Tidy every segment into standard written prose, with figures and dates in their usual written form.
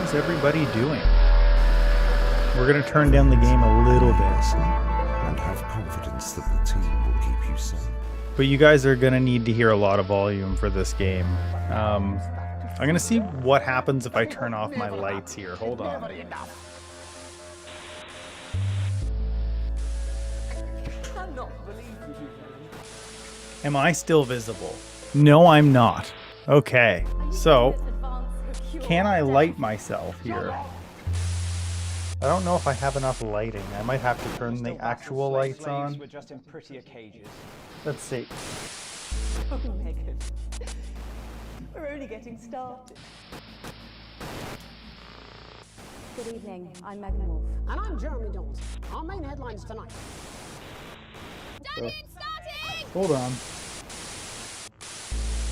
how's everybody doing? We're going to turn down the game a little bit. And have confidence that the team will keep you safe. But you guys are going to need to hear a lot of volume for this game. I'm going to see what happens if I turn off my lights here. Hold on. Am I still visible? No, I'm not. Okay, so can I light myself here? I don't know if I have enough lighting. I might have to turn the actual lights on. Let's see. Oh, Megan. We're only getting started. Good evening, I'm Megan Wolf. And I'm Jeremy Donaldson. Our main headlines tonight. Starting! Hold on.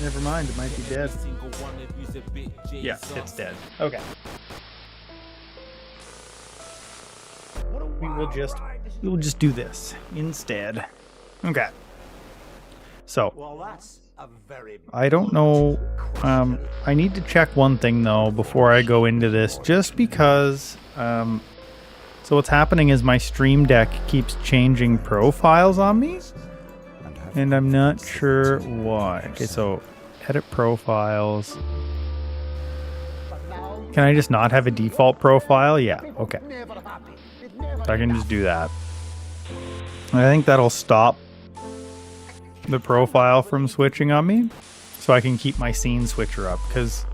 Never mind, it might be dead. Yeah, it's dead. Okay. We will just do this instead. Okay. So, I don't know. I need to check one thing though before I go into this, just because. So what's happening is my Stream Deck keeps changing profiles on me, and I'm not sure why. Okay, so edit profiles. Can I just not have a default profile? Yeah. Okay. I can just do that. I think that'll stop the profile from switching on me, so I can keep my scene switcher up, because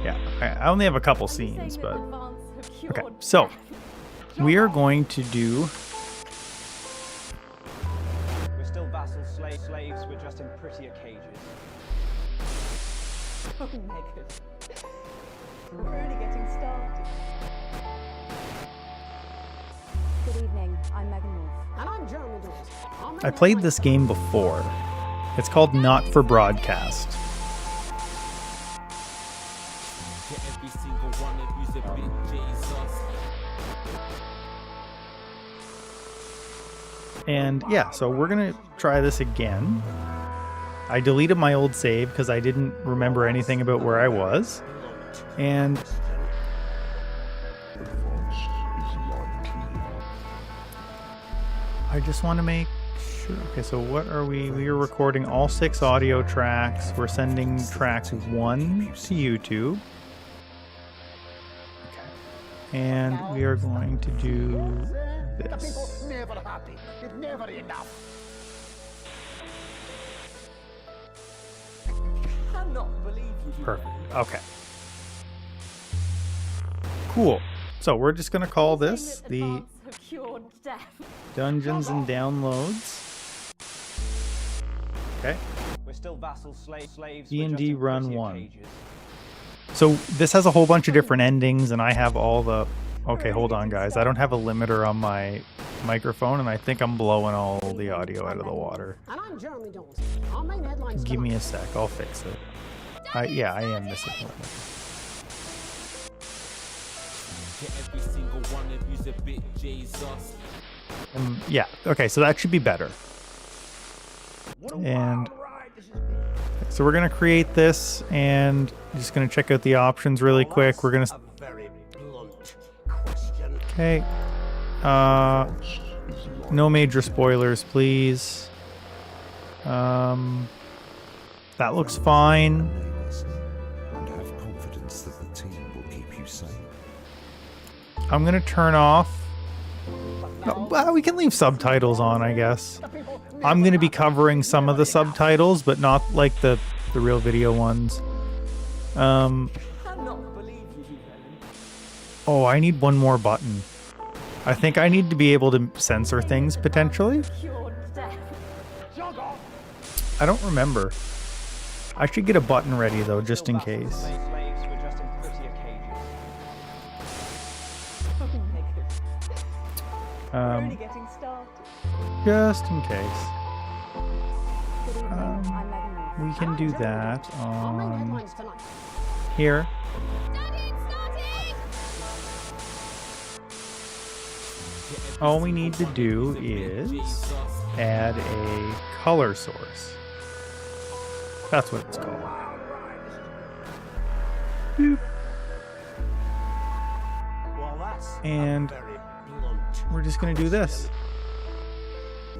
yeah, I only have a couple scenes, but okay. So we are going to do. We're still vassals, slaves, we're just in prettier cages. Oh, Megan. We're only getting started. Good evening, I'm Megan Wolf. And I'm Jeremy Donaldson. I played this game before. It's called Not for Broadcast. And yeah, so we're gonna try this again. I deleted my old save because I didn't remember anything about where I was. And I just want to make sure. Okay, so what are we? We are recording all 6 audio tracks. We're sending track 1 to YouTube. Okay. And we are going to do this. Never happy. It's never enough. Cannot believe you. Perfect. Okay. Cool. So we're just going to call this the Dungeons and Downloads. Okay. We're still vassals, slaves. D&D Run 1. So this has a whole bunch of different endings, and I have all the... Okay, hold on, guys. I don't have a limiter on my microphone, and I think I'm blowing all the audio out of the water. And I'm Jeremy Donaldson. Our main headlines Give tonight. me a sec. I'll fix it. Yeah, I am missing one. Yeah, okay, so that should be better. And so we're going to create this, and just going to check out the options really quick. We're going to... Okay. No major spoilers, please. That looks fine. And have confidence that the team will keep you safe. I'm going to turn off... No, well, we can leave subtitles on, I guess. I'm going to be covering some of the subtitles, but not like the real video ones. Oh, I need one more button. I think I need to be able to censor things, potentially. I don't remember. I should get a button ready, though, just in case. Slaves, we're just in prettier cages. We're only getting started. Just in case. Good evening, I'm Megan Wolf. We can do that Our main on headlines tonight. here. All we need to do is add a color source. That's what it's called. Boop. And very blunt. we're just going to do this.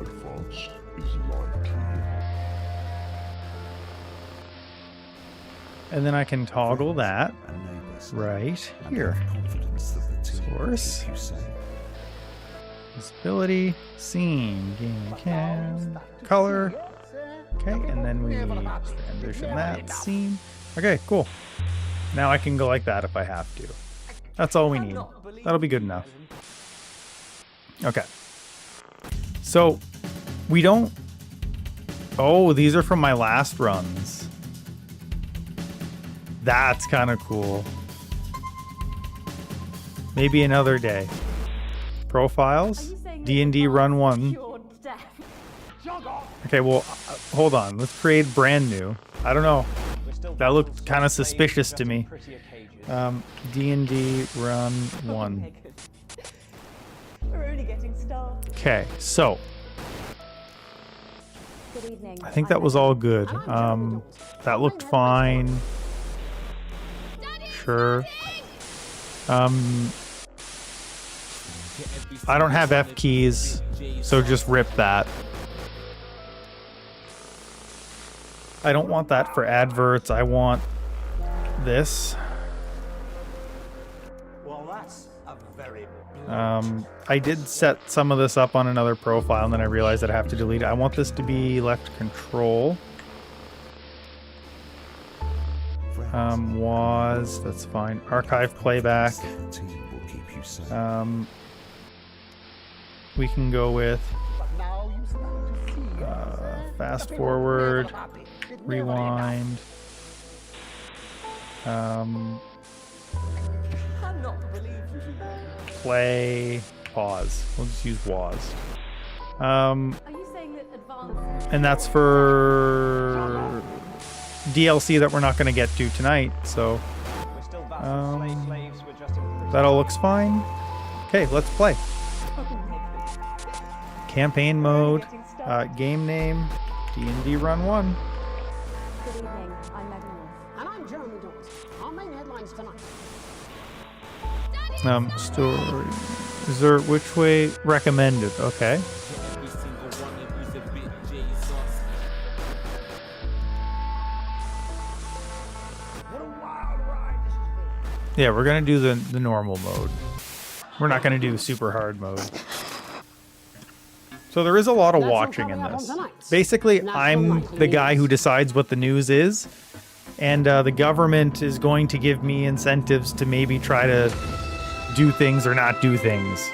Advance is likely. And then I can toggle that And neighbours. right And here. have confidence that the team will Source. keep you safe. Visibility, scene, game cam, color. Okay, and then we transition that scene. Okay, cool. Now I can go like that if I have to. That's all we need. That'll be good enough. Okay. So, we don't... Oh, these are from my last runs. That's kind of cool. Maybe another day. Profiles. D&D run 1. Okay, well, hold on. Let's create brand new. I don't know. That looked kind of suspicious to me. D&D run 1. We're only getting started. Okay, so Good evening. I think that was all good. That looked fine. Sure. I don't have F keys, so just rip that. I don't want that for adverts. I want this. Well, that's a very I did set some of this up on another profile, and then I realized that I have to delete it. I want this to be left control. That's fine. Archive playback. The team will keep you safe. We can go with But now you start to see, fast the forward, people never happy. It never rewind. I'm not to believe you. Play, pause. We'll just use WAS. Are you saying that advanced... And that's for DLC that we're not going to get to tonight, so We're still vassal slaves, we're just imprisoned. that all looks fine. Okay, let's play. Campaign mode, game name, D&D run 1. Good evening. I'm Megan Wolf. And I'm Jeremy Donaldson. Our main headlines tonight. Story. Is there which way recommended? Okay. What a wild ride this has been. Yeah, we're gonna do the normal mode. We're not gonna do super hard mode. So there is a lot of That's watching what in we have this. on tonight's Basically, National I'm Nightly the guy News. who decides what the news is, and the government is going to give me incentives to maybe try to do things or not do things.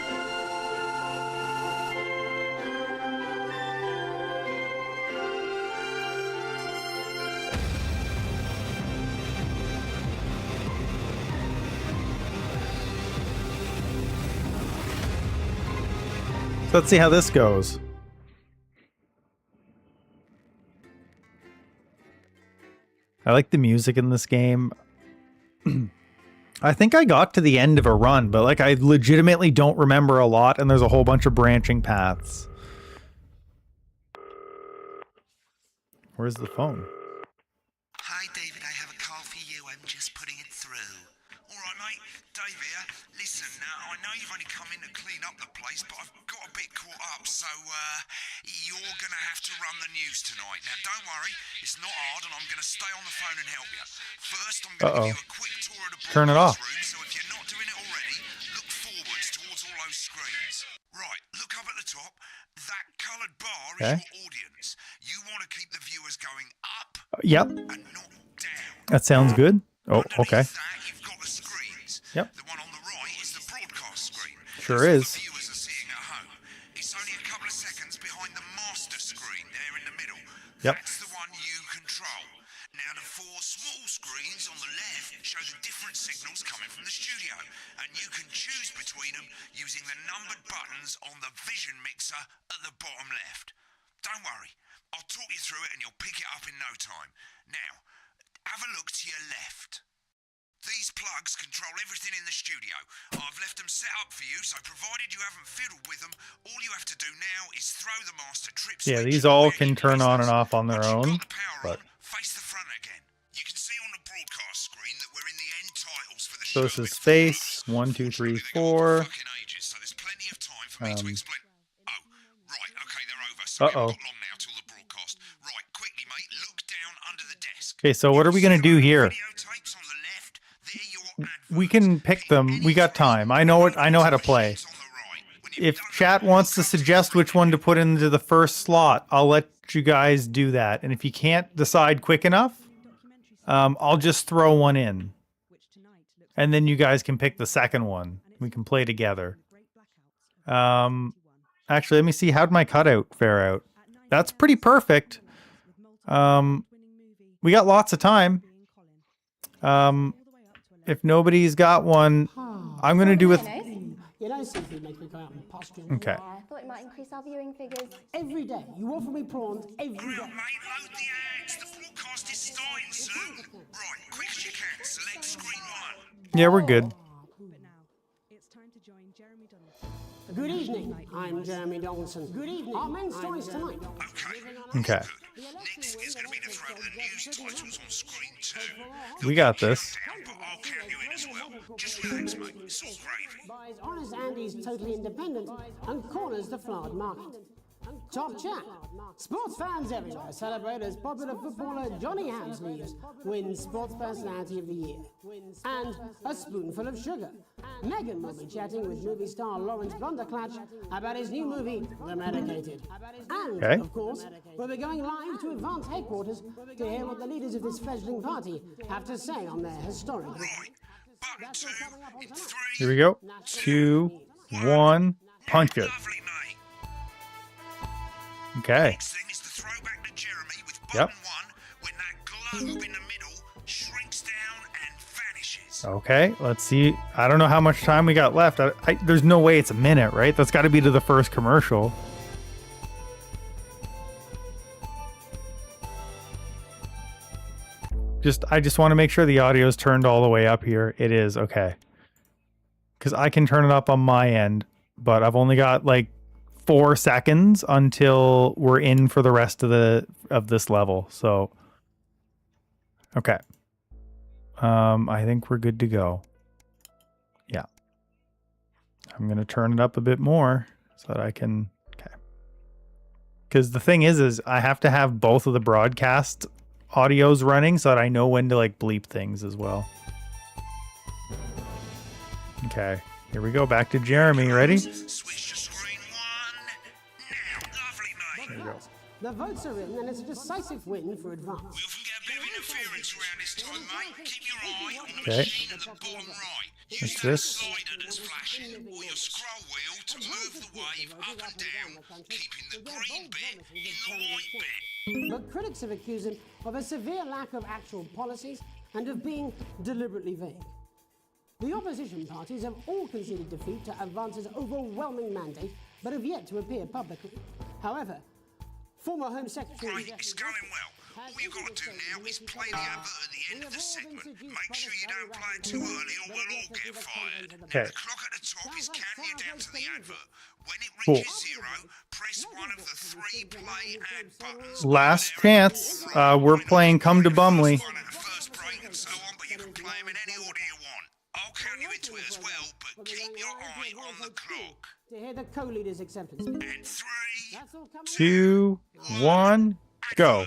So let's see how this goes. I like the music in this game. I think I got to the end of a run, but like I legitimately don't remember a lot, and there's a whole bunch of branching paths. Where's the phone? Hi, David, I have a call for you. I'm just putting it through. All right, mate. Dave here. Listen, now, I know you've only come in to clean up the place, but I've got a bit caught up, so you're going to have to run the news tonight. Now, don't worry. It's not hard, and I'm going to stay on the phone and help you. First, I'm going to give you a quick tour of the Turn it off. broadcast room, so if you're not doing it already, look forwards towards all those screens. Right, look up at the top. That coloured bar is Okay. your audience. You want to keep the viewers going up Yep, and not down. that sounds good. Oh, okay. Underneath that, you've got the screens. Yep. The one on the right is the broadcast screen. Sure That's is. what the viewers are seeing at home. It's only a couple of seconds behind the master screen there in the middle. Yep. That's the one you control. Now, the four small screens on the left show the different signals coming from the studio, and you can choose between them using the numbered buttons on the vision mixer at the bottom left. Don't worry, I'll talk you through it and you'll pick it up in no time. Now, have a look to your left. These plugs control everything in the studio. I've left them set up for you, so provided you haven't fiddled with them, all you have to do now is throw the master trip Yeah, switch these all where can it turn on and places. off on their Once you've own, got the power but on, face the front again. You can see on the broadcast screen that we're in the end titles for the So this is space 1, 2, 3, 4. Fucking ages, so there's plenty of time for me to explain. Oh, right, okay, they're over. So we've Uh-oh. got long now till the broadcast. Right, quickly, mate, look down under the desk. Okay, so what are we gonna do here? Videotapes on the left. They're your We can pick them. We got time. I know how to play. adverts on the right. When you've If done chat that, wants to suggest which one to put into the first slot, I'll let you guys do that. And if you can't decide quick enough, I'll just throw one in. And then you guys can pick the second one. We can play together. Actually, let me see. How'd my cutout fare out? That's pretty perfect. We got lots of time. If nobody's got one, I'm going to do it. You know, something makes me go out and posture. Okay. Yeah, I thought it might increase our viewing figures. Every day. You offer me prawns every Hurry day. up, mate, load the ads. The broadcast is starting soon. Right, quick as you can. Select screen 1. Yeah, we're good. Good evening. I'm Jeremy Donaldson. Good evening. Our main stories tonight. Okay. Next is going to be to throw the news titles on screen 2. We got this. Down, but I'll count you in as well. Just relax, mate. It's all gravy. Buys Honest Andy's Totally Independent and corners the flowered market. Top chat. Sports fans everywhere celebrate as popular footballer Johnny Hamsleeves wins Sports Personality of the Year. And a spoonful of sugar. Megan will be chatting with movie star Lawrence Blunderclatch about his new movie, The Medicated. And, Okay. of course, we'll be going live to Advance headquarters to hear what the leaders of this fledgling party have to say on their historic... Right. Button 2 in 3. Here we go. 2, 1, punch it. Lovely, mate. Okay. Next thing is the throwback to Jeremy with Yep. button 1 when that globe in the middle shrinks down and vanishes. Okay, let's see. I don't know how much time we got left. There's no way it's a minute, right? That's got to be to the first commercial. I just want to make sure the audio is turned all the way up here. It is, okay. Because I can turn it up on my end, but I've only got like 4 seconds until we're in for the rest of this level. So, okay. I think we're good to go. Yeah. I'm going to turn it up a bit more so that I can, okay. Because the thing is I have to have both of the broadcast audios running so that I know when to like bleep things as well. Okay, here we go. Back to Jeremy. Ready? Switch to screen 1 now. Lovely, mate. There you go. The votes are in, and it's a decisive win for Advance. We often get a bit of interference around this time, mate. Keep your eye on the Okay. machine at the bottom right. Use What's that this? slider that's flashing or your scroll wheel to move the wave up and down, keeping the green bit in the white bit. But critics have accused him of a severe lack of actual policies and of being deliberately vague. The opposition parties have all conceded defeat to Advance's overwhelming mandate, but have yet to appear publicly. However, former Home Secretary... Great, it's going well. All you've got to do now is play the advert at the end of the segment. Make sure you don't play it too early or we'll all get fired. Okay. The clock at the top is counting you down to the advert. When it Cool. reaches 0, press one of the 3 play ad buttons. Last chance. We're playing Come to Bumley. One at the first break and so on, but you can play them in any order you want. I'll count you into it as well, but keep your eye on the clock. To hear the co-leader's acceptance. And 3, That's all coming 2, 1, go.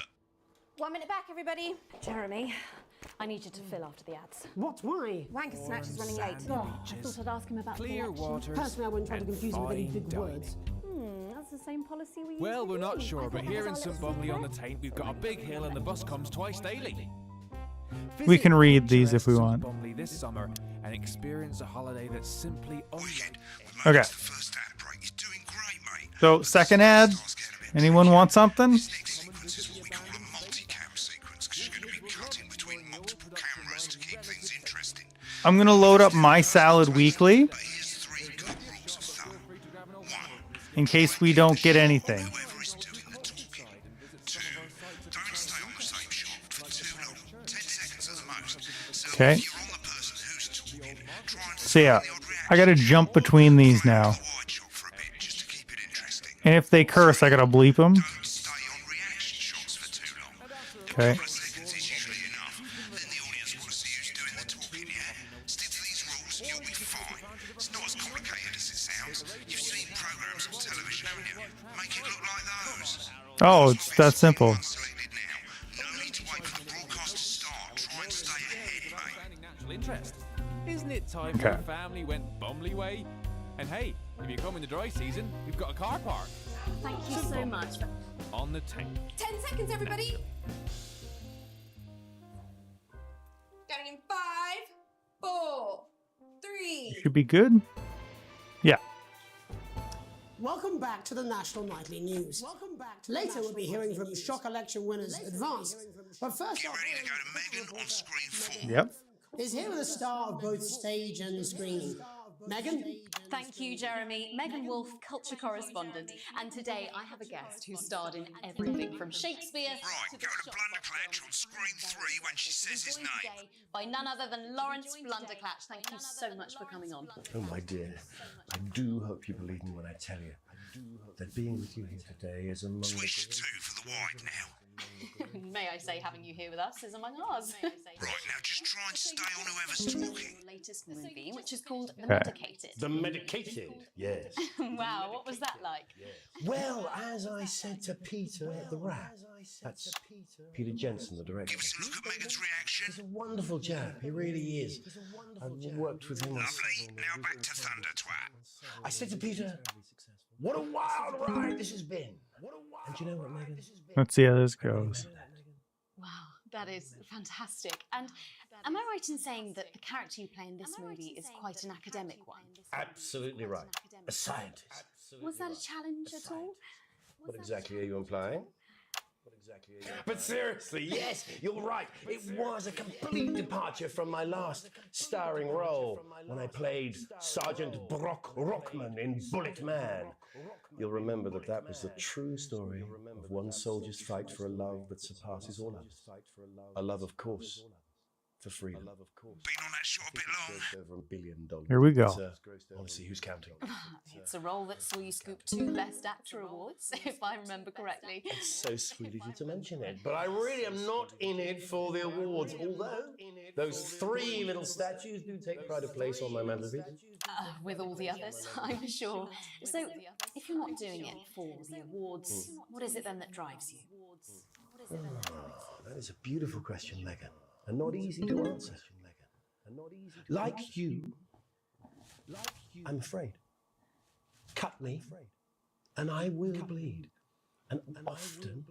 1 minute back, everybody. Jeremy, I need you to fill after the ads. What? Why? Wanker Snatch is running late. Oh, I thought I'd ask him about Clear the election. waters. Personally, I wouldn't try to and confuse it with any fine big dining. words. That's the same policy we use. Well, we're not I sure, thought but that here in was our St little Bumley on the secret. Tyne, we've got a big hill and the bus comes twice daily. We can read these Visit if we St want. Bumley this summer and experience a holiday that's simply unlike. Wicked. Okay. The first ad break. You're doing great, mate. So, second ad. Anyone want something? Next sequence is what we call a multi-cam sequence because you're going to be cutting between multiple cameras to keep things interesting. I'm going to load up My Salad Weekly But here's 3 good rules of thumb. 1. in case we don't get anything. Whoever is doing the talking. 2. Don't stay on the same shot for too long. 10 seconds at the most. So Okay. if you're on the person who's talking, try and So yeah, find the odd reaction. I got to jump between these now. The wide shot for a bit just to keep it interesting. And if they curse, I got to bleep them. Don't stay on reaction shots for too long. Okay. A couple of seconds is usually enough. Then the audience want to see who's doing the talking, yeah? Stick to these seen programs on television, haven't you? Make it look like those. Oh, it's that simple. Unselected now. No need to wait for the broadcast to start. Try and stay ahead, mate. Finding natural interest. Isn't it time Okay. your family went Bumley way? And hey, if you come in the dry season, we've got a car park Thank you so much. on the tank. 10 seconds, everybody. Counting in 5, 4, 3. Should be good. Yeah. Welcome back to the National Nightly News. Later, we'll be hearing from shock election winners Advance. But first Get off, ready to go to Megan on screen 4. Yep. is here with a star of both stage and screen. Megan? Thank you, Jeremy. Megan Wolf, culture correspondent. And today I have a guest who starred in everything from Shakespeare Right, to go to Blunderclatch on screen 3 when she says his joined name. today by none other than Lawrence Blunderclatch. Thank you so much for coming on. Oh, my dear, I do hope you believe me when I tell you that being with you here today is among Switch to 2 for the wide now. May I say, having you here with us is among ours. Right, now just try and stay on whoever's talking. Latest movie, which is called The Okay. Medicated. the medicated. Yes. Wow, what was that like? Well, as I said to Peter at the Rat, that's Peter Jensen, the director. Give us a look at Megan's He's reaction. a wonderful chap. He really is. I've worked with him. Lovely. Now back to Thunder Twat. I said to Peter, "What a wild ride this has been." And you know what, Megan? Let's see how this goes. Wow, that is fantastic. And am I right in saying that the character you play in this movie is quite an academic one? Absolutely right. A scientist. Was that a challenge at all? What exactly are you implying? But seriously, yes, you're right. It was a complete departure from my last starring role when I played Sergeant Brock Rockman in Bullet Man. You'll remember that that was the true story of one soldier's fight for a love that surpasses all others. A love, of course, for freedom. Been on that shot a bit long. Over $1 billion. Here we go. Honestly, who's counting? It's a role that saw you scoop 2 Best Actor awards, if I remember correctly. It's so sweet of you to mention it. But I really am not in it for the awards, although those 3 little statues do take pride of place on my mantelpiece. With all the others, I'm sure. So, if you're not doing it for the awards, what is it then that drives you? That is a beautiful question, Megan, and not easy to answer. Like you, I'm afraid. Cut me, and I will bleed. And often,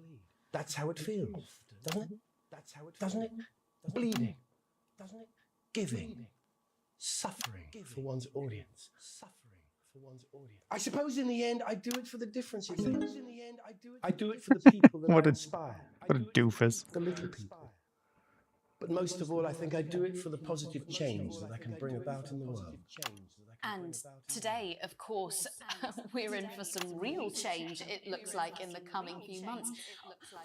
that's how it feels, doesn't it? Doesn't it? Bleeding, giving, suffering for one's audience. I suppose in the end, I do it for the difference it makes. I do it for the people that What I a- inspire. What a doofus. The little people. But most of all, I think I do it for the positive change that I can bring about in the world. And today, of course, we're in for some real change, it looks like, in the coming few months.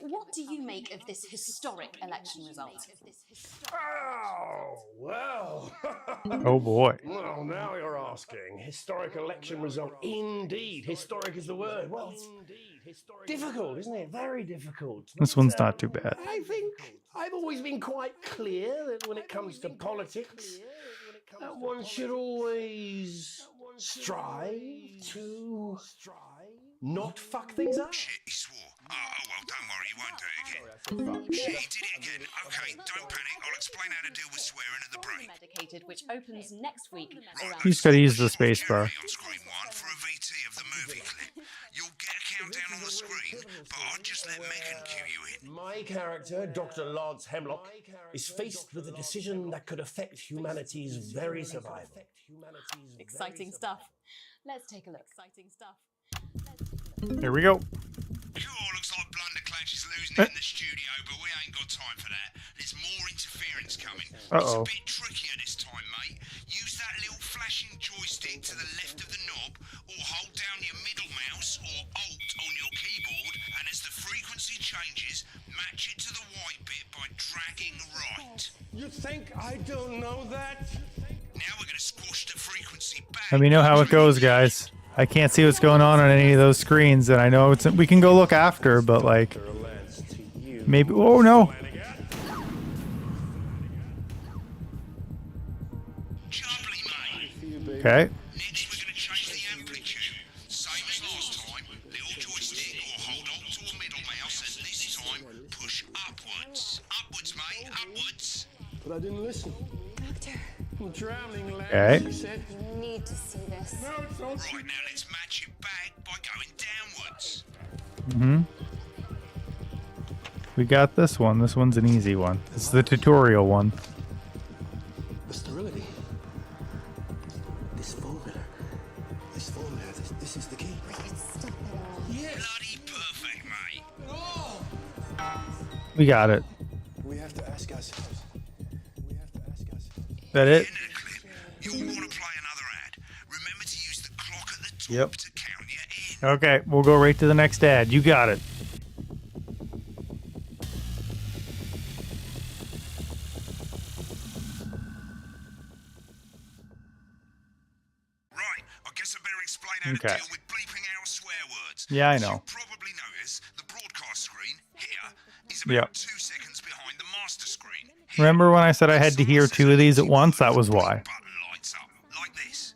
What do you make of this historic election result? Oh, well. Oh boy. Well, now you're asking. Historic election result. Indeed. Historic is the word. Well, it's difficult, isn't it? Very difficult. This one's not too bad. I think I've always been quite clear that when it comes to politics, one should always strive to not fuck things up. Shit, he swore. Oh, well, don't worry, he won't do it again. Shit, he did it again. Okay, don't panic. I'll explain how to deal with swearing at the break. Medicated, which opens next week. around He's got to use the space bar. On screen 1 for a VT of the movie clip. You'll get a countdown on the screen, but I'll just let Megan cue you in. My character, Dr. Lance Hemlock, is faced with a decision that could affect humanity's very survival. Exciting stuff. Let's take a look. Exciting stuff. Here we go. Cool, looks like Blunderclatch is losing it in the studio, but we ain't got time for that. There's more interference coming. Uh-oh. It's a bit trickier this time, mate. Use that little flashing joystick to the left of the knob, or hold down your middle mouse or Alt on your keyboard, and as the frequency changes, match it to the white bit by dragging right. You think I don't know that? Now we're going to squash the frequency back. Let me know how it goes, guys. I can't see what's going on any of those screens, and I know it's. We can go look after, but like, maybe. Oh no! Jubbly, mate. Okay. Next, we're going to change the amplitude. I didn't listen. Doctor, I'm drowning, lad. Okay. She said. you need to see this. Right, now let's match it back by going downwards. Mm-hmm. We got this one. This one's an easy one. This is the tutorial one. The sterility. This formula. This is the key. Stop it all. Bloody perfect, mate. We got it. We have to ask ourselves. That it? End of the clip, you'll want to play another ad. Remember to use the clock at the top Yep. to count you in. Okay, we'll go right to the next ad. You got it. Right, I guess I better explain how Okay. to deal with bleeping out swear words. Yeah, I As know. you'll probably notice, the broadcast screen here is about Yep. 2 seconds behind the master screen. Remember when I said I had to hear two of these at once? That was why. Button lights up like this.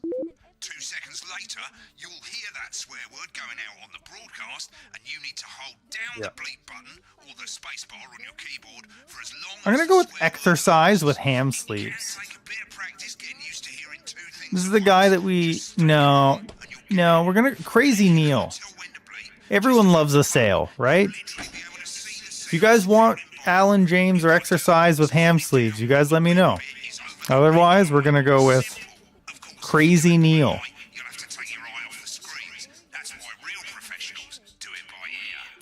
2 seconds later, you'll hear that swear word going out on the broadcast, and you need to hold down Yep. the bleep button or the space bar on your keyboard for as long I'm as gonna go the with swear word exercise with loads. ham It can sleeves. take a bit of practice getting used to hearing 2 things This is at the guy once. that we... Just stay No. calm and you'll No, we're gonna... Crazy Neil. tell when to bleep. Everyone loves a sale, right? Literally be able to see the If you guys want Alan James or exercise with ham sleeves, you guys let me know. Otherwise, we're gonna go with Crazy Neil. You'll have to take your eye off the screens. That's why real professionals do it by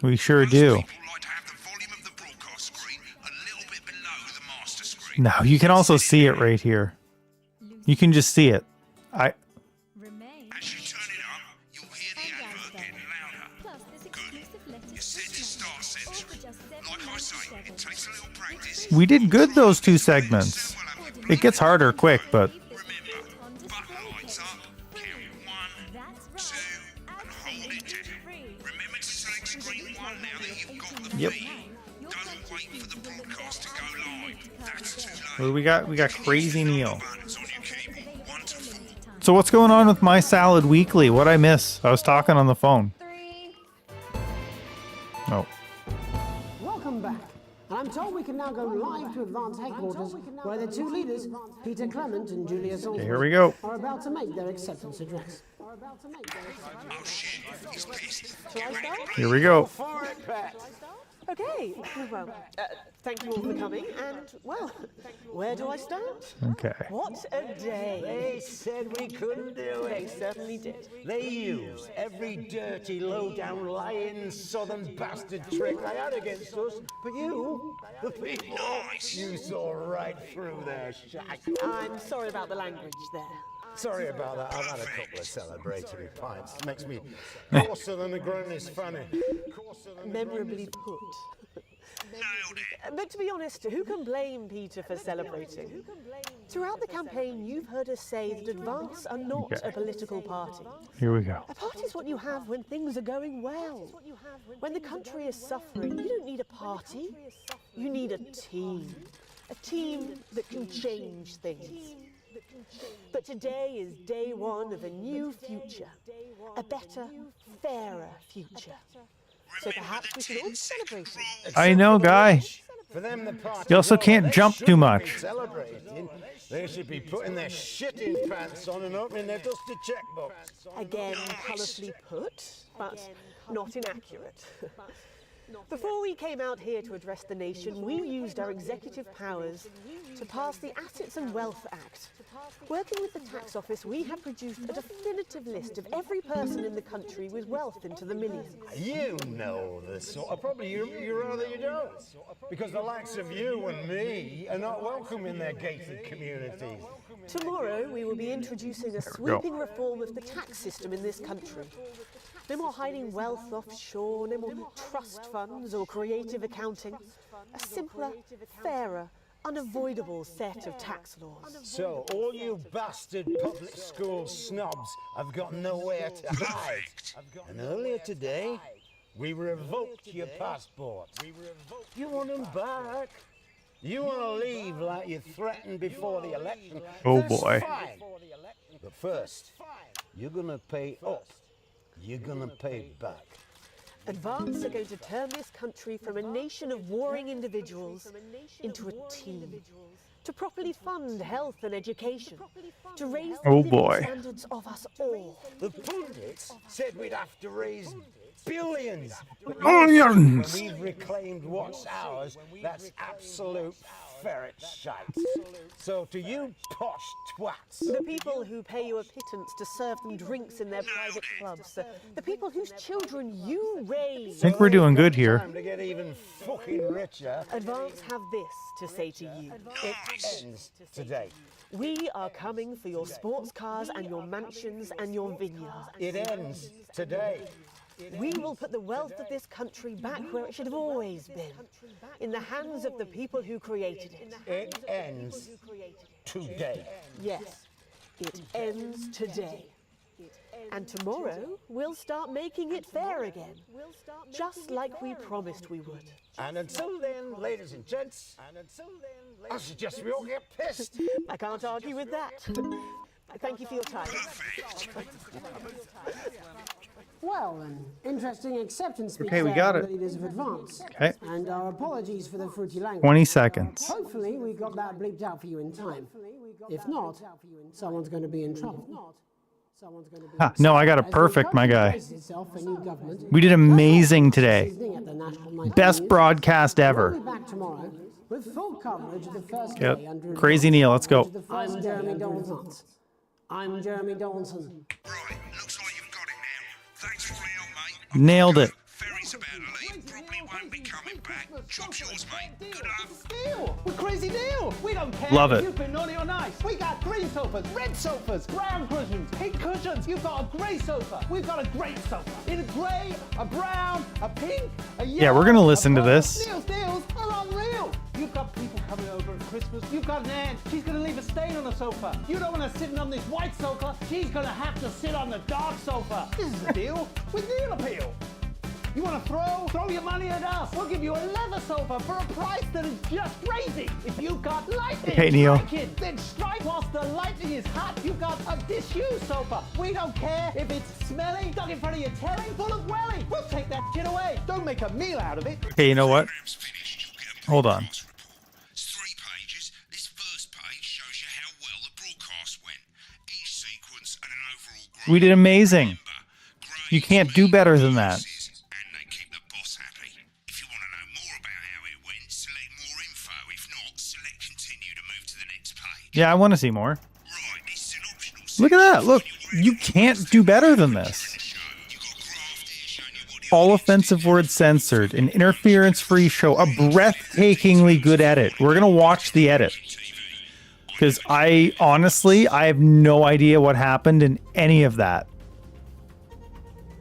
ear. We sure Most do. people like to have the volume of the broadcast screen a little bit below the master screen. Now, you can also see it right here. You can just see it. As you turn it up, you'll hear the advert getting louder. Good. You're set to start censoring. Like I say, it takes a little practice. We did good those 2 segments. It gets harder quick, but... Remember, button lights up, count 1, 2, and hold it down. Remember to select screen 1 now that you've got the Yep. feed. Don't wait for the broadcast to go live. That's too late. What do we got? We got Crazy Neil. Buttons on your keyboard, 1 to 4. So what's going on with My Salad Weekly? What'd I miss? I was talking on the phone. 3. Oh. Welcome back. And I'm told we can now go live to Advance Headquarters, where the 2 leaders, Peter Clement and Julius Okay, Olsen, here we go. are about to make their acceptance address. Oh shit, he's pissed. Get ready to bleep. Here we go. For it, Pat. Okay, well, thank you all for coming, and, well, where do I start? Okay. What a day. They said we couldn't do They it. certainly did. They used every dirty, low-down, lying, southern bastard trick they had against us. But you, the people, you saw right through their shack. I'm sorry about the language there. Sorry about that. I've had a couple of celebratory pints. Makes me coarser than a granny's fanny. Memorably put. Nailed it. But to be honest, who can blame Peter for celebrating? Throughout the campaign, you've heard us say that Advance are not Okay. a political party. Here we go. A party is what you have when things are going well. When the country is suffering, you don't need a party. You need a team. A team that can change things. But today is day 1 of a new future. A better, fairer future. So perhaps we should all be celebrating. I know, guy. For them, the party. You also can't they jump too shouldn't much. be celebrating. They should be putting their shitting pants on and opening their dusty checkbooks. Again, colourfully put, but not inaccurate. Before we came out here to address the nation, we used our executive powers to pass the Assets and Wealth Act. Working with the tax office, we have produced a definitive list of every person in the country with wealth into the millions. You know the sort of, probably you rather you don't. Because the likes of you and me are not welcome in their gated communities. Tomorrow, we will be introducing a sweeping reform of the tax system in this country. No more hiding wealth offshore, no more trust funds or creative accounting. A simpler, fairer, unavoidable set of tax laws. So, all you bastard public school snobs have got nowhere to hide. And earlier today, we revoked your passport. You want them back? You want to leave like you threatened before the election? Oh, That's boy. fine. But first, you're going to pay up. You're going to pay back. Advance are going to turn this country from a nation of warring individuals into a team. to properly fund health and education, to raise the Oh, living boy. standards of us all. The pundits said we'd have to raise billions. But Billions! when we've reclaimed what's ours, that's absolute ferret shite. So to you posh twats, The people who pay you a pittance to serve them drinks in their private clubs, the people whose children you raise. I think we're doing good here. time to get even fucking richer. Advance have this to say to you. It ends today. We are coming for your sports cars and your mansions and your vineyards. It ends today. We will put the wealth of this country back where it should have always been, in the hands of the people who created it. It ends today. Yes, it ends today. And tomorrow, we'll start making it fair again, just like we promised we would. And until then, ladies and gents, I suggest we all get pissed. I can't argue with that. Thank you for your time. Well, an interesting acceptance speech Okay, we there got from it. the leaders of Advance. Okay. And our apologies for the fruity language. 20 seconds. Hopefully we got that bleeped out for you in time. If not, someone's going to be in trouble. Ha, no, I got it As the perfect, my country guy. faces itself a new government, We did amazing today. evening at the National Night Best News, broadcast we'll ever. be back tomorrow with full coverage of the first Yep. day under Crazy Neil, let's go. I'm Jeremy Donaldson. I'm Jeremy Donaldson. Right, looks like you've got it now. Thanks for the help, mate. Nailed it. Ferry's about to leave, probably won't be coming back. Job's yours, mate. Good luck. Deal! We're crazy deal! We don't care Love if it. you've been naughty or nice. We got green sofas, red sofas, brown cushions, pink cushions. You've got a grey sofa. We've got a great sofa. In a grey, a brown, a pink, a yellow. Yeah, we're gonna listen to a purple. this. Deals are unreal. You've got people coming over at Christmas. You've got an aunt. She's going to leave a stain on the sofa. You don't want her sitting on this white sofa. She's going to have to sit on the dark sofa. This is the deal with Neil Appeal. You want to throw your money at us. We'll give you a leather sofa for a price that is just crazy. If you've got lightning, Okay, Neil. strike it, then strike whilst the lightning is hot. You've got a disused sofa. We don't care if it's smelly, stuck in front of your telly, full of welly. We'll take that shit away. Don't make a meal out of it. Okay, you know what? Hold on. It's 3 pages. This first page shows you how well the broadcast went. Each sequence and an overall grade. We did amazing. You can't do better than that. And they keep the boss happy. If you want to know more about how it went, select more info. If not, select continue to move to the next page. Yeah, I want to see more. Right, this is an optional Look at that. Look, you can't do better than this. All offensive words censored, an interference-free show, a breathtakingly good edit. We're going to watch the edit. Because I have no idea what happened in any of that.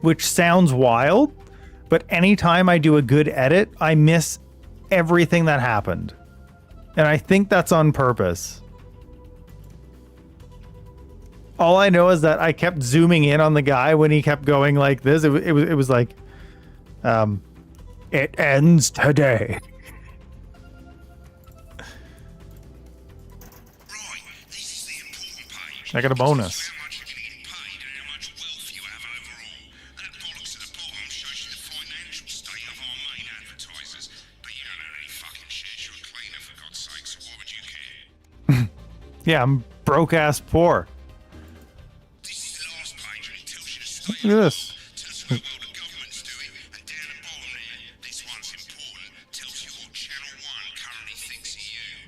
Which sounds wild, but anytime I do a good edit, I miss everything that happened. And I think that's on purpose. All I know is that I kept zooming in on the guy when he kept going like this. It was like, it ends today. I got a bonus. Yeah, I'm broke ass poor. Look at this.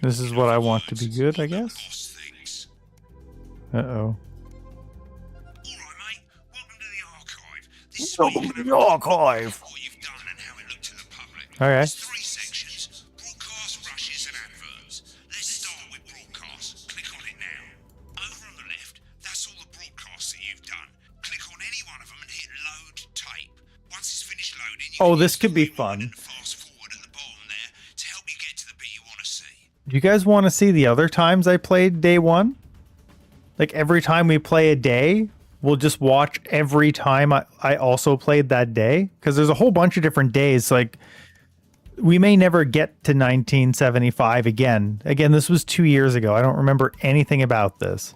This is what I want to be good, I guess. Uh-oh. Welcome to the archive. Okay. Oh, this could be fun. Do you guys want to see the other times I played day one? Like every time we play a day, we'll just watch every time I also played that day. Because there's a whole bunch of different days. Like we may never get to 1975 again. Again, this was 2 years ago. I don't remember anything about this.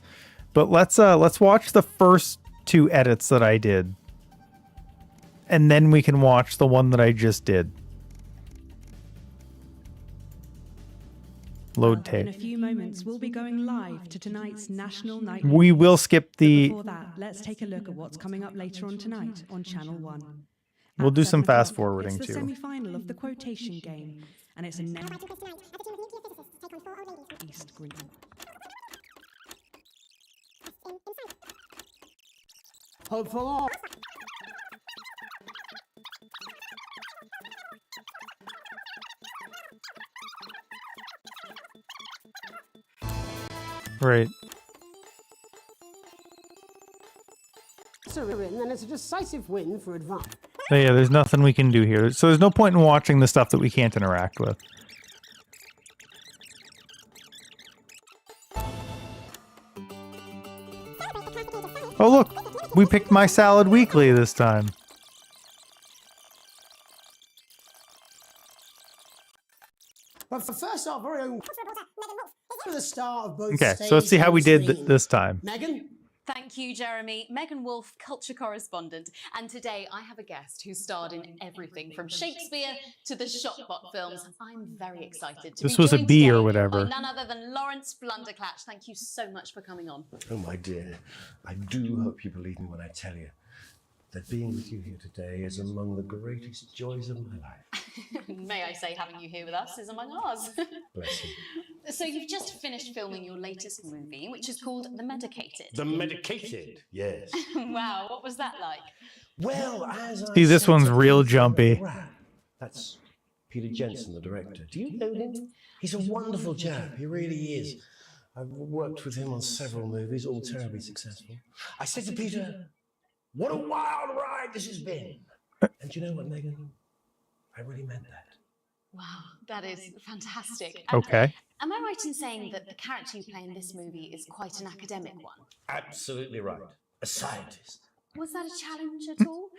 But let's watch the first 2 edits that I did. And then we can watch the one that I just did. Load In a tape. few moments, we'll be going live to tonight's National Night. We will skip the... Before that, let's take a look at what's coming up later on tonight on Channel 1. We'll do some 7 fast o'clock, forwarding it's the too. semi-final of the quotation game, and it's a East Green. Hopeful. Right. Then it's a decisive win for advance. So yeah, there's nothing we can do here. So there's no point in watching the stuff that we can't interact with. Oh look, we picked My Salad Weekly this time. But for first, our very own the start of both. Okay, so let's see how we did this time. Megan? Thank you, Jeremy. Megan Wolf, culture correspondent. And today I have a guest who starred in everything from Shakespeare to the Shotbot films. I'm very excited to This be was a joined B today or whatever. by none other than Lawrence Blunderclatch. Thank you so much for coming on. Oh, my dear, I do hope you believe me when I tell you that being with you here today is among the greatest joys of my life. May I say, having you here with us is among ours. Bless you. So you've just finished filming your latest movie, which is called The Medicated. The Medicated, yes. Wow, what was that like? Well, as I See, this said one's to real Peter jumpy. Brad, that's Peter Jensen, the director. Do you know him? He's a wonderful chap. He really is. I've worked with him on several movies, all terribly successful. I said to Peter, what a wild ride this has been. And you know what, Megan? I really meant that. Wow, that is fantastic. Okay. Am I right in saying that the character you play in this movie is quite an academic one? Absolutely right. A scientist. Was that a challenge at all?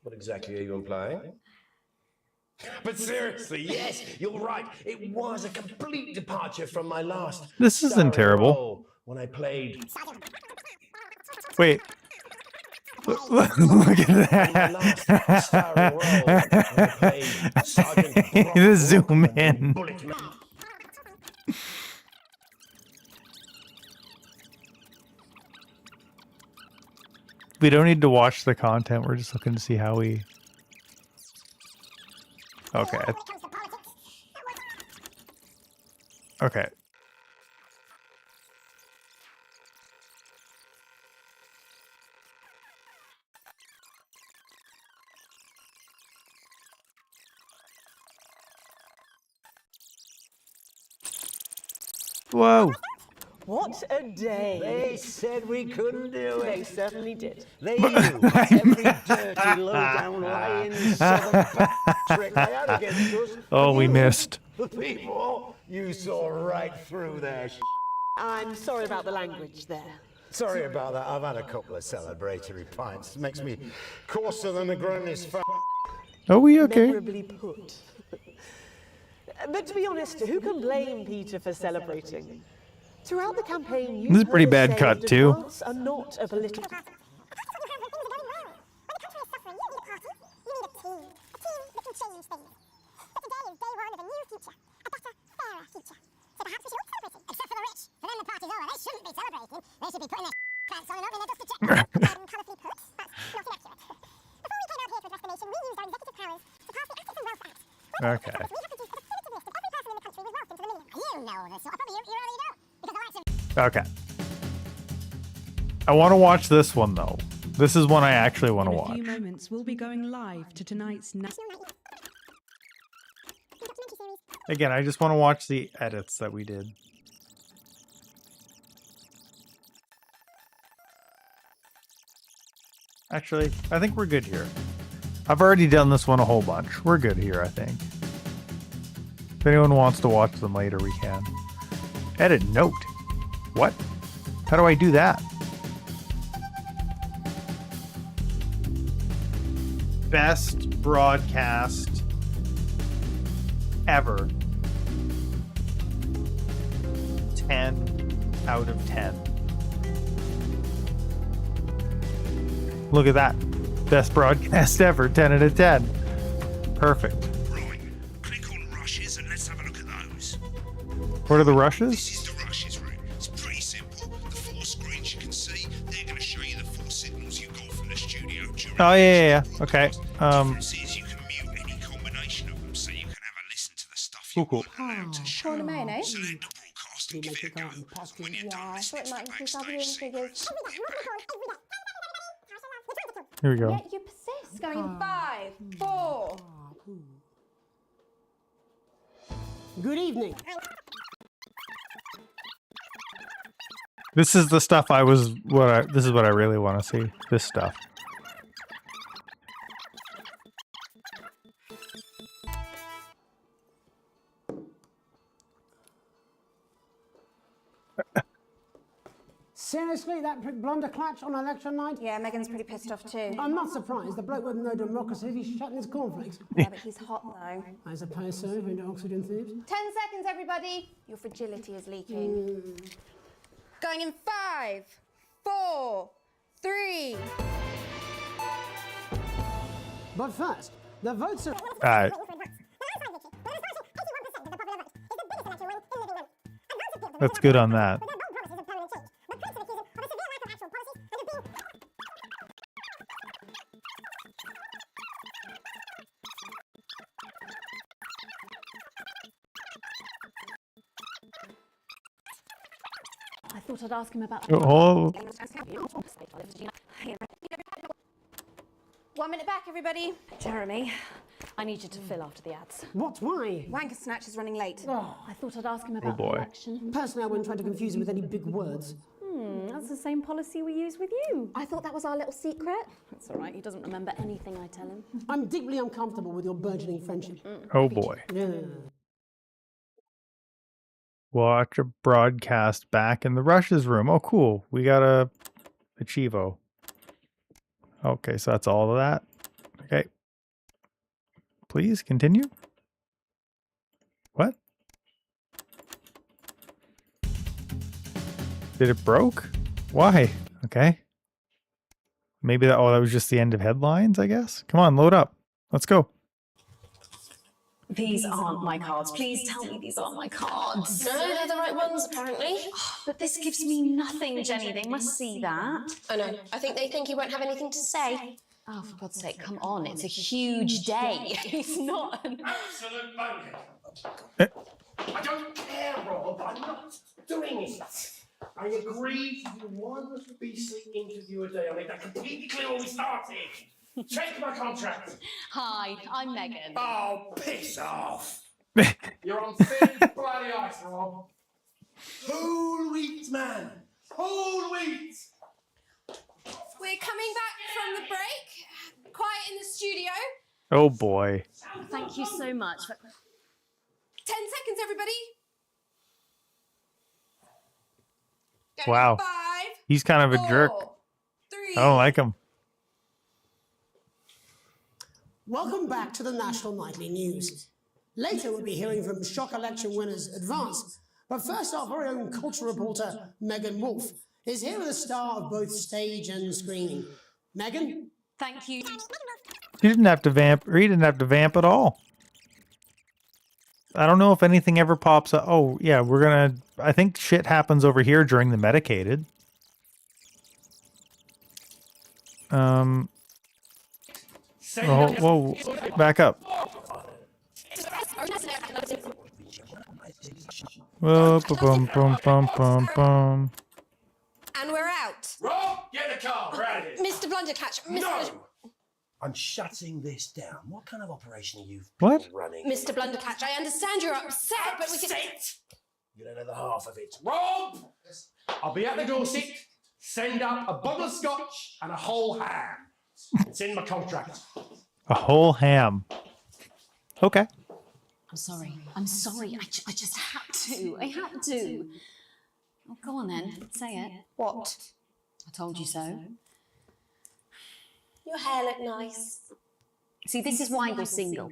What exactly are you implying? But seriously, yes, you're right. It was a complete departure from my last. This isn't starring terrible. role when I played. Wait. Look at that. You just zoom in. We don't need to watch the content. We're just looking to see how we... Okay. Okay. Whoa. What a day! They said we couldn't do They it. certainly did. They knew every dirty, low-down, lying southern trick I had against us. Oh, we missed. The people, you saw right through their I'm sorry about the language there. Sorry about that. I've had a couple of celebratory pints. It makes me coarser than a granny's fat. Are we okay? Memorably put. But to be honest, who can blame Peter for celebrating? Throughout the campaign, you This is a pretty bad say cut, that too. advance are not a political. Okay. Okay. I want to watch this one, though. This is one I actually want to In a watch. few moments, we'll be going live to tonight's Again, I just want to watch the edits that we did. Actually, I think we're good here. I've already done this one a whole bunch. We're good here, I think. If anyone wants to watch them later, we can. Edit note. What? How do I do that? Best broadcast ever. 10 out of 10. Look at that. Best broadcast ever. 10 out of 10. Perfect. Right, click on rushes and let's have a look at those. What are the rushes? This is the rushes room. It's pretty simple. The 4 screens you can see, they're going to show you the 4 signals you got from the studio during Oh yeah. Okay. difference is you can mute any combination of them, so you can have a listen to the stuff you Cool. weren't allowed to show. Corn and mayonnaise? Select the broadcast and give it a go. And when you're done I listening thought it to might the increase our backstage viewing figures. secrets, hit back. Here we go. Yet you persist. Going in 5, 4. Good evening. This is the stuff this is what I really want to see. This stuff. Seriously, that prick blunderclatch on election night? Yeah, Megan's pretty pissed off too. I'm not surprised. The bloke with no democracy, he's shutting his cornflakes. Yeah, but he's hot though. I suppose so, into oxygen thieves. 10 seconds, everybody. Your fragility is leaking. Going in 5, 4, 3. But first, the votes are... Alright. That's good on that. I thought I'd ask him about. Oh. 1 minute back, everybody. Jeremy, I need you to fill after the ads. What? Why? Wanker Snatch is running late. I thought I'd ask him about the boy. election. Personally, I wouldn't try to confuse him with any big words. That's the same policy we use with you. I thought that was our little secret. That's all right. He doesn't remember anything I tell him. I'm deeply uncomfortable with your burgeoning friendship. Oh boy. Yeah. Watch a broadcast back in the rushes room. Oh cool. We got a Chivo. Okay, so that's all of that. Okay. Please continue. What? Did it broke? Why? Okay. Maybe that was just the end of headlines, I guess. Come on, load up. Let's go. These aren't my cards. Please tell me these aren't my cards. No, they're the right ones, apparently. But this gives me nothing, Jenny. They must see that. I know. I think they think you won't have anything to say. Oh, for God's sake, come on. It's a huge day. He's not. Absolute bogus. I don't care, Rob. I'm not doing it. I agreed to do one BC interview a day. I made that completely clear when we started. Check my contract. Hi, I'm Megan. Oh, piss off. You're on thin bloody ice, Rob. Whole wheat, man. Whole wheat. We're coming back from the break. Quiet in the studio. Oh boy. Thank you so much. 10 seconds, everybody. Wow. 5, He's kind of a jerk. 3. I don't like him. Welcome back to the National Nightly News. Later, we'll be hearing from shock election winners Advance. But first, our very own culture reporter, Megan Wolfe, is here with a star of both stage and screening. Megan? Thank you. He didn't have to vamp, or he didn't have to vamp at all. I don't know if anything ever pops up. Oh, yeah, I think shit happens over here during the medicated. Whoa, back up. Whoa, bum, bum, bum, bum, bum. And we're out. Rob, get the car. We're out of here. Mr. Blundercatch. No. I'm shutting this down. What kind of operation are you running? Mr. Blundercatch, I understand you're upset, but we can... You don't know the half of it. Rob! I'll be at the Dorset. Send up a bottle of scotch and a whole ham. It's in my contract. A whole ham. Okay. I'm sorry. I'm sorry. I just had to. I had to. Oh, go on then. Say it. What? I told you so. Your hair looked nice. See, this is why you're single.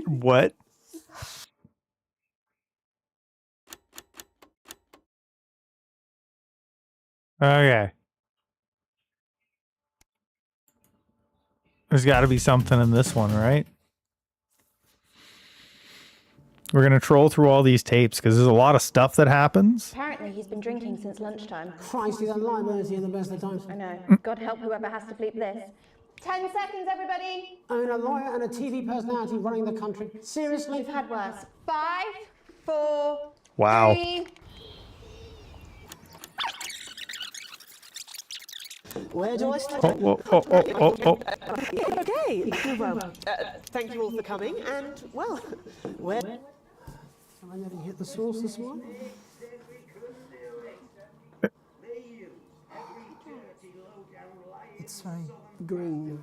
What? Okay. There's got to be something in this one, right? We're going to troll through all these tapes because there's a lot of stuff that happens. Apparently, he's been drinking since lunchtime. Christy, that liability at the best of times. I know. God help whoever has to bleep this. 10 seconds, everybody. I mean, a lawyer and a TV personality running the country. Seriously? We've had worse. 5, 4, Wow. 3. Where do I start? Okay. Well, thank you all for coming, and well, where? Am I going to hit the source this morning? It's very green.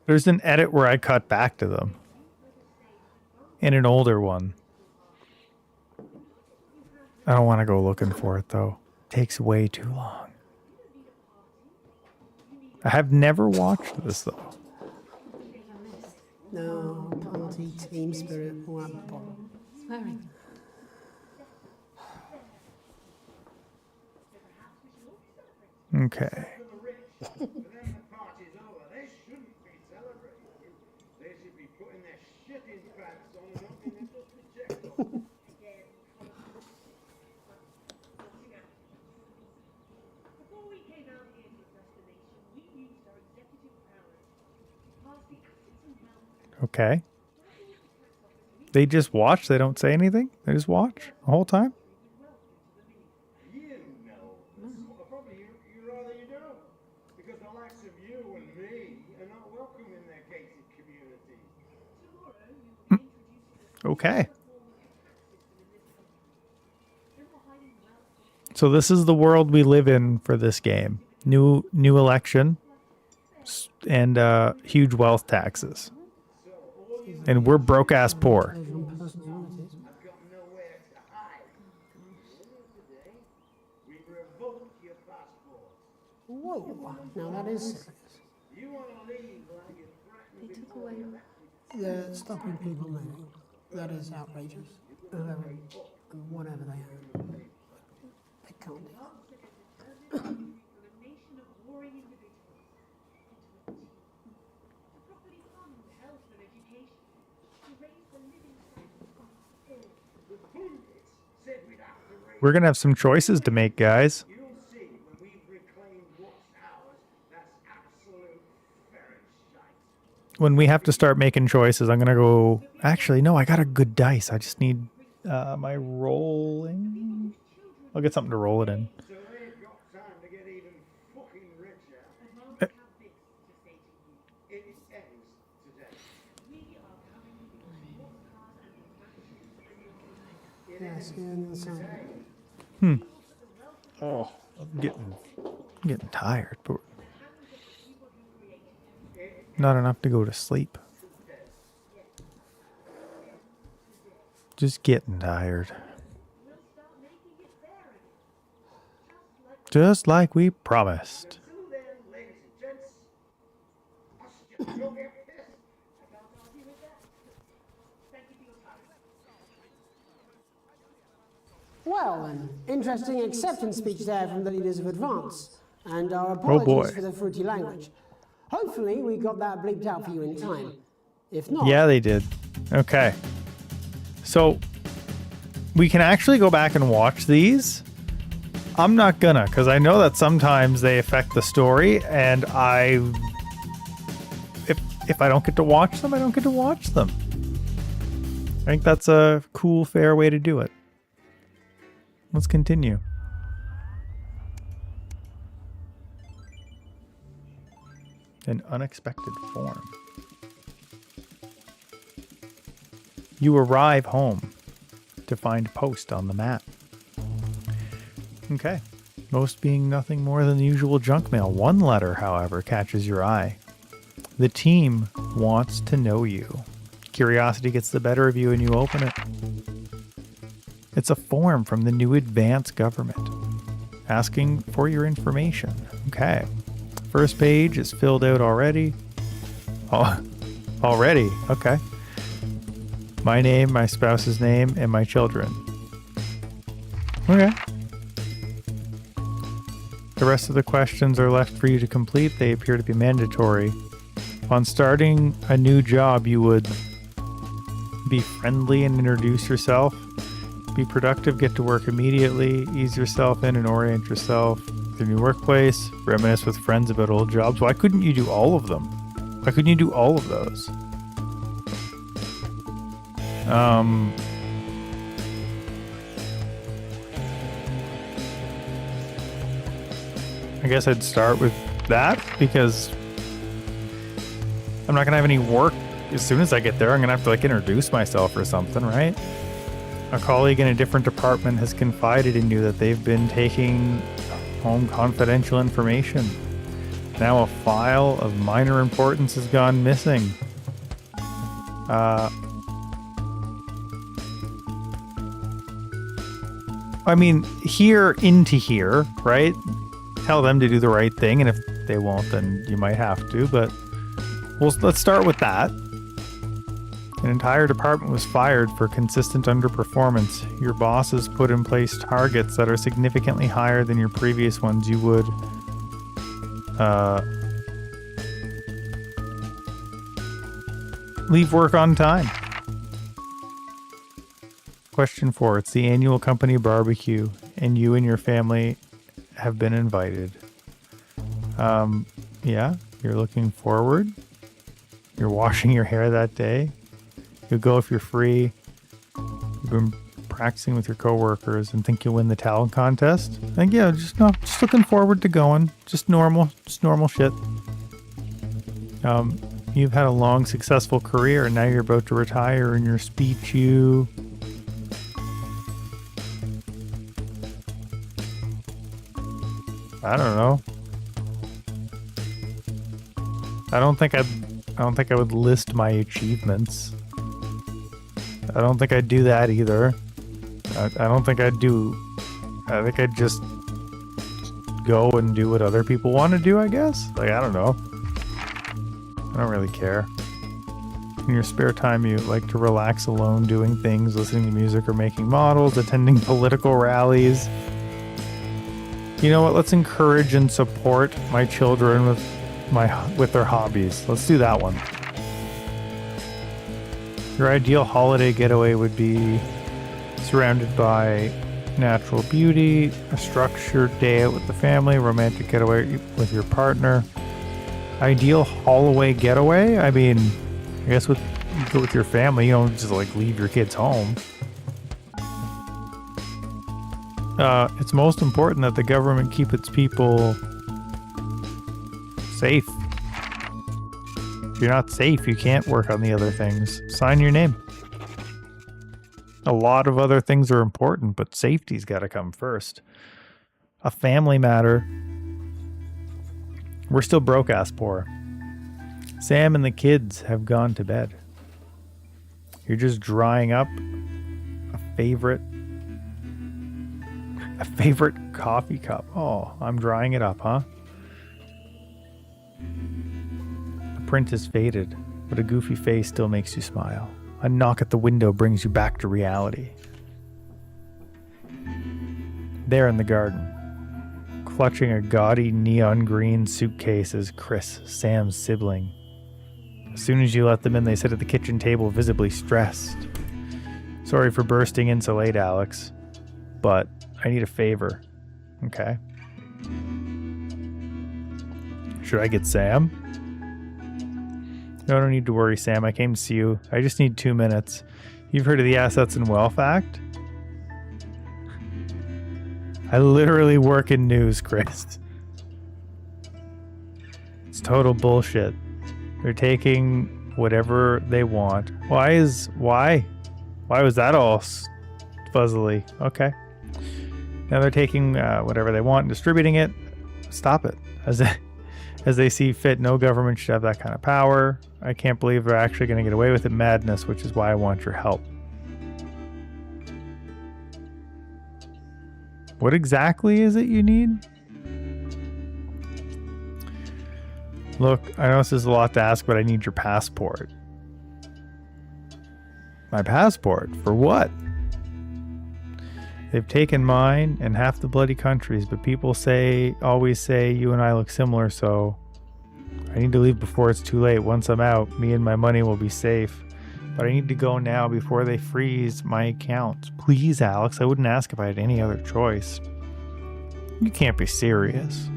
There's an edit where I cut back to them. In an older one. I don't want to go looking for it though. Takes way too long. I have never watched this though. No, party, team spirit, all at the bottom. Swearing. Okay. Okay. They just watch, they don't say anything? They just watch the whole time? Okay. So this is the world we live in for this game. New election and huge wealth taxes. And we're broke ass poor. Whoa, now that is serious. They took away. They're stopping people moving. That is outrageous. Whoever and whatever they are. They can't do that. We're going to have some choices to make, guys. When we have to start making choices, I'm going to go... Actually, no, I got a good dice. I just need my rolling. I'll get something to roll it in. Yes, and inside. Oh, I'm getting tired, but not enough to go to sleep. Just getting tired. Just like we promised. Well, an interesting acceptance speech there from the leaders of Advance, and our apologies for the fruity language. Hopefully we got that bleeped out for you in time. If not... Yeah, they did. Okay. So, we can actually go back and watch these. I'm not gonna, because I know that sometimes they affect the story, and if I don't get to watch them, I don't get to watch them. I think that's a cool, fair way to do it. Let's continue. An unexpected form. You arrive home to find post on the map. Okay. Most being nothing more than the usual junk mail. One letter, however, catches your eye. The team wants to know you. Curiosity gets the better of you and you open it. It's a form from the new advanced government asking for your information. Okay. First page is filled out already. Oh, Already? Okay. My name, my spouse's name, and my children. Okay. The rest of the questions are left for you to complete. They appear to be mandatory. On starting a new job, you would be friendly and introduce yourself. Be productive, get to work immediately, ease yourself in and orient yourself with your new workplace. Reminisce with friends about old jobs. Why couldn't you do all of them? Why couldn't you do all of those? I guess I'd start with that because I'm not gonna have any work as soon as I get there. I'm gonna have to like introduce myself or something, right? A colleague in a different department has confided in you that they've been taking home confidential information. Now a file of minor importance has gone missing. I mean, here into here, right? Tell them to do the right thing, and if they won't, then you might have to, but let's start with that. An entire department was fired for consistent underperformance. Your bosses put in place targets that are significantly higher than your previous ones. You would leave work on time. Question 4. It's the annual company barbecue, and you and your family have been invited. Yeah, you're looking forward. You're washing your hair that day. You'll go if you're free. You've been practicing with your coworkers and think you'll win the talent contest. I think, yeah, just looking forward to going. Just normal shit. You've had a long, successful career, and now you're about to retire. In your speech, you... I don't know. I don't think I would list my achievements. I don't think I'd do that either. I don't think I'd do... I think I'd just go and do what other people want to do, I guess? Like, I don't know. I don't really care. In your spare time, you like to relax alone, doing things, listening to music or making models, attending political rallies. You know what? Let's encourage and support my children with their hobbies. Let's do that one. Your ideal holiday getaway would be surrounded by natural beauty, a structured day out with the family, romantic getaway with your partner. Ideal holiday getaway? I mean, I guess with your family, you don't just like leave your kids home. It's most important that the government keep its people safe. If you're not safe, you can't work on the other things. Sign your name. A lot of other things are important, but safety's got to come first. A family matter. We're still broke-ass poor. Sam and the kids have gone to bed. You're just drying up a favorite coffee cup. Oh, I'm drying it up, huh? The print is faded, but a goofy face still makes you smile. A knock at the window brings you back to reality. There in the garden, clutching a gaudy neon green suitcase, is Chris, Sam's sibling. As soon as you let them in, they sit at the kitchen table, visibly stressed. Sorry for bursting in so late, Alex, but I need a favor. Okay. Should I get Sam? No, don't need to worry, Sam. I came to see you. I just need 2 minutes. You've heard of the Assets and Wealth Act? I literally work in news, Chris. It's total bullshit. They're taking whatever they want. Why was that all fuzzily? Okay. Now they're taking whatever they want and distributing it. Stop it. As they see fit, no government should have that kind of power. I can't believe they're actually going to get away with it. Madness, which is why I want your help. What exactly is it you need? Look, I know this is a lot to ask, but I need your passport. My passport? For what? They've taken mine and half the bloody countries, but people always say you and I look similar, so I need to leave before it's too late. Once I'm out, me and my money will be safe. But I need to go now before they freeze my account. Please, Alex, I wouldn't ask if I had any other choice. You can't be serious.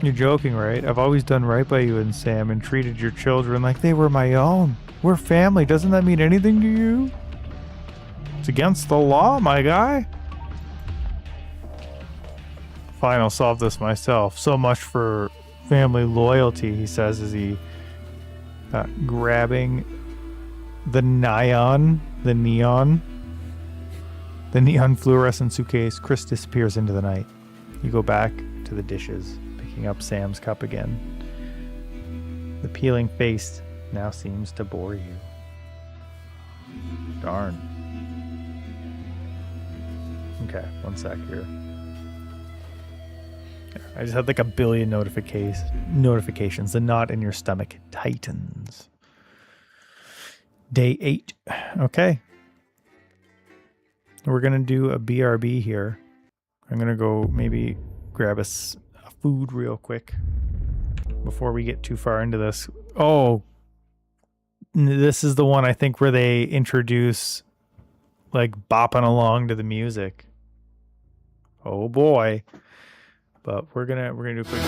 You're joking, right? I've always done right by you and Sam and treated your children like they were my own. We're family. Doesn't that mean anything to you? It's against the law, my guy. Fine, I'll solve this myself. So much for family loyalty, he says as he grabbing the neon fluorescent suitcase. Chris disappears into the night. You go back to the dishes, picking up Sam's cup again. The peeling face now seems to bore you. Darn. Okay, one sec here. I just had like a billion notifications. The knot in your stomach tightens. Day 8. Okay. We're going to do a BRB here. I'm going to go maybe grab a food real quick before we get too far into this. Oh, this is the one I think where they introduce like bopping along to the music. Oh boy. But we're gonna do a quick.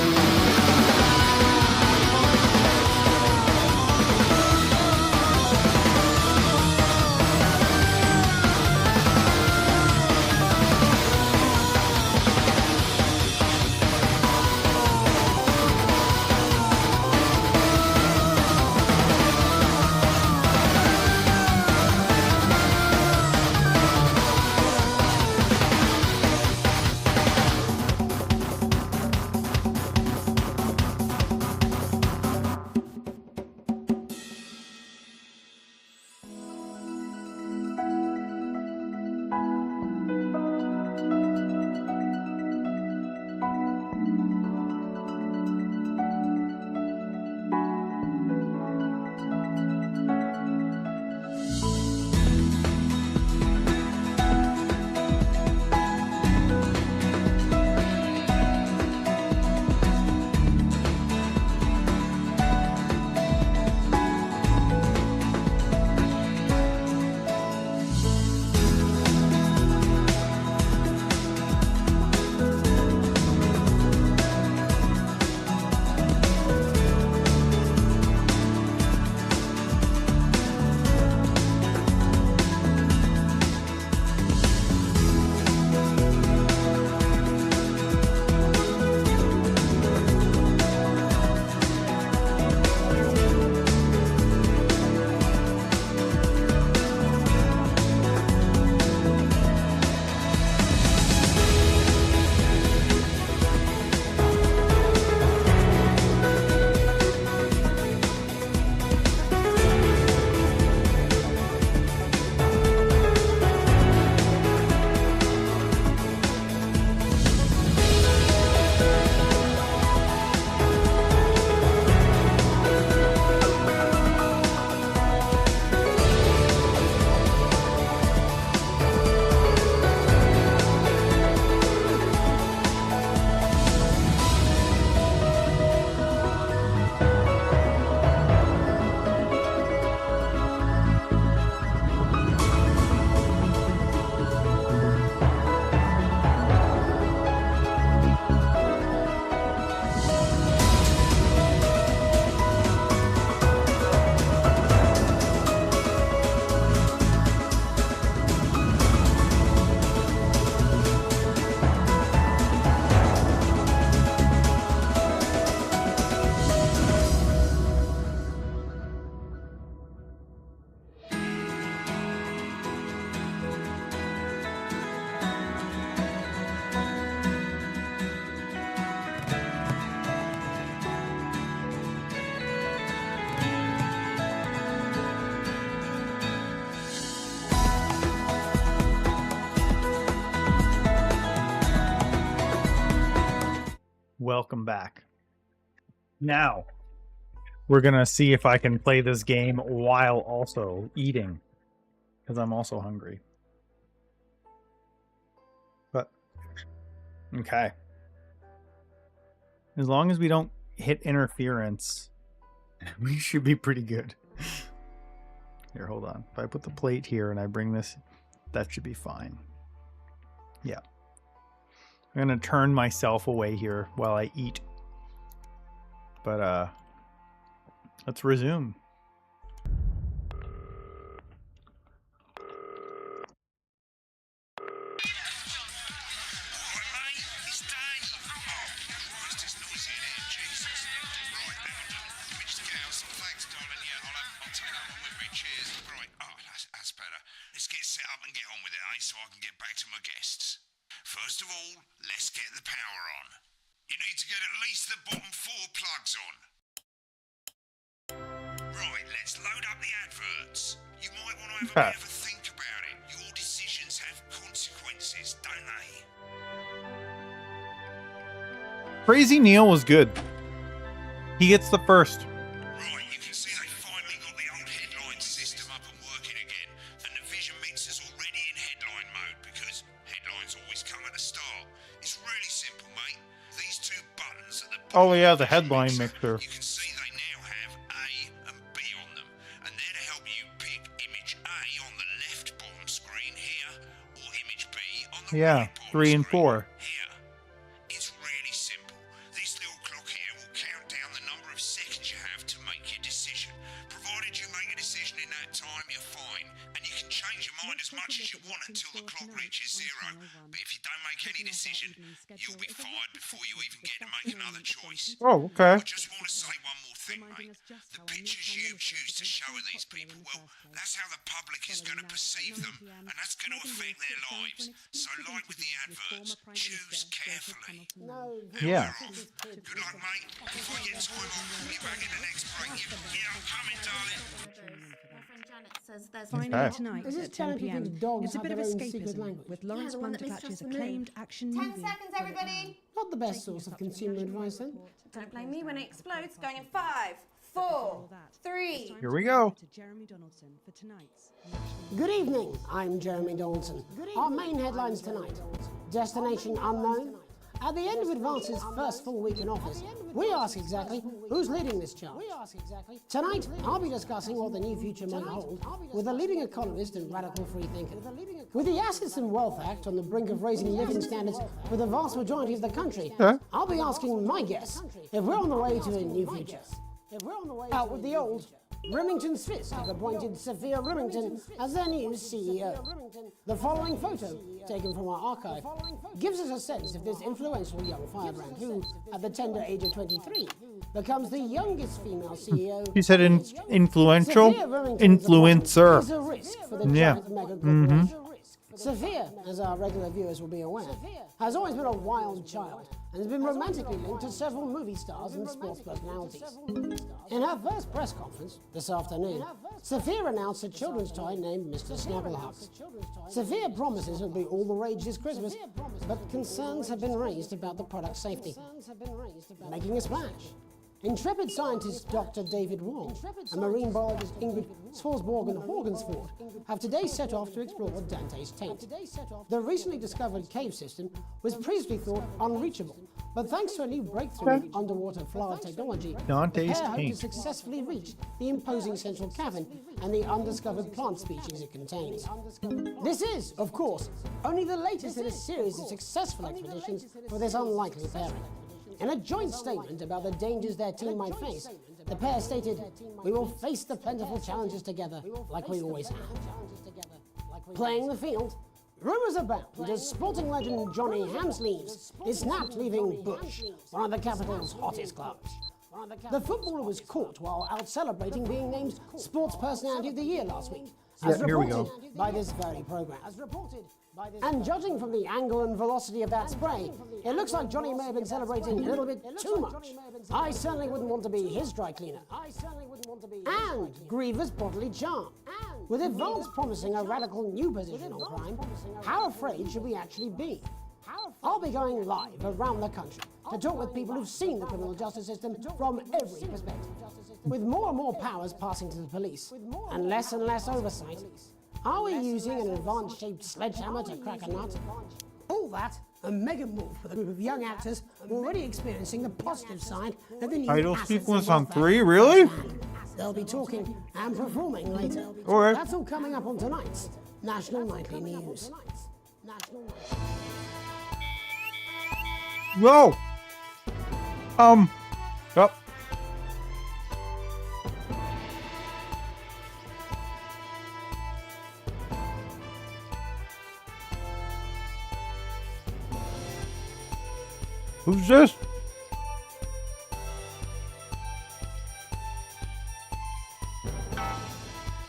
Welcome back. Now, we're gonna see if I can play this game while also eating, because I'm also hungry. But okay, as long as we don't hit interference, we should be pretty good. Here, hold on. If I put the plate here and I bring this, that should be fine. Yeah. I'm gonna turn myself away here while I eat. But let's resume. Let's get set up and get on with it, eh? So I can get back to my guests. First of all, let's get the power on. You need to get at least the bottom 4 plugs on. Right, let's load up the adverts. You might want to have a bit of a think about it. Your decisions have consequences, don't they? Crazy Neil was good. He gets the first. Right, you can see they finally got the old headline system up and working again. And the vision mixer's already in headline mode because headlines always come at the start. It's really simple, mate. These 2 buttons at the Oh yeah, the headline mixer. you can see they now have A and B on them. And they're to help you pick image A on the left bottom screen here or image B on the Yeah, 3 and 4. here. It's really simple. This little clock here will count down the number of seconds you have to make your decision. Provided you make a decision in that time, you're fine. And you can change your mind as much as you want until the clock reaches 0. But if you don't make any decision, you'll be fired before you even get to make another choice. Oh, okay. I just want to say one more thing, mate. The pictures you choose to show of these people, well, that's how the public is going to perceive them, and that's going to affect their lives. So, like with the adverts, choose carefully. Yeah. Good luck, mate. If I get time, I'll be back in the next break. Yeah, I'm coming, darling. Finally tonight Is this at 10 telling people p.m. dogs It's a have bit of their own secret escapism language? with Lawrence the one that Bundercatch's mistrust the moon. acclaimed action 10 movie. seconds, everybody. Not the best source of consumer advice, then. Don't blame me when it explodes. Going in 5, 4, 3. Here we go. To Jeremy Donaldson for tonight's. Good evening, I'm Jeremy Donaldson. Our main headlines tonight. Destination unknown. At the end of Advance's first full week in office, we ask exactly who's leading this charge. Tonight, I'll be discussing what the new future might hold with a leading economist and radical free thinker. With the Assets and Wealth Act on the brink of raising living standards for the vast majority of the country, I'll be asking my guests if we're on the way to a new future. Out with the old, Remington Smith have appointed Sophia Remington as their new CEO. The following photo, taken from our archive, gives us a sense of this influential young firebrand who, at the tender age of 23, becomes the youngest female CEO. He said influential? Influencer. Is a risk for the Yeah. giant mega corporation. Sophia, as our regular viewers will be aware, has always been a wild child and has been romantically linked to several movie stars and sports personalities. In her first press conference this afternoon, Sophia announced a children's toy named Mr. Snugglehugs. Sophia promises it'll be all the rage this Christmas, but concerns have been raised about the product's safety. Making a splash. Intrepid scientist Dr. David Wong and marine biologist Ingrid Swarsborg-Horgensford have today set off to explore Dante's taint. The recently discovered cave system was previously thought unreachable, but thanks to a new breakthrough in underwater flood technology, Dante's the pair hope to taint. successfully reach the imposing central cavern and the undiscovered plant species it contains. This is, of course, only the latest in a series of successful expeditions for this unlikely pairing. In a joint statement about the dangers their team might face, the pair stated, "We will face the plentiful challenges together like we always have." Playing the field, rumours abound that sporting legend Johnny Hamsleeves is snapped leaving Bush, one of the capital's hottest clubs. The footballer was caught while out celebrating being named Sports Personality of the Year last week, as Yeah, here we go. reported by this very programme. And judging from the angle and velocity of that spray, it looks like Johnny may have been celebrating a little bit too much. I certainly wouldn't want to be his dry cleaner. And grievous bodily charm. With Advance promising a radical new position on crime, how afraid should we actually be? I'll be going live around the country to talk with people who've seen the criminal justice system from every perspective. With more and more powers passing to the police and less oversight, are we using an advanced-shaped sledgehammer to crack a nut? All that and Megan Wolf with a group of young actors already experiencing the positive side of the new Title assets sequence and on welfare 3, really? They'll be talking and performing later. Alright. That's all coming up on tonight's National Nightly News. Whoa! Yep. Who's this?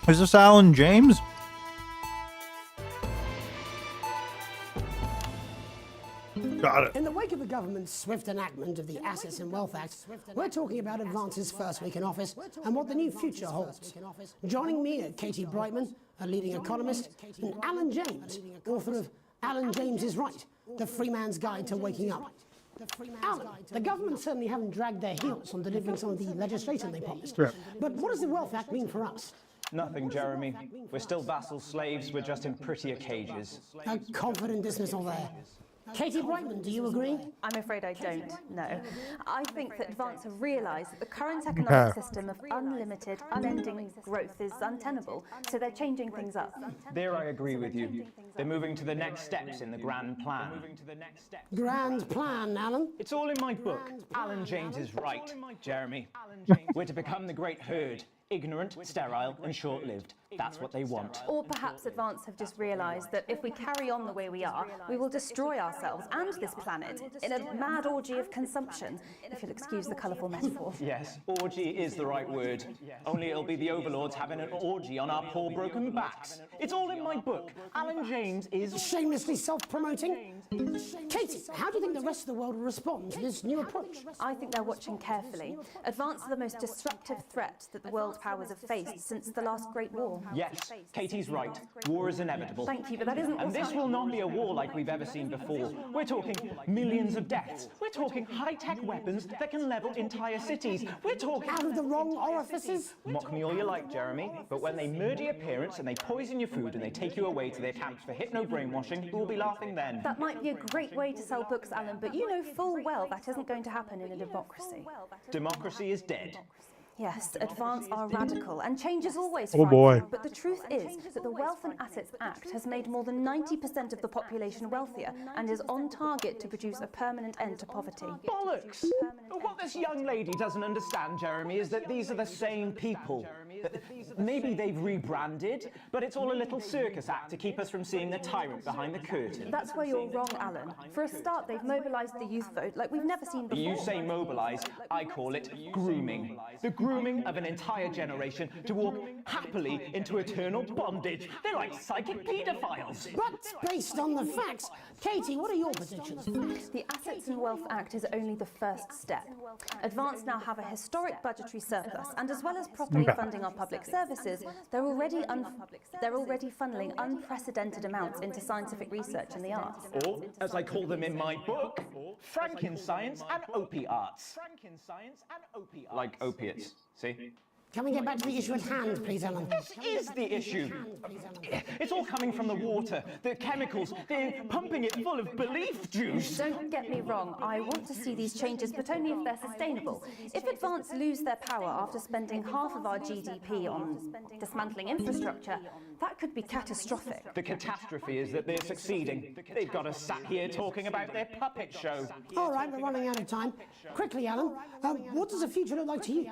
Is this Alan James? Got it. In the wake of the government's swift enactment of the Assets and Wealth Act, we're talking about Advance's first week in office and what the new future holds. Joining me are Katie Brightman, a leading economist, and Alan James, author of Alan James is Right, The Free Man's Guide to Waking Up. Alan, the government certainly haven't dragged their heels on delivering some of the legislation they promised. Yep. But what does the Wealth Act mean for us? Nothing, Jeremy. We're still vassal slaves, we're just in prettier cages. A confident dismissal there. Katie Brightman, do you agree? I'm afraid I don't, no. I think that Advance have realised that the current economic system of unlimited, unending growth is untenable, so they're changing things up. There I agree with you. They're moving to the next steps in the grand plan. Grand plan, Alan? It's all in my book. Alan James is Right, Jeremy. We're to become the great herd. Ignorant, sterile, and short-lived. That's what they want. Or perhaps Advance have just realised that if we carry on the way we are, we will destroy ourselves and this planet in a mad orgy of consumption, if you'll excuse the colourful metaphor. Yes, orgy is the right word. Only it'll be the overlords having an orgy on our poor broken backs. It's all in my book. Alan James is... Shamelessly self-promoting? Katie, how do you think the rest of the world will respond to this new approach? I think they're watching carefully. Advance are the most disruptive threat that the world powers have faced since the last Great War. Yes, Katie's right. War is inevitable. Thank you, but that isn't... And this will not be a war like we've ever seen before. We're talking millions of deaths. We're talking high-tech weapons that can level entire cities. We're talking... Out of the wrong orifices? Mock me all you like, Jeremy, but when they murder your parents and they poison your food and they take you away to their camps for hypno-brainwashing, who will be laughing then? That might be a great way to sell books, Alan, but you know full well that isn't going to happen in a democracy. Democracy is dead. Yes, Advance are radical, and change is always Oh boy. But the truth is that the Wealth and Assets Act has made more than 90% of the population wealthier and is on target to produce a permanent end to poverty. Bollocks! What this young lady doesn't understand, Jeremy, is that these are the same people. Maybe they've rebranded, but it's all a little circus act to keep us from seeing the tyrant behind the curtain. That's where you're wrong, Alan. For a start, they've mobilised the youth vote like we've never seen before. You say mobilise, I call it grooming. The grooming of an entire generation to walk happily into eternal bondage. They're like psychic paedophiles. But based on the facts, Katie, what are your predictions? The Assets and Wealth Act is only the first step. Advance now have a historic budgetary surplus, and as well as properly funding our public services, they're already funneling unprecedented amounts into scientific research and the arts. Or, as I call them in my book, Frankenscience and opiates. Like opiates, see? Can we get back to the issue at hand, please, Alan? This is the issue. It's all coming from the water, the chemicals. They're pumping it full of belief juice. Don't get me wrong. I want to see these changes, but only if they're sustainable. If Advance lose their power after spending half of our GDP on dismantling infrastructure, that could be catastrophic. The catastrophe is that they're succeeding. They've got us sat here talking about their puppet show. All right, we're running out of time. Quickly, Alan, what does the future look like to you?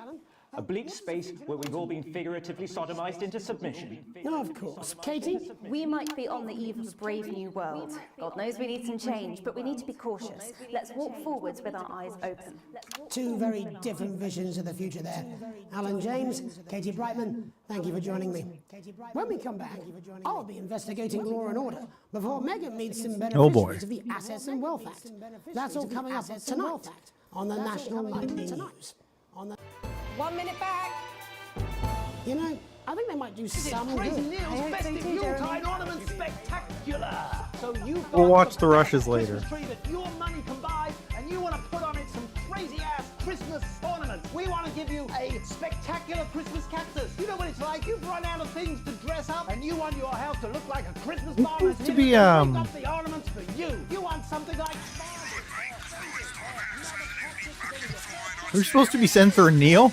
A bleak space where we've all been figuratively sodomized into submission. No, of course. Katie? We might be on the eve of a brave new world. God knows we need some change, but we need to be cautious. Let's walk forwards with our eyes open. Two very different visions of the future there. Alan James, Katie Brightman, thank you for joining me. When we come back, I'll be investigating law and order before Megan meets some beneficiaries of the Assets and Wealth Act. That's all coming up tonight on the National Nightly News. 1 minute back. You know, I think they might do This is some Crazy good. Neil's Festive Yuletide Ornament Spectacular. So you've got We'll watch a the rushes Christmas later. tree that your money can buy, and you want to put on it some crazy ass Christmas ornaments. We want to give you a spectacular Christmas cactus. You know what it's like? You've run out of things to dress up, and you want your house to look like a Christmas bar. Seems to be, We've got the ornaments for you. You want something like. We're supposed to be censoring Neil?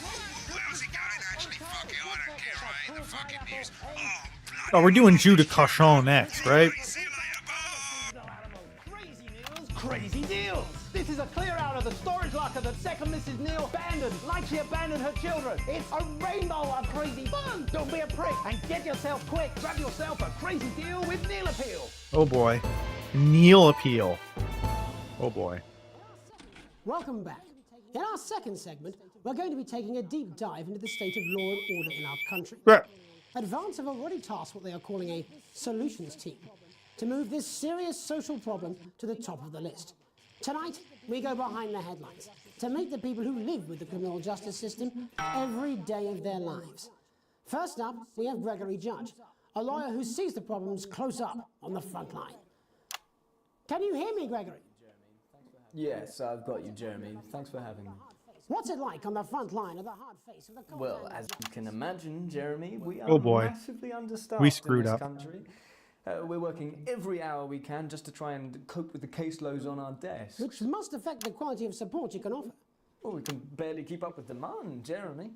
Oh, we're doing jus de cochon next, right? Crazy deals! This is a clear out of the storage locker that second Mrs. Neil abandoned, like she abandoned her children. It's a rainbow of crazy fun! Don't be a prick and get yourself quick. Grab yourself a crazy deal with Neil Appeal. Oh boy. Neil appeal. Oh boy. Welcome back. In our second segment, we're going to be taking a deep dive into the state of law and order in our country. Right. Advance have already tasked what they are calling a solutions team to move this serious social problem to the top of the list. Tonight, we go behind the headlines to meet the people who live with the criminal justice system every day of their lives. First up, we have Gregory Judge, a lawyer who sees the problems close up on the front line. Can you hear me, Gregory? Yes, I've got you, Jeremy. Thanks for having me. What's it like on the front line of the hard face of the Well, as you can imagine, Jeremy, we are Oh boy. massively understaffed We screwed in this up. country. We're working every hour we can just to try and cope with the caseloads on our desks. Which must affect the quality of support you can offer. Well, we can barely keep up with demand, Jeremy.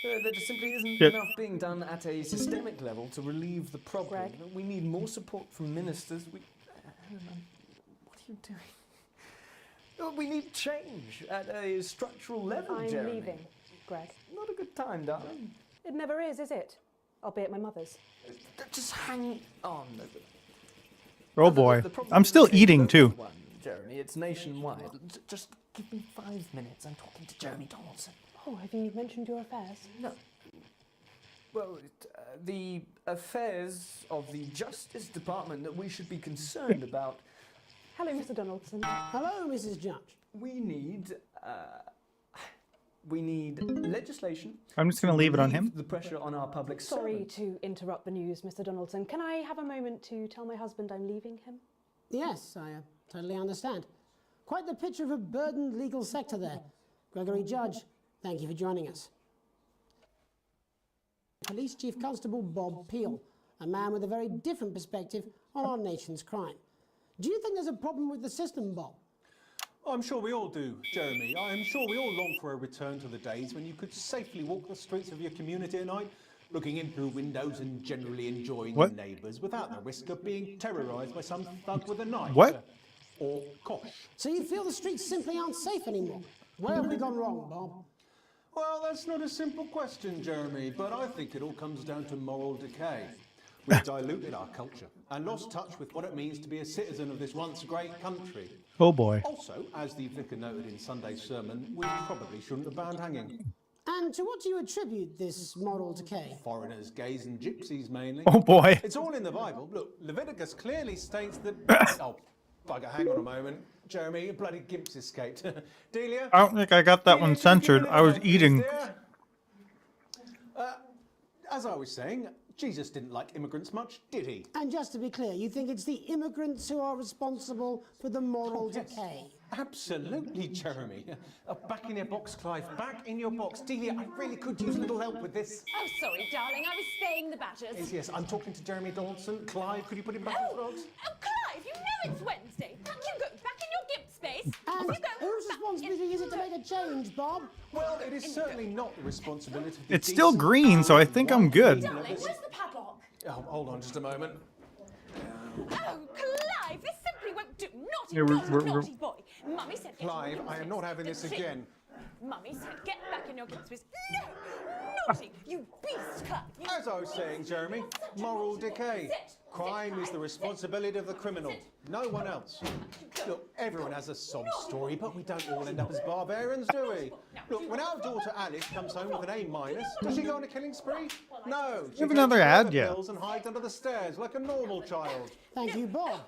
There just simply isn't Yep. enough being done at a systemic level to relieve the problem. We need more support from ministers. What are you doing? We need change at a structural level, I'm Jeremy. leaving, Greg. Not a good time, darling. It never is it? I'll be at my mother's. Just hang on. Oh boy. The problem I'm still isn't a eating local too. one, Jeremy, it's nationwide. Just give me 5 minutes. I'm talking to Jeremy Donaldson. Oh, have you mentioned your affairs? No. Well, the affairs of the Justice Department that we should be concerned about. Hello, Mr. Donaldson. Hello, Mrs. Judge. We need legislation. I'm just gonna leave it on him. The pressure on our public Sorry servants. to interrupt the news, Mr. Donaldson. Can I have a moment to tell my husband I'm leaving him? Yes, I totally understand. Quite the picture of a burdened legal sector there. Gregory Judge, thank you for joining us. Police Chief Constable Bob Peel, a man with a very different perspective on our nation's crime. Do you think there's a problem with the system, Bob? I'm sure we all do, Jeremy. I'm sure we all long for a return to the days when you could safely walk the streets of your community at night, looking in through windows and generally enjoying What? your neighbours without the risk of being terrorised by some thug with a knife. What? Or kosh. So you feel the streets simply aren't safe anymore? Where have we gone wrong, Bob? Well, that's not a simple question, Jeremy, but I think it all comes down to moral decay. We've diluted our culture and lost touch with what it means to be a citizen of this once great country. Oh boy. Also, as the vicar noted in Sunday's sermon, we probably shouldn't have banned hanging. And to what do you attribute this moral decay? Foreigners, gays and gypsies mainly. Oh boy. It's all in the Bible. Look, Leviticus clearly states that... oh, bugger, hang on a moment. Jeremy, your bloody gimps escaped. Delia? I don't think I got that one censored. I was eating. As I was saying, Jesus didn't like immigrants much, did he? And just to be clear, you think it's the immigrants who are responsible for the moral decay? Absolutely, Jeremy. Back in your box, Clive. Back in your box. Delia, I really could use a little help with this. Oh, sorry, darling. I was spaying the badgers. Yes, I'm talking to Jeremy Donaldson. Clive, could you put him back in the box? Oh, Clive, you know it's Wednesday. You go back in your gimp space. And You go whose responsibility is it to make a change, Bob? Well, it is certainly not the responsibility of the It's still green, so I think I'm good. Darling, where's the padlock? Oh, hold on just a moment. Oh, Clive, this simply won't do. Naughty, Yeah, we're- naughty boy. Mummy said... get Clive, in your I am not having this space. again. Mummy said get back in your gimp space. No! Naughty, you beast, Clive. You As I was saying, Jeremy, moral decay. Crime is the responsibility of the criminal, no one else. Look, everyone has a sob story, but we don't all end up as barbarians, do we? Look, when our daughter Alice comes home with an A-, does she go on a killing spree? No. She have another takes ad, the yeah. pills and hides under the stairs like a normal child. Thank you, Bob.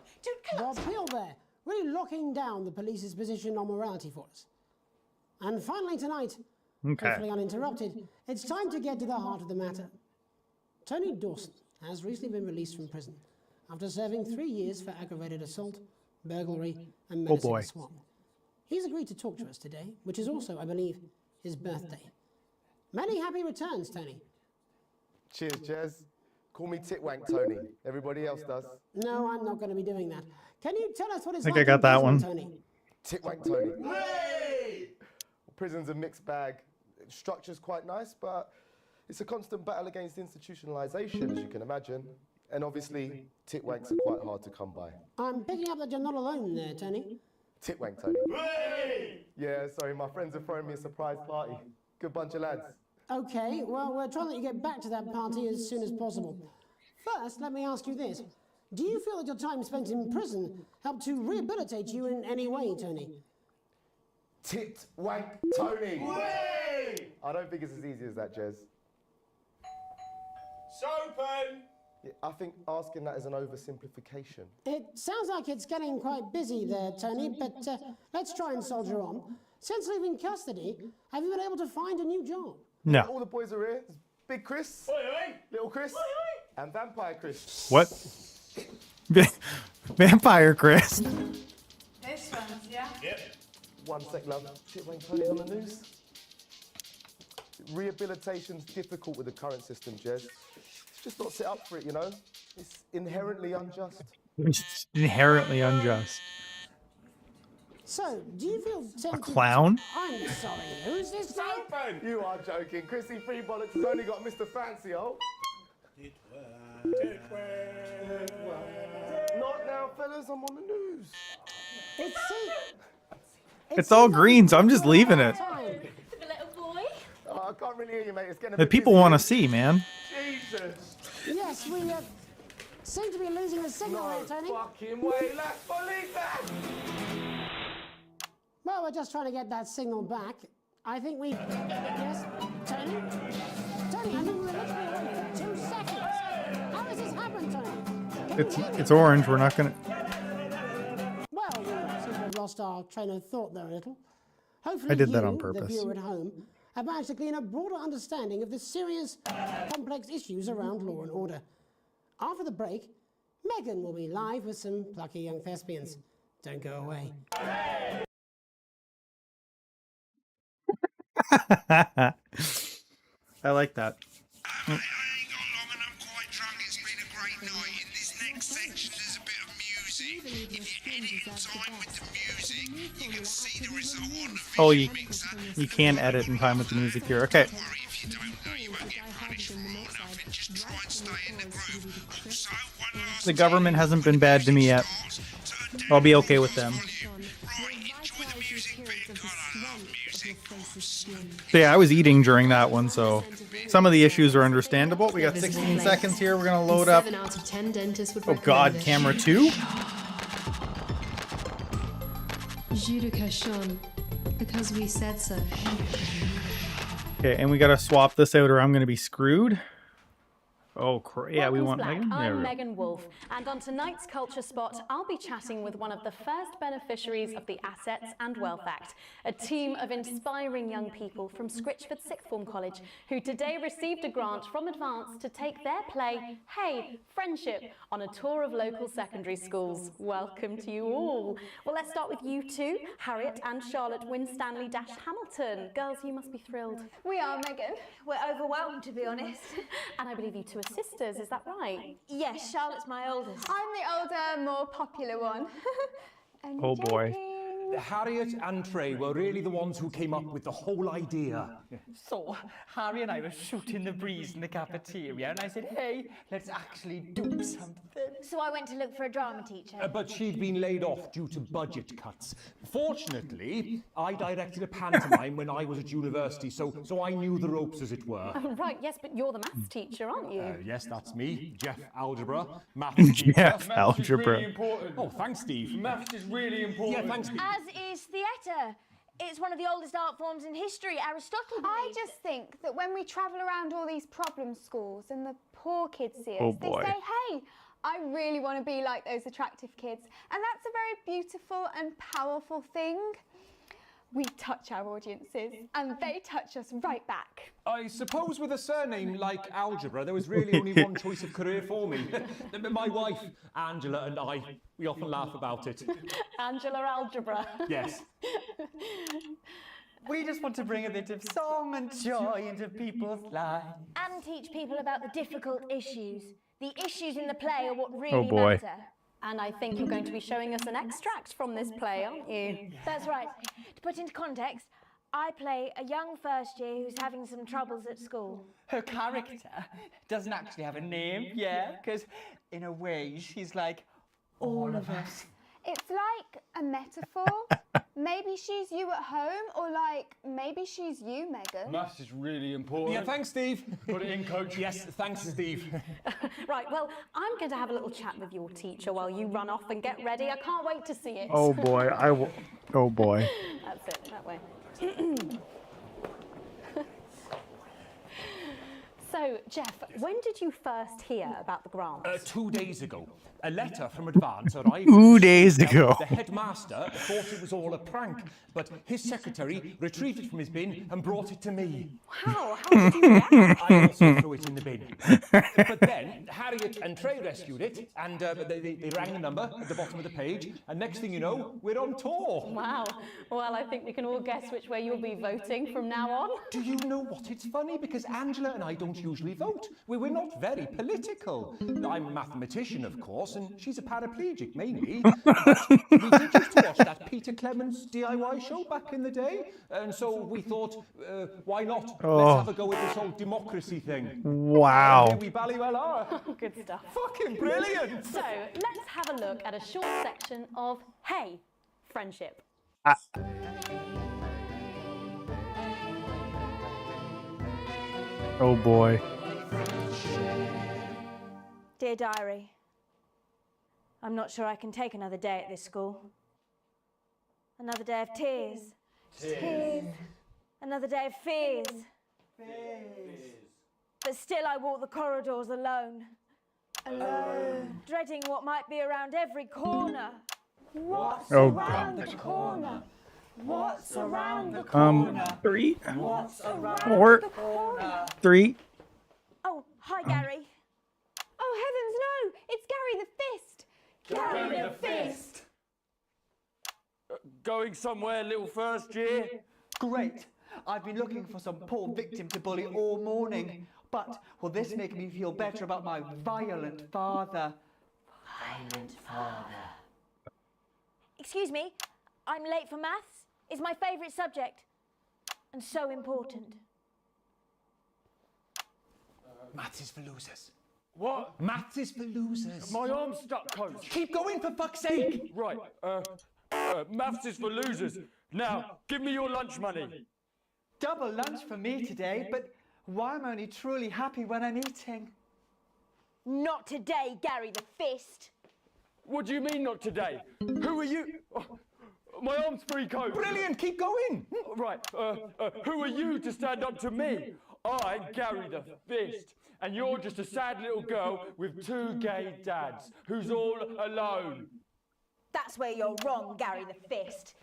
Bob Peel there, really locking down the police's position on morality for us. And finally tonight, Okay. hopefully uninterrupted, it's time to get to the heart of the matter. Tony Dawson has recently been released from prison after serving 3 years for aggravated assault, burglary, and menacing boy. a swap. He's agreed to talk to us today, which is also, I believe, his birthday. Many happy returns, Tony. Cheers, Jez. Call me Titwank Tony. Everybody else does. No, I'm not going to be doing that. Can you tell us what it's I think like I got in that prison, one. Tony? Titwank Tony. Hey! Prison's a mixed bag. Structure's quite nice, but it's a constant battle against institutionalization, as you can imagine. And obviously, titwanks are quite hard to come by. I'm picking up that you're not alone there, Tony. Titwank Tony. Hey! Yeah, sorry, my friends are throwing me a surprise party. Good bunch of lads. Okay, well, we're trying to let you get back to that party as soon as possible. First, let me ask you this. Do you feel that your time spent in prison helped to rehabilitate you in any way, Tony? Titwank Tony. Hey! I don't think it's as easy as that, Jez. Sopen! Yeah, I think asking that is an oversimplification. It sounds like it's getting quite busy there, Tony, but let's try and soldier on. Since leaving custody, have you been able to find a new job? No. All the boys are here. There's Big Chris, Little Chris, and Vampire Chris. What? Vampire Chris. This one's, yeah? Yep. 1 sec, love. Titwank Tony on the news. Rehabilitation's difficult with the current system, Jez. It's just not set up for it, you know? It's inherently unjust. It's inherently unjust. So, do you feel tempted? Clown? I'm sorry, who's this guy? You are joking. Chrissy Free Bollocks has only got Mr. Fancy, oh. Not now, fellas. I'm on the news. It's all green, so I'm just leaving it. The little boy. Oh, I can't really hear you, mate. It's getting a The bit people busy. want to see, man. Jesus. Yes, we seem to be losing the signal here, Tony. Fucking way. Let's believe that. Well, we're just trying to get that signal back. I think we... Yes, Tony? Tony, I think we were literally away for 2 seconds. How has this happened, Tony? It's orange. We're not gonna. Well, we seem to have lost our train of thought there a little. Hopefully I did that you, on purpose. the viewer at home, have managed to glean a broader understanding of the serious, complex issues around law and order. After the break, Megan will be live with some plucky young thespians. Don't go away. I like that. I ain't got long and I'm quite drunk. It's been a great night. In this next section, there's a bit of music. If you edit in time with the music, you can see the result on the Oh, visual mixer. you can edit in time with the music here. Okay. Don't worry if you don't know, you won't get punished for all nothing. Just try and stay in the groove. Also, one last The government hasn't been bad to me yet. I'll be okay with them. So yeah, I was eating during that one, so some of the issues are understandable. We got 16 seconds here. We're gonna load up. 7 out of 10 dentists would Oh God, recommend it. camera 2. Jus de cochon, because we said so. Okay, and we gotta swap this out, or I'm gonna be screwed. Oh, yeah, we want Welcome Megan. back. There I'm we go. Megan Wolf, and on tonight's Culture Spot, I'll be chatting with one of the first beneficiaries of the Assets and Wealth Act, a team of inspiring young people from Scritchford Sixth Form College who today received a grant from Advance to take their play, Hey, Friendship, on a tour of local secondary schools. Welcome to you all. Well, let's start with you two, Harriet and Charlotte Winstanley-Hamilton. Girls, you must be thrilled. We are, Megan. We're overwhelmed, to be honest. And I believe you two are sisters, is that right? Yes, Charlotte's my oldest. I'm the older, more popular one. Oh boy. Harriet and Trey were really the ones who came up with the whole idea. So, Harry and I were shooting the breeze in the cafeteria, and I said, hey, let's actually do something. So I went to look for a drama teacher. But she'd been laid off due to budget cuts. Fortunately, I directed a pantomime when I was at university, so I knew the ropes, as it were. Oh, right, yes, but you're the maths teacher, aren't you? Yes, that's me, Jeff Algebra, maths teacher. Jeff Algebra. Oh, thanks, Steve. Maths is really important. Yeah, thanks, Steve. As is theatre. It's one of the oldest art forms in history. Aristotle believed. I just think that when we travel around all these problem schools and the poor kids see us, Oh, they boy. say, hey, I really want to be like those attractive kids. And that's a very beautiful and powerful thing. We touch our audiences, and they touch us right back. I suppose with a surname like Algebra, there was really only one choice of career for me. My wife, Angela, and I, we often laugh about it. Angela Algebra. Yes. We just want to bring a bit of song and joy into people's lives. And teach people about the difficult issues. The issues in the play are what really Oh, boy. matter. And I think you're going to be showing us an extract from this play, aren't you? That's right. To put into context, I play a young first year who's having some troubles at school. Her character doesn't actually have a name, yeah? Because in a way, she's like all of us. It's like a metaphor. Maybe she's you at home, or like, maybe she's you, Megan. Maths is really important. Yeah, thanks, Steve. Put it in, coach. Yes, thanks, Steve. Right, well, I'm going to have a little chat with your teacher while you run off and get ready. I can't wait to see it. Oh boy, oh boy. That's it, that way. So, Jeff, when did you first hear about the grants? 2 days ago. A letter from Advance arrived. 2 days ago. The headmaster thought it was all a prank, but his secretary retrieved it from his bin and brought it to me. How? How did you react? I also threw it in the bin. But then Harriet and Trey rescued it, and they rang the number at the bottom of the page, and next thing you know, we're on tour. Wow. Well, I think we can all guess which way you'll be voting from now on. Do you know what? It's funny because Angela and I don't usually vote. We're not very political. I'm a mathematician, of course, and she's a paraplegic mainly. But we did used to watch that Peter Clements DIY show back in the day, and so we thought, why not? Oh. Let's have a go at this whole democracy thing. Wow. And here we bally well are. Good stuff. Fucking brilliant. So, let's have a look at a short section of Hey, Friendship. Oh boy. Dear Diary, I'm not sure I can take another day at this school. Another day of tears. Tears. Another day of fears. But still I walk the corridors alone. Alone. Dreading what might be around every corner. What's Oh, around God. the corner? What's around the corner? 3, What's around 4, the corner? 3. Oh, hi Gary. Oh heavens no! It's Gary the Fist! Gary the Fist! Going somewhere, little first year? Great. I've been looking for some poor victim to bully all morning. But will this make me feel better about my violent father? Violent father. Excuse me, I'm late for maths. It's my favourite subject. And so important. Maths is for losers. What? Maths is for losers. My arm's stuck, coach. Keep going, for fuck's sake. Right, maths is for losers. Now, give me your lunch money. Double lunch for me today, but why am I only truly happy when I'm eating? Not today, Gary the Fist. What do you mean not today? Who are you? Oh, my arm's free, coach. Brilliant, keep going. Right, who are you to stand up to me? I'm Gary the Fist, and you're just a sad little girl with 2 gay dads who's all alone. That's where you're wrong, Gary the Fist.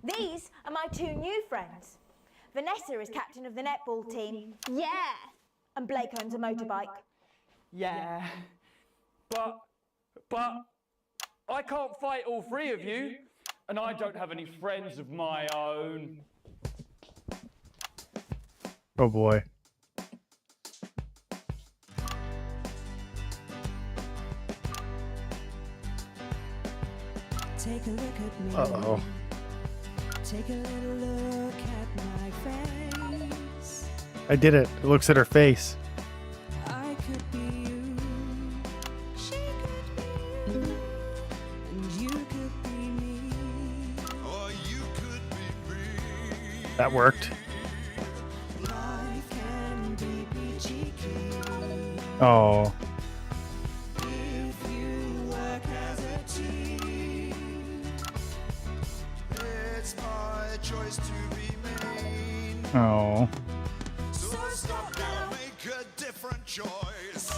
These are my 2 new friends. Vanessa is captain of the netball team. Yeah. And Blake owns a motorbike. Yeah. But I can't fight all 3 of you, and I don't have any friends of my own. Oh boy. Take a look at me. Uh-oh. Take a little look at my face. I did it. It looks at her face. I could be you. She could be you. And you could be me. Or you could be me. That worked. Life can be peachy keen. Oh. If you work as a team. It's my choice to be mean. Oh. So stop now, make a different choice.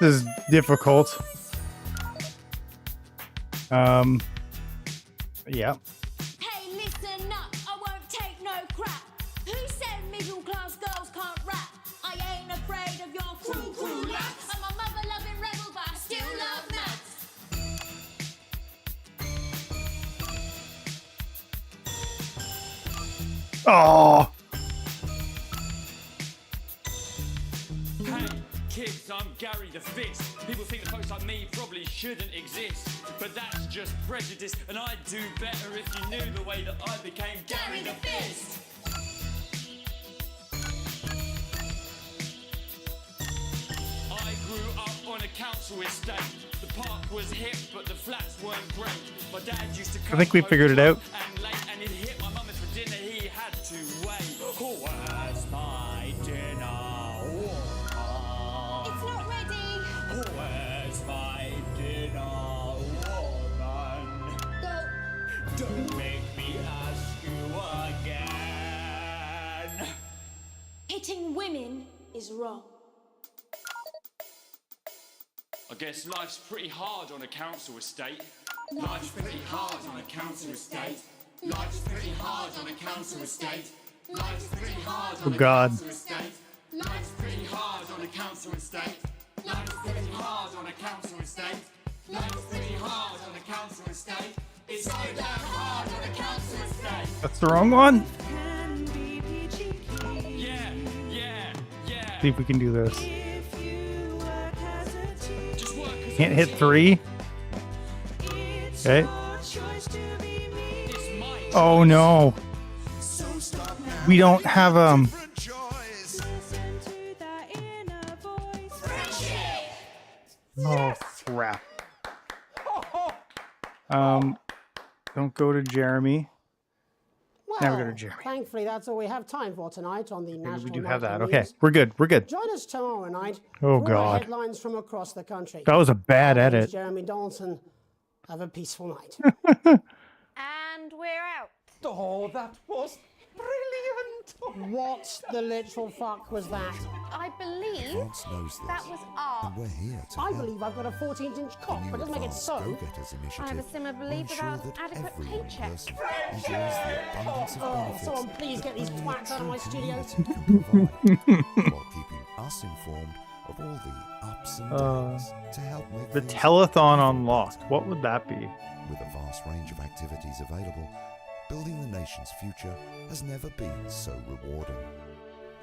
This is difficult. Yeah. Hey, listen up. Oh. Hey, kids, I'm Gary the Fist. People think that folks like me probably shouldn't exist, but that's just prejudice, and I'd do better if you knew the way that I became Gary the Fist. I grew up on a council estate. The park was hip, but the flats weren't great. My dad used to come I think we figured it out. and late, and he'd hit my mum for dinner. He had to wait. Oh, where's my dinner? It's not ready. Where's my dinner, woman? Go. Don't make me ask you again. Hitting women is wrong. I guess life's pretty hard on a council estate. Life's pretty hard on a council estate. Life's pretty hard on a council estate. Life's pretty hard Oh God. estate. Life's pretty hard on a council estate. Life's pretty hard on a council estate. Life's pretty hard on a council estate. It's so damn hard on a council estate. That's the wrong one. Yeah. See if we can do this. Just work as Can't hit 3. Okay. Oh no. We don't have Oh crap. Don't go to Jeremy. Now we go to Jeremy. Thankfully, that's all we have time for tonight on the National We do have that. Nightly Okay, News. we're good. We're good. Join us tomorrow night Oh, for all the God. headlines from across the country. That was a bad My name's edit. Jeremy Donaldson. Have a peaceful night. And we're out. Oh, that was brilliant. What the literal fuck was that? I believe France knows that this, was art. and we're here to I help. believe I've got a 14-inch The cock, new but doesn't make it Advanced so. Go-Getters initiative I have a similar will belief ensure about that adequate every young paycheck. person enjoys the abundance of Oh, benefits someone please get these twats out of my studio. community can provide, while keeping us informed of all the ups and downs to help make The things telethon unlocked. What would that be? With a vast range of activities available, building the nation's future has never been so rewarding.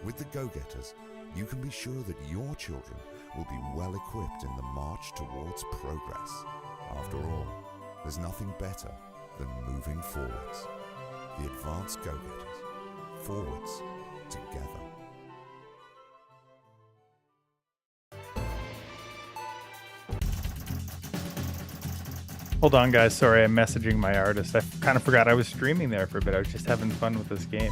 With the Go-Getters, you can be sure that your children will be well equipped in the march towards progress. After all, there's nothing better than moving forwards. The Advanced Go-Getters. Forwards together. Hold on, guys. Sorry, I'm messaging my artist. I kind of forgot I was streaming there for a bit. I was just having fun with this game.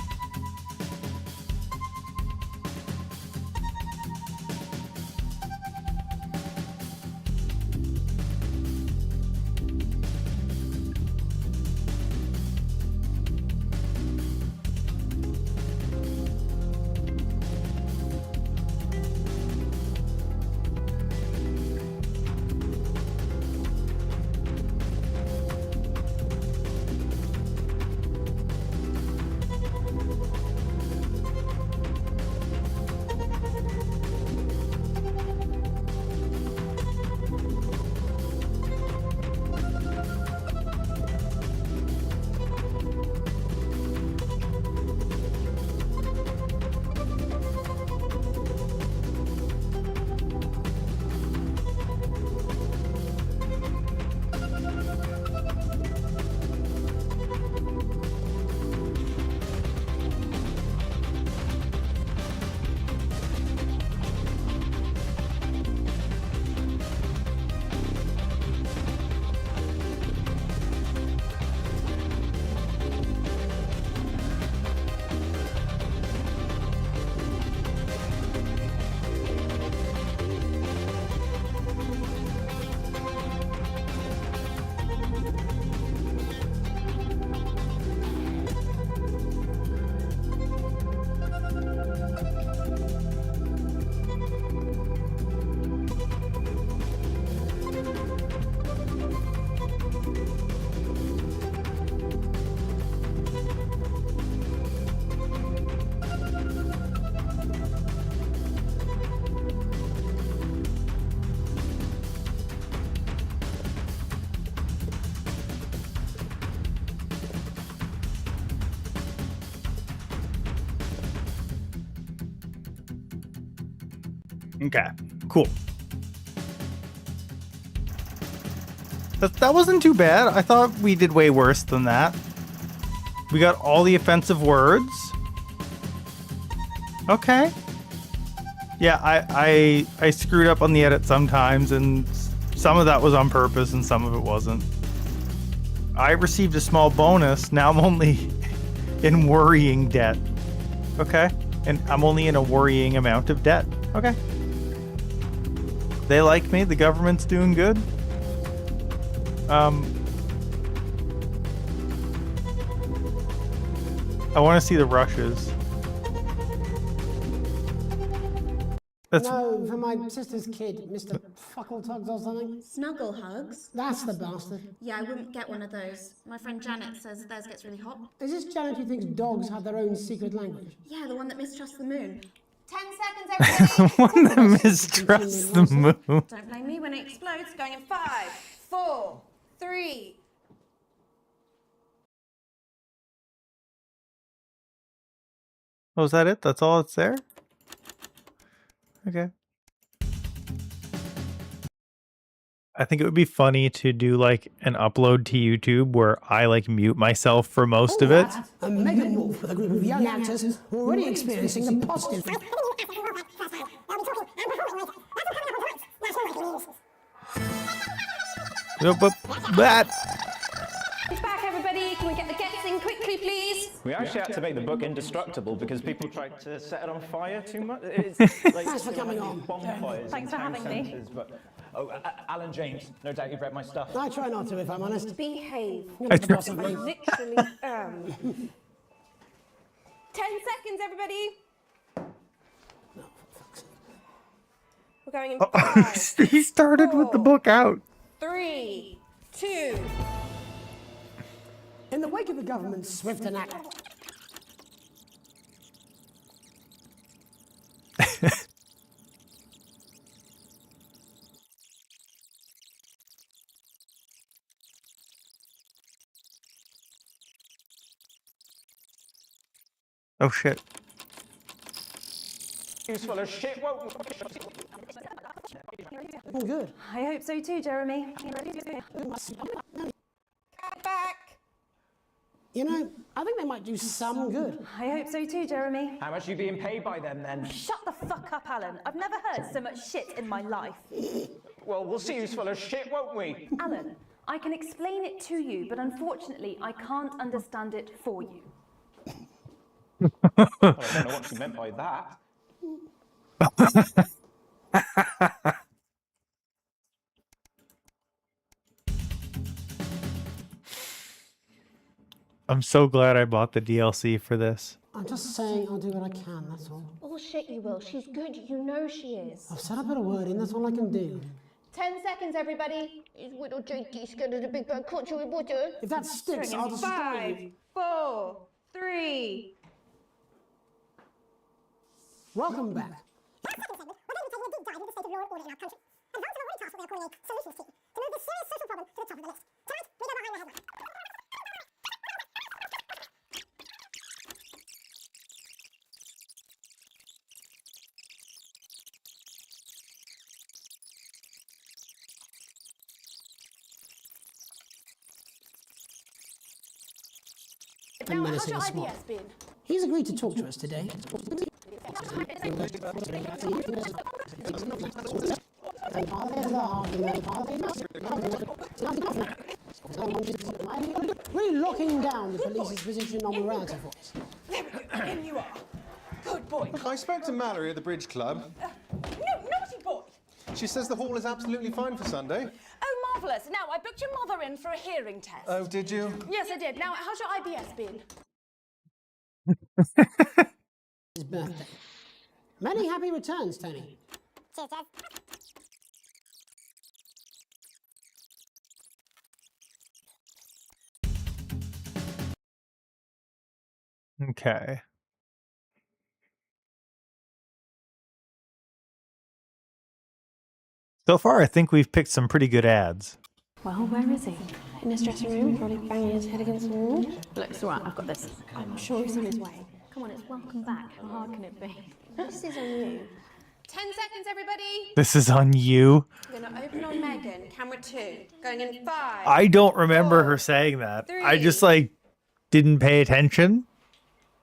Okay, cool. That wasn't too bad. I thought we did way worse than that. We got all the offensive words. Okay. Yeah, I screwed up on the edit sometimes, and some of that was on purpose and some of it wasn't. I received a small bonus. Now I'm only in worrying debt. Okay? And I'm only in a worrying amount of debt. Okay. They like me. The government's doing good. I want to see the rushes. No, for my sister's kid, Mr. Fuckletugs or something. Snuggle hugs? That's the bastard. Yeah, I wouldn't get one of those. My friend Janet says theirs gets really hot. Is this Janet who thinks dogs have their own secret language? Yeah, the one that mistrusts the moon. 10 seconds, everybody! One that mistrusts the moon. Don't blame me when it explodes. Going in 5, 4, 3. Oh, is that it? That's all that's there? Okay. I think it would be funny to do like an upload to YouTube where I like mute myself for most of it. A mega move with a group of young actors already experiencing the positive. But that. It's back, everybody. Can we get the gets in quickly, please? We actually had to make the book indestructible because people tried to set it on fire too much. It's like, Thanks for coming on. Bonfires. Thanks for having me. But, Alan James, no doubt you've read my stuff. I try not to, if I'm honest. Behave. I try. I literally am. 10 seconds, everybody. We're going in 5, He started with the book out. 3, 2. In the wake of the government's swift and active. Oh shit. Useful as shit, won't Oh, good. I hope so too, Jeremy. Back. You know, I think they might do some good. I hope so too, Jeremy. How much are you being paid by them then? Shut the fuck up, Alan. I've never heard so much shit in my life. Well, we'll see who's full of shit, won't we? Alan, I can explain it to you, but unfortunately, I can't understand it for you. Well, I don't know what you meant by that. I'm so glad I bought the DLC for this. I'm just saying I'll do what I can, that's all. Oh shit, you will. She's good. You know she is. I've said a bit of word in, that's all I can do. 10 seconds, everybody. Is little Jakey scared of the big bad culture with water? If that sticks, I'll destroy 5, you. 4, 3. Welcome back. Now, how's your IBS been? He's agreed to talk to us today. Really locking down the police's position on morality for us. There we go. In you are. Good boy. Look, I spoke to Mallory at the Bridge Club. No, naughty boy. She says the hall is absolutely fine for Sunday. Oh, marvellous. Now, I booked your mother in for a hearing test. Oh, did you? Yes, I did. Now, how's your IBS been? His birthday. Many happy returns, Tony. Cheers, Jeff. Okay. So far, I think we've picked some pretty good ads. Well, where is he? In his dressing room, probably banging his head against the wall. Look, it's all right. I've got this. I'm sure he's on his way. Come on, it's welcome back. How hard can it be? This is on you. 10 seconds, everybody. This is on you. We're going to open on Megan. Camera 2. Going in 5. I don't remember her saying that. I just like didn't pay attention.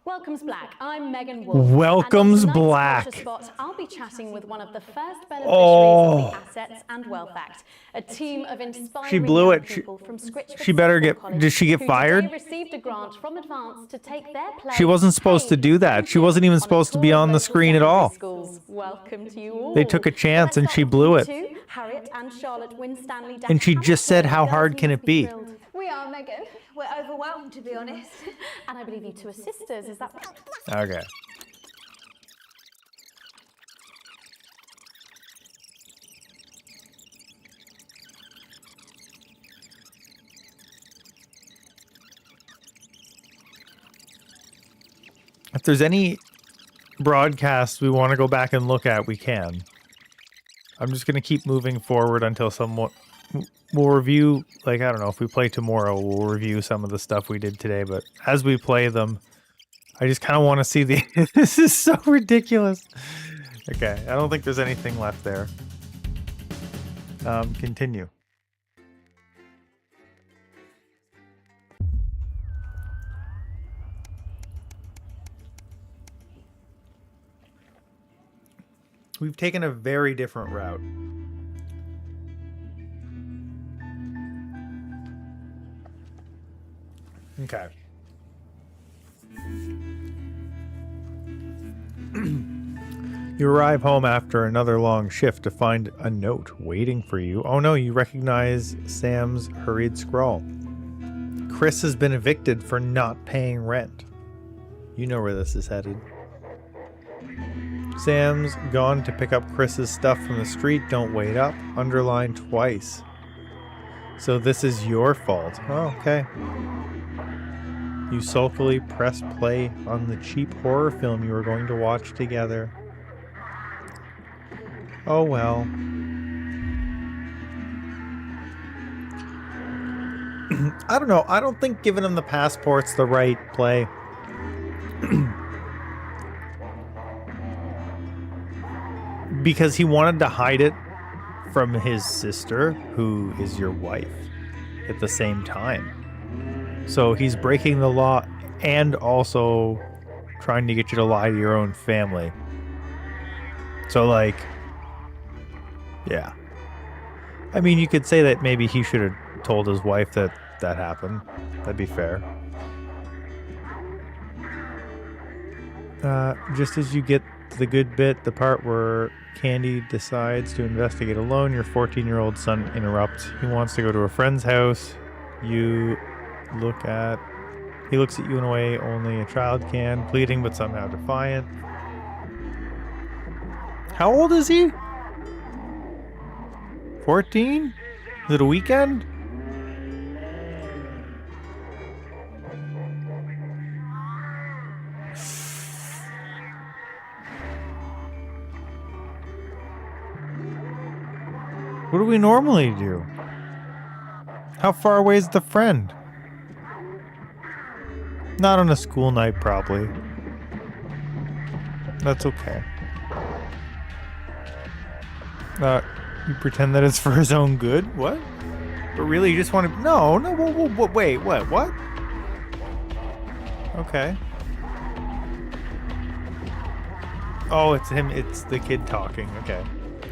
Welcome's Black. I'm Megan Wolf. Welcome's and on tonight's Black. Culture Spot, I'll be chatting with one of the first beneficiaries Oh. of the Assets and Wealth Act, a team of inspiring She blew young it. people from Scritchford She better School get. College Did she get who fired? today received a grant from Advance to take their play She wasn't supposed to do that. She wasn't even supposed to be on the screen at all. schools. Welcome to you all. They took a chance and she blew it. Two, Harriet and Charlotte Winstanley. And she just said, "How hard can it be?" We are, Megan. We're overwhelmed, to be honest. And I believe you two are sisters, is that Okay. If there's any broadcasts we want to go back and look at, we can. I'm just going to keep moving forward until someone... We'll review, like, I don't know, if we play tomorrow, we'll review some of the stuff we did today, but as we play them, I just kind of want to see the... This is so ridiculous. Okay, I don't think there's anything left there. Continue. We've taken a very different route. Okay. You arrive home after another long shift to find a note waiting for you. Oh no, you recognize Sam's hurried scrawl. Chris has been evicted for not paying rent. You know where this is headed. Sam's gone to pick up Chris's stuff from the street. Don't wait up. Underline twice. So this is your fault. Oh, okay. You sulkily press play on the cheap horror film you were going to watch together. Oh well. I don't know. I don't think giving him the passport's the right play. Because he wanted to hide it from his sister, who is your wife, at the same time. So he's breaking the law and also trying to get you to lie to your own family. So, like, yeah. I mean, you could say that maybe he should have told his wife that that happened. That'd be fair. Just as you get to the good bit, the part where Candy decides to investigate alone, your 14-year-old son interrupts. He wants to go to a friend's house. He looks at you in a way only a child can, pleading but somehow defiant. How old is he? 14? Is it a weekend? What do we normally do? How far away is the friend? Not on a school night, probably. That's okay. You pretend that it's for his own good? What? But really, you just want to... No, wait, what? Okay. Oh, it's him, it's the kid talking, okay.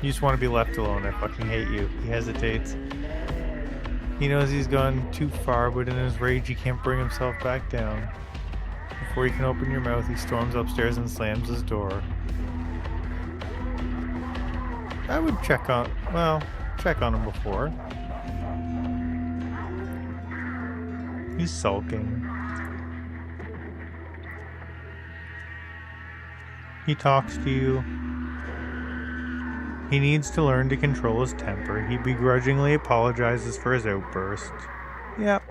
You just want to be left alone. I fucking hate you. He hesitates. He knows he's gone too far, but in his rage, he can't bring himself back down. Before you can open your mouth, he storms upstairs and slams his door. I would check on him before. He's sulking. He talks to you. He needs to learn to control his temper. He begrudgingly apologizes for his outburst. Yep.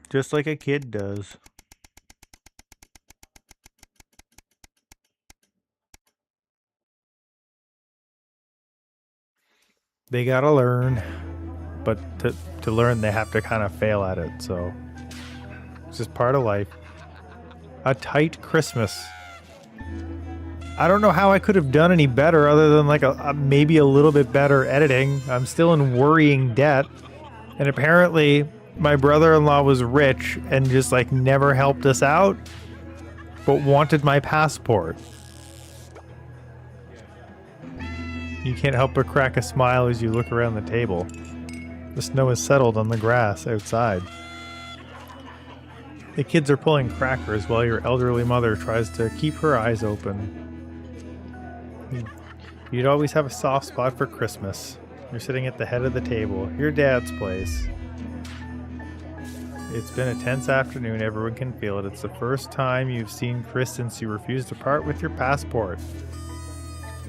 Just like a kid does. They gotta learn. But to learn, they have to kind of fail at it, so... It's just part of life. A tight Christmas. I don't know how I could have done any better other than like maybe a little bit better editing. I'm still in worrying debt. And apparently my brother-in-law was rich and just like never helped us out, but wanted my passport. You can't help but crack a smile as you look around the table. The snow is settled on the grass outside. The kids are pulling crackers while your elderly mother tries to keep her eyes open. You'd always have a soft spot for Christmas. You're sitting at the head of the table, your dad's place. It's been a tense afternoon, everyone can feel it. It's the first time you've seen Chris since you refused to part with your passport.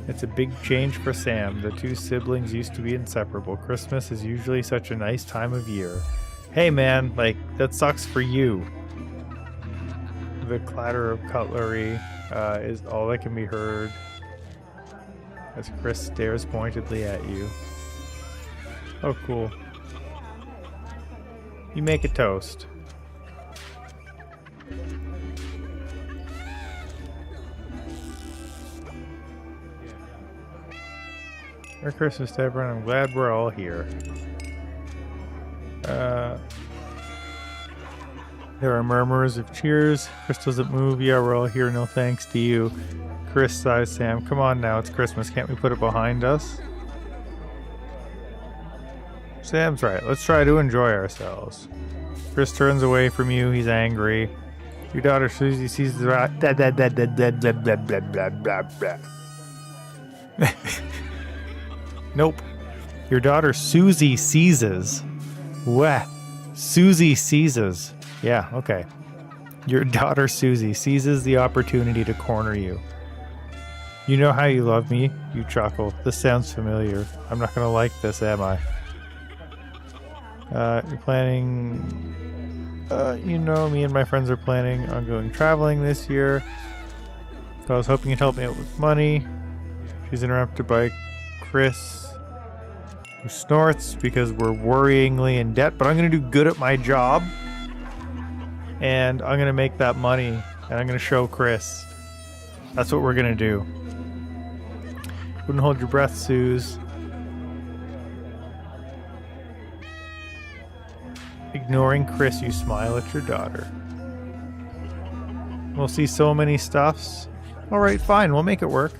It's a big change for Sam. The two siblings used to be inseparable. Christmas is usually such a nice time of year. Hey man, like, that sucks for you. The clatter of cutlery is all that can be heard as Chris stares pointedly at you. Oh, cool. You make a toast. Merry Christmas to everyone. I'm glad we're all here. There are murmurs of cheers. Chris doesn't move. Yeah, we're all here. No thanks to you. Chris sighs. Sam, come on now. It's Christmas. Can't we put it behind us? Sam's right. Let's try to enjoy ourselves. Chris turns away from you. He's angry. Your daughter Susie sees the Nope. Your daughter Susie seizes. What? Susie seizes. Yeah, okay. Your daughter Susie seizes the opportunity to corner you. You know how you love me? You chuckle. This sounds familiar. I'm not gonna like this, am I? You're planning... you know, me and my friends are planning on going traveling this year. So I was hoping you'd help me out with money. She's interrupted by Chris, who snorts because we're worryingly in debt, but I'm going to do good at my job. And I'm going to make that money. And I'm going to show Chris. That's what we're going to do. Wouldn't hold your breath, Suze. Ignoring Chris, you smile at your daughter. We'll see so many stuffs. Alright, fine, we'll make it work.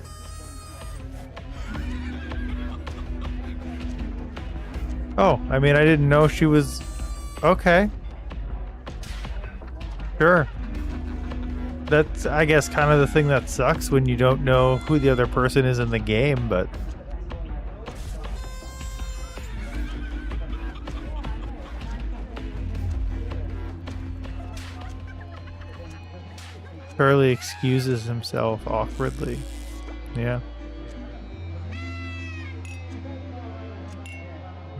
Oh, I mean, I didn't know she was... Okay. Sure. That's, I guess, kind of the thing that sucks when you don't know who the other person is in the game, but... Charlie excuses himself awkwardly. Yeah.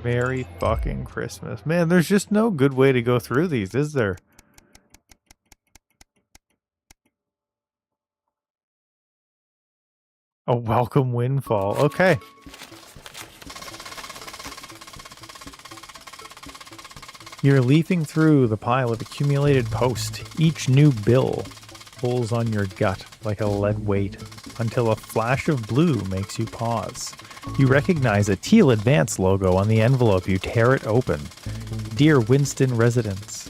Merry fucking Christmas. Man, there's just no good way to go through these, is there? A welcome windfall. Okay. You're leafing through the pile of accumulated post. Each new bill pulls on your gut like a lead weight until a flash of blue makes you pause. You recognize a teal advance logo on the envelope. You tear it open. Dear Winston residents,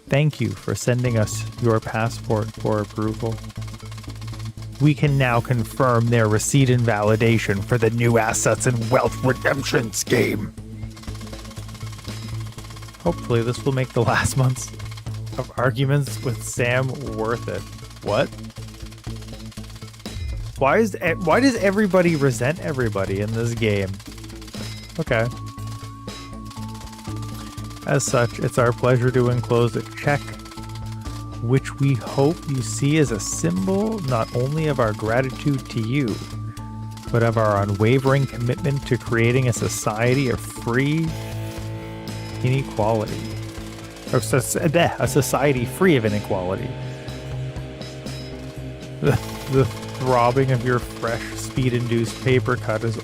thank you for sending us your passport for approval. We can now confirm their receipt and validation for the new assets and wealth redemption scheme. Hopefully this will make the last months of arguments with Sam worth it. What? Why does everybody resent everybody in this game? Okay. As such, it's our pleasure to enclose a check, which we hope you see as a symbol not only of our gratitude to you, but of our unwavering commitment to creating a society of free inequality. Or a society free of inequality. The throbbing of your fresh, speed-induced paper cut is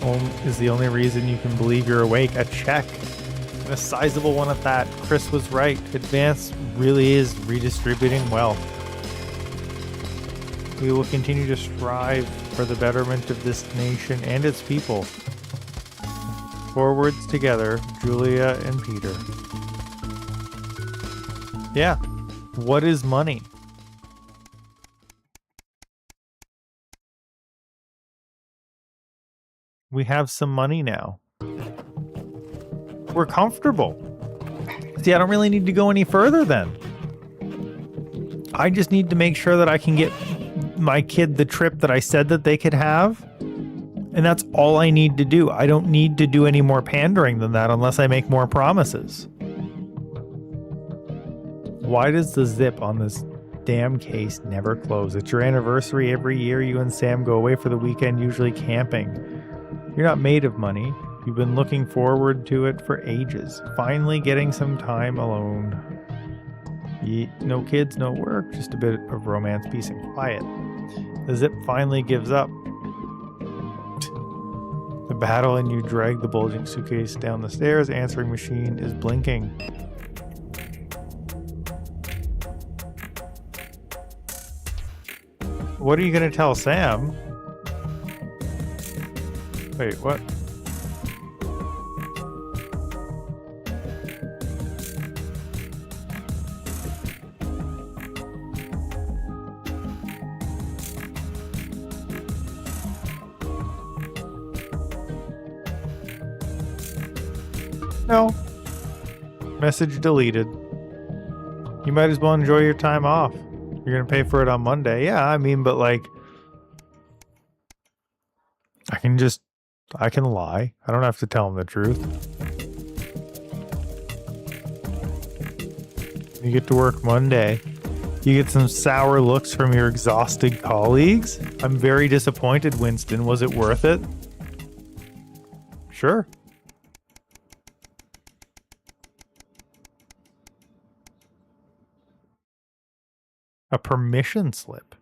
the only reason you can believe you're awake. A check. And a sizable one at that. Chris was right. Advance really is redistributing wealth. We will continue to strive for the betterment of this nation and its people. Forwards together, Julia and Peter. Yeah. What is money? We have some money now. We're comfortable. See, I don't really need to go any further then. I just need to make sure that I can get my kid the trip that I said that they could have. And that's all I need to do. I don't need to do any more pandering than that unless I make more promises. Why does the zip on this damn case never close? It's your anniversary every year. You and Sam go away for the weekend, usually camping. You're not made of money. You've been looking forward to it for ages. Finally getting some time alone. No kids, no work, just a bit of romance, peace, and quiet. The zip finally gives up. The battle, and you drag the bulging suitcase down the stairs. Answering machine is blinking. What are you going to tell Sam? Wait, what? No. Message deleted. You might as well enjoy your time off. You're gonna pay for it on Monday. Yeah, I mean, but like, I can lie. I don't have to tell him the truth. You get to work Monday. You get some sour looks from your exhausted colleagues. I'm very disappointed, Winston. Was it worth it? Sure. A permission slip.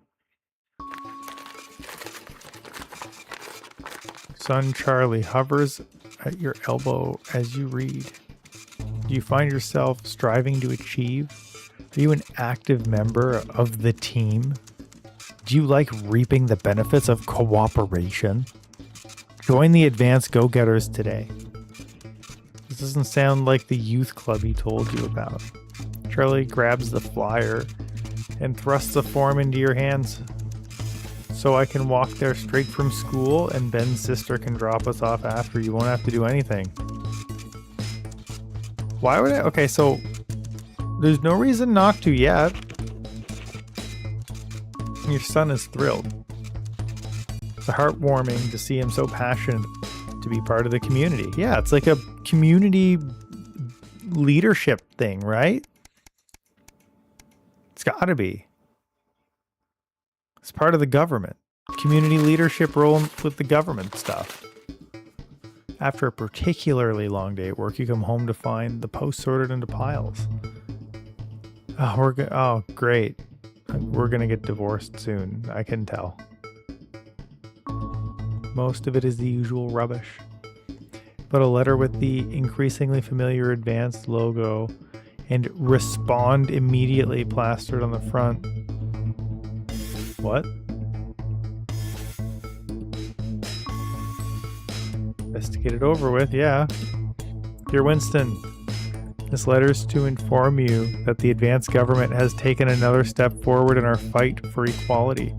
Son Charlie hovers at your elbow as you read. Do you find yourself striving to achieve? Are you an active member of the team? Do you like reaping the benefits of cooperation? Join the Advanced Go-Getters today. This doesn't sound like the youth club he told you about. Charlie grabs the flyer and thrusts the form into your hands. So I can walk there straight from school, and Ben's sister can drop us off after. You won't have to do anything. Why would I? Okay, so there's no reason not to yet. Your son is thrilled. It's heartwarming to see him so passionate to be part of the community. Yeah, it's like a community leadership thing, right? It's gotta be. It's part of the government. Community leadership role with the government stuff. After a particularly long day at work, you come home to find the post sorted into piles. Oh, great. We're gonna get divorced soon. I can tell. Most of it is the usual rubbish. But a letter with the increasingly familiar Advanced logo and respond immediately plastered on the front. What? Best to get it over with, yeah. Dear Winston, this letter is to inform you that the Advanced government has taken another step forward in our fight for equality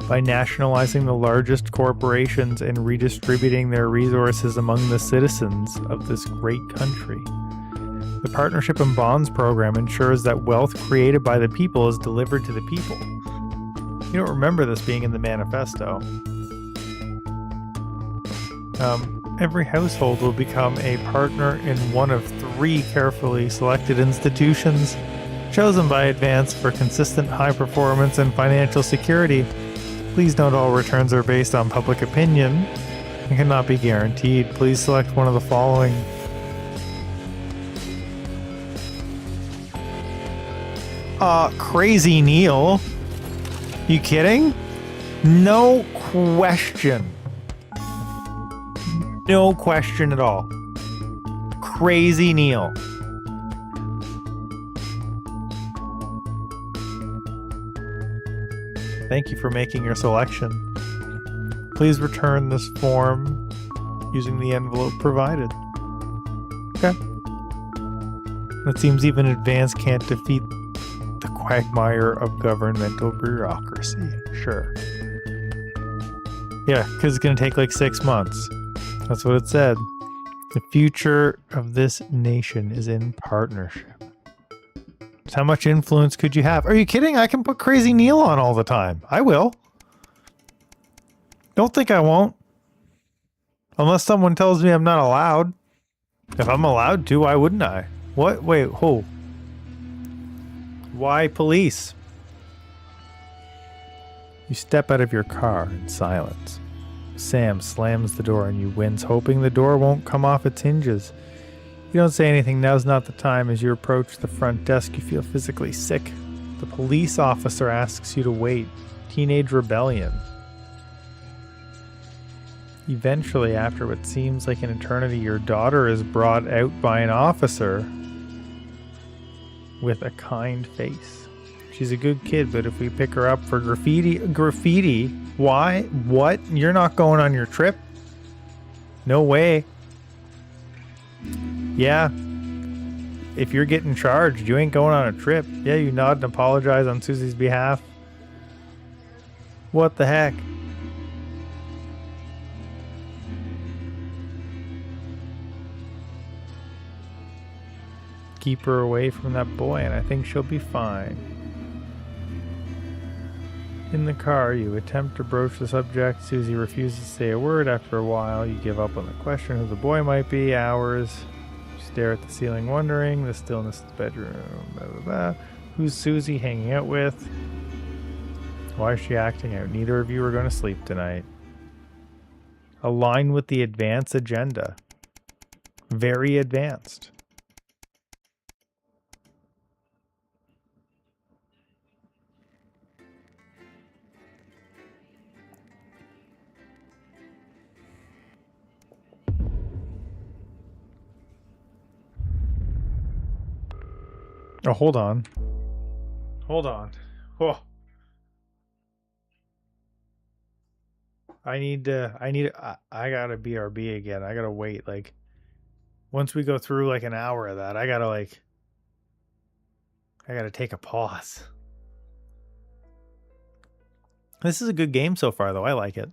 by nationalizing the largest corporations and redistributing their resources among the citizens of this great country. The Partnership and Bonds program ensures that wealth created by the people is delivered to the people. You don't remember this being in the manifesto. Every household will become a partner in one of 3 carefully selected institutions chosen by Advance for consistent high performance and financial security. Please note all returns are based on public opinion and cannot be guaranteed. Please select one of the following. Crazy Neil. You kidding? No question. No question at all. Crazy Neil. Thank you for making your selection. Please return this form using the envelope provided. Okay. It seems even advance can't defeat the quagmire of governmental bureaucracy. Sure. Yeah, because it's going to take like 6 months. That's what it said. The future of this nation is in partnership. How much influence could you have? Are you kidding? I can put Crazy Neil on all the time. I will. Don't think I won't. Unless someone tells me I'm not allowed. If I'm allowed to, why wouldn't I? What? Wait, who? Why police? You step out of your car in silence. Sam slams the door on you, winds, hoping the door won't come off its hinges. You don't say anything. Now's not the time. As you approach the front desk, you feel physically sick. The police officer asks you to wait. Teenage rebellion. Eventually, after what seems like an eternity, your daughter is brought out by an officer with a kind face. She's a good kid, but if we pick her up for graffiti, why? What? You're not going on your trip? No way. Yeah. If you're getting charged, you ain't going on a trip. Yeah, you nod and apologize on Susie's behalf. What the heck? Keep her away from that boy and I think she'll be fine. In the car, you attempt to broach the subject. Susie refuses to say a word. After a while, you give up on the question who the boy might be. Hours. You stare at the ceiling wondering. The stillness of the bedroom. Blah, blah, blah. Who's Susie hanging out with? Why is she acting out? Neither of you are going to sleep tonight. Align with the advanced agenda. Very advanced. Oh, hold on. Hold on. Oh. I gotta BRB again. I gotta wait. Like, once we go through like an hour of that, I gotta take a pause. This is a good game so far, though. I like it.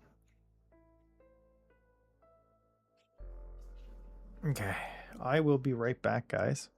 Okay. I will be right back, guys.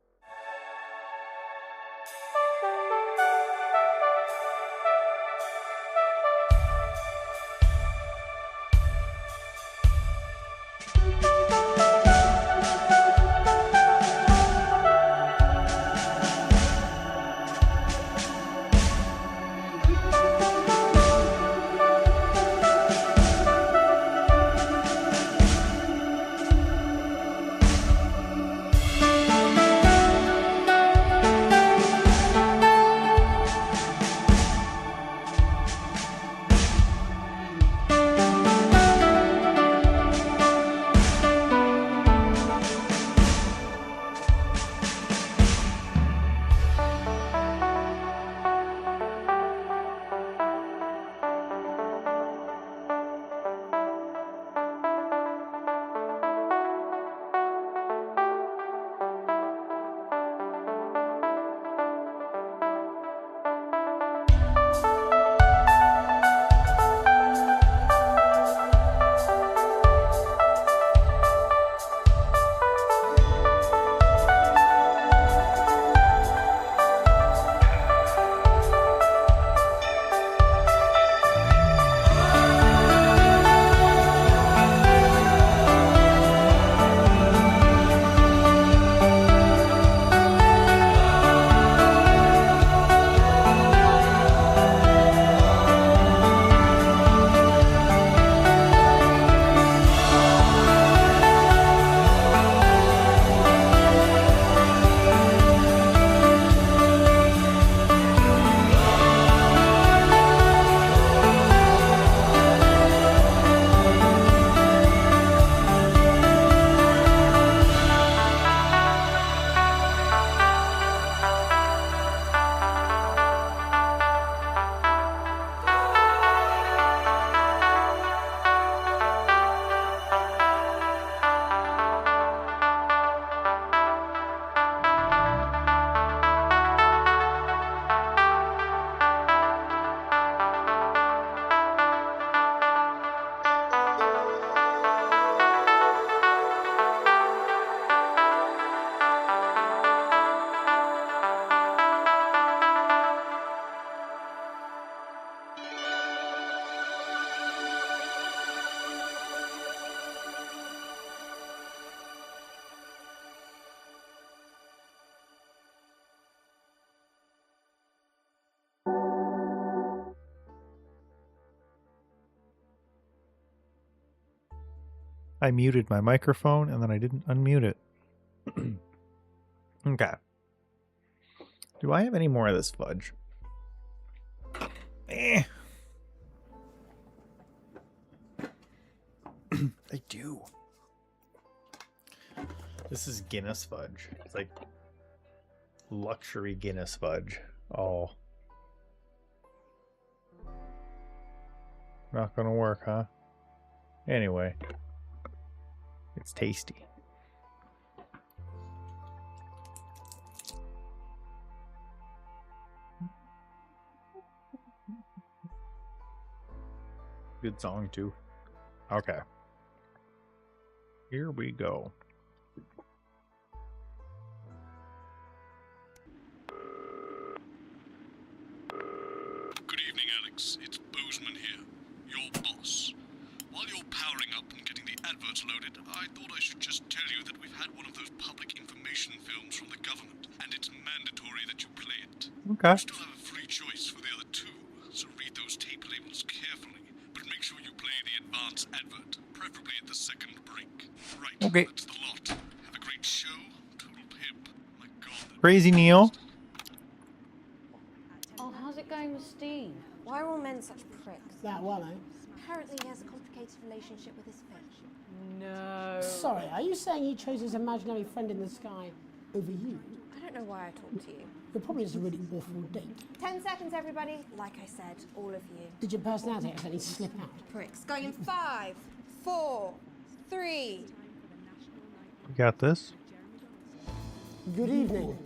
I muted my microphone and then I didn't unmute it. Okay. Do I have any more of this fudge? I do. This is Guinness fudge. It's like luxury Guinness fudge. Oh. Not gonna work, huh? Anyway. It's tasty. Good song too. Okay. Here we go. Good evening, Alex. It's Bozeman here, your boss. While you're powering up and getting the adverts loaded, I thought I should just tell you that we've had one of those public information films from the government, and it's mandatory that you play it. Okay. You still have a free choice for the other two, so read those tape labels carefully, but make sure you play the advance advert, preferably at the second break. Right, okay. That's the lot. Have a great show. Total pimp. My God. Crazy Neil. Oh, how's it going with Steve? Why are all men such pricks? That one, eh? Apparently he has a complicated relationship with his fish. No. Sorry, are you saying he chose his imaginary friend in the sky over you? I don't know why I talked to you. You're probably just a really awful date. 10 seconds, everybody. Like I said, all of you. Did your personality accidentally slip out? Pricks. Going in 5, 4, 3. You got this? Good evening.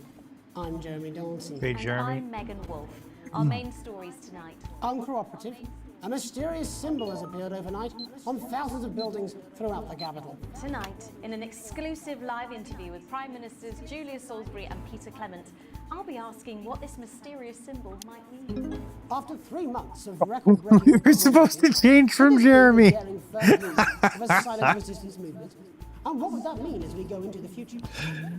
I'm Jeremy Donaldson. Hey, Jeremy. I'm Megan Wolf. Our main stories tonight. Uncooperative. A mysterious symbol has appeared overnight on thousands of buildings throughout the capital. Tonight, in an exclusive live interview with Prime Ministers Julia Salisbury and Peter Clement, I'll be asking what this mysterious symbol might mean. After 3 months of record-breaking... You're supposed to change from Jeremy. of a silent resistance movement. And what would that mean as we go into the future?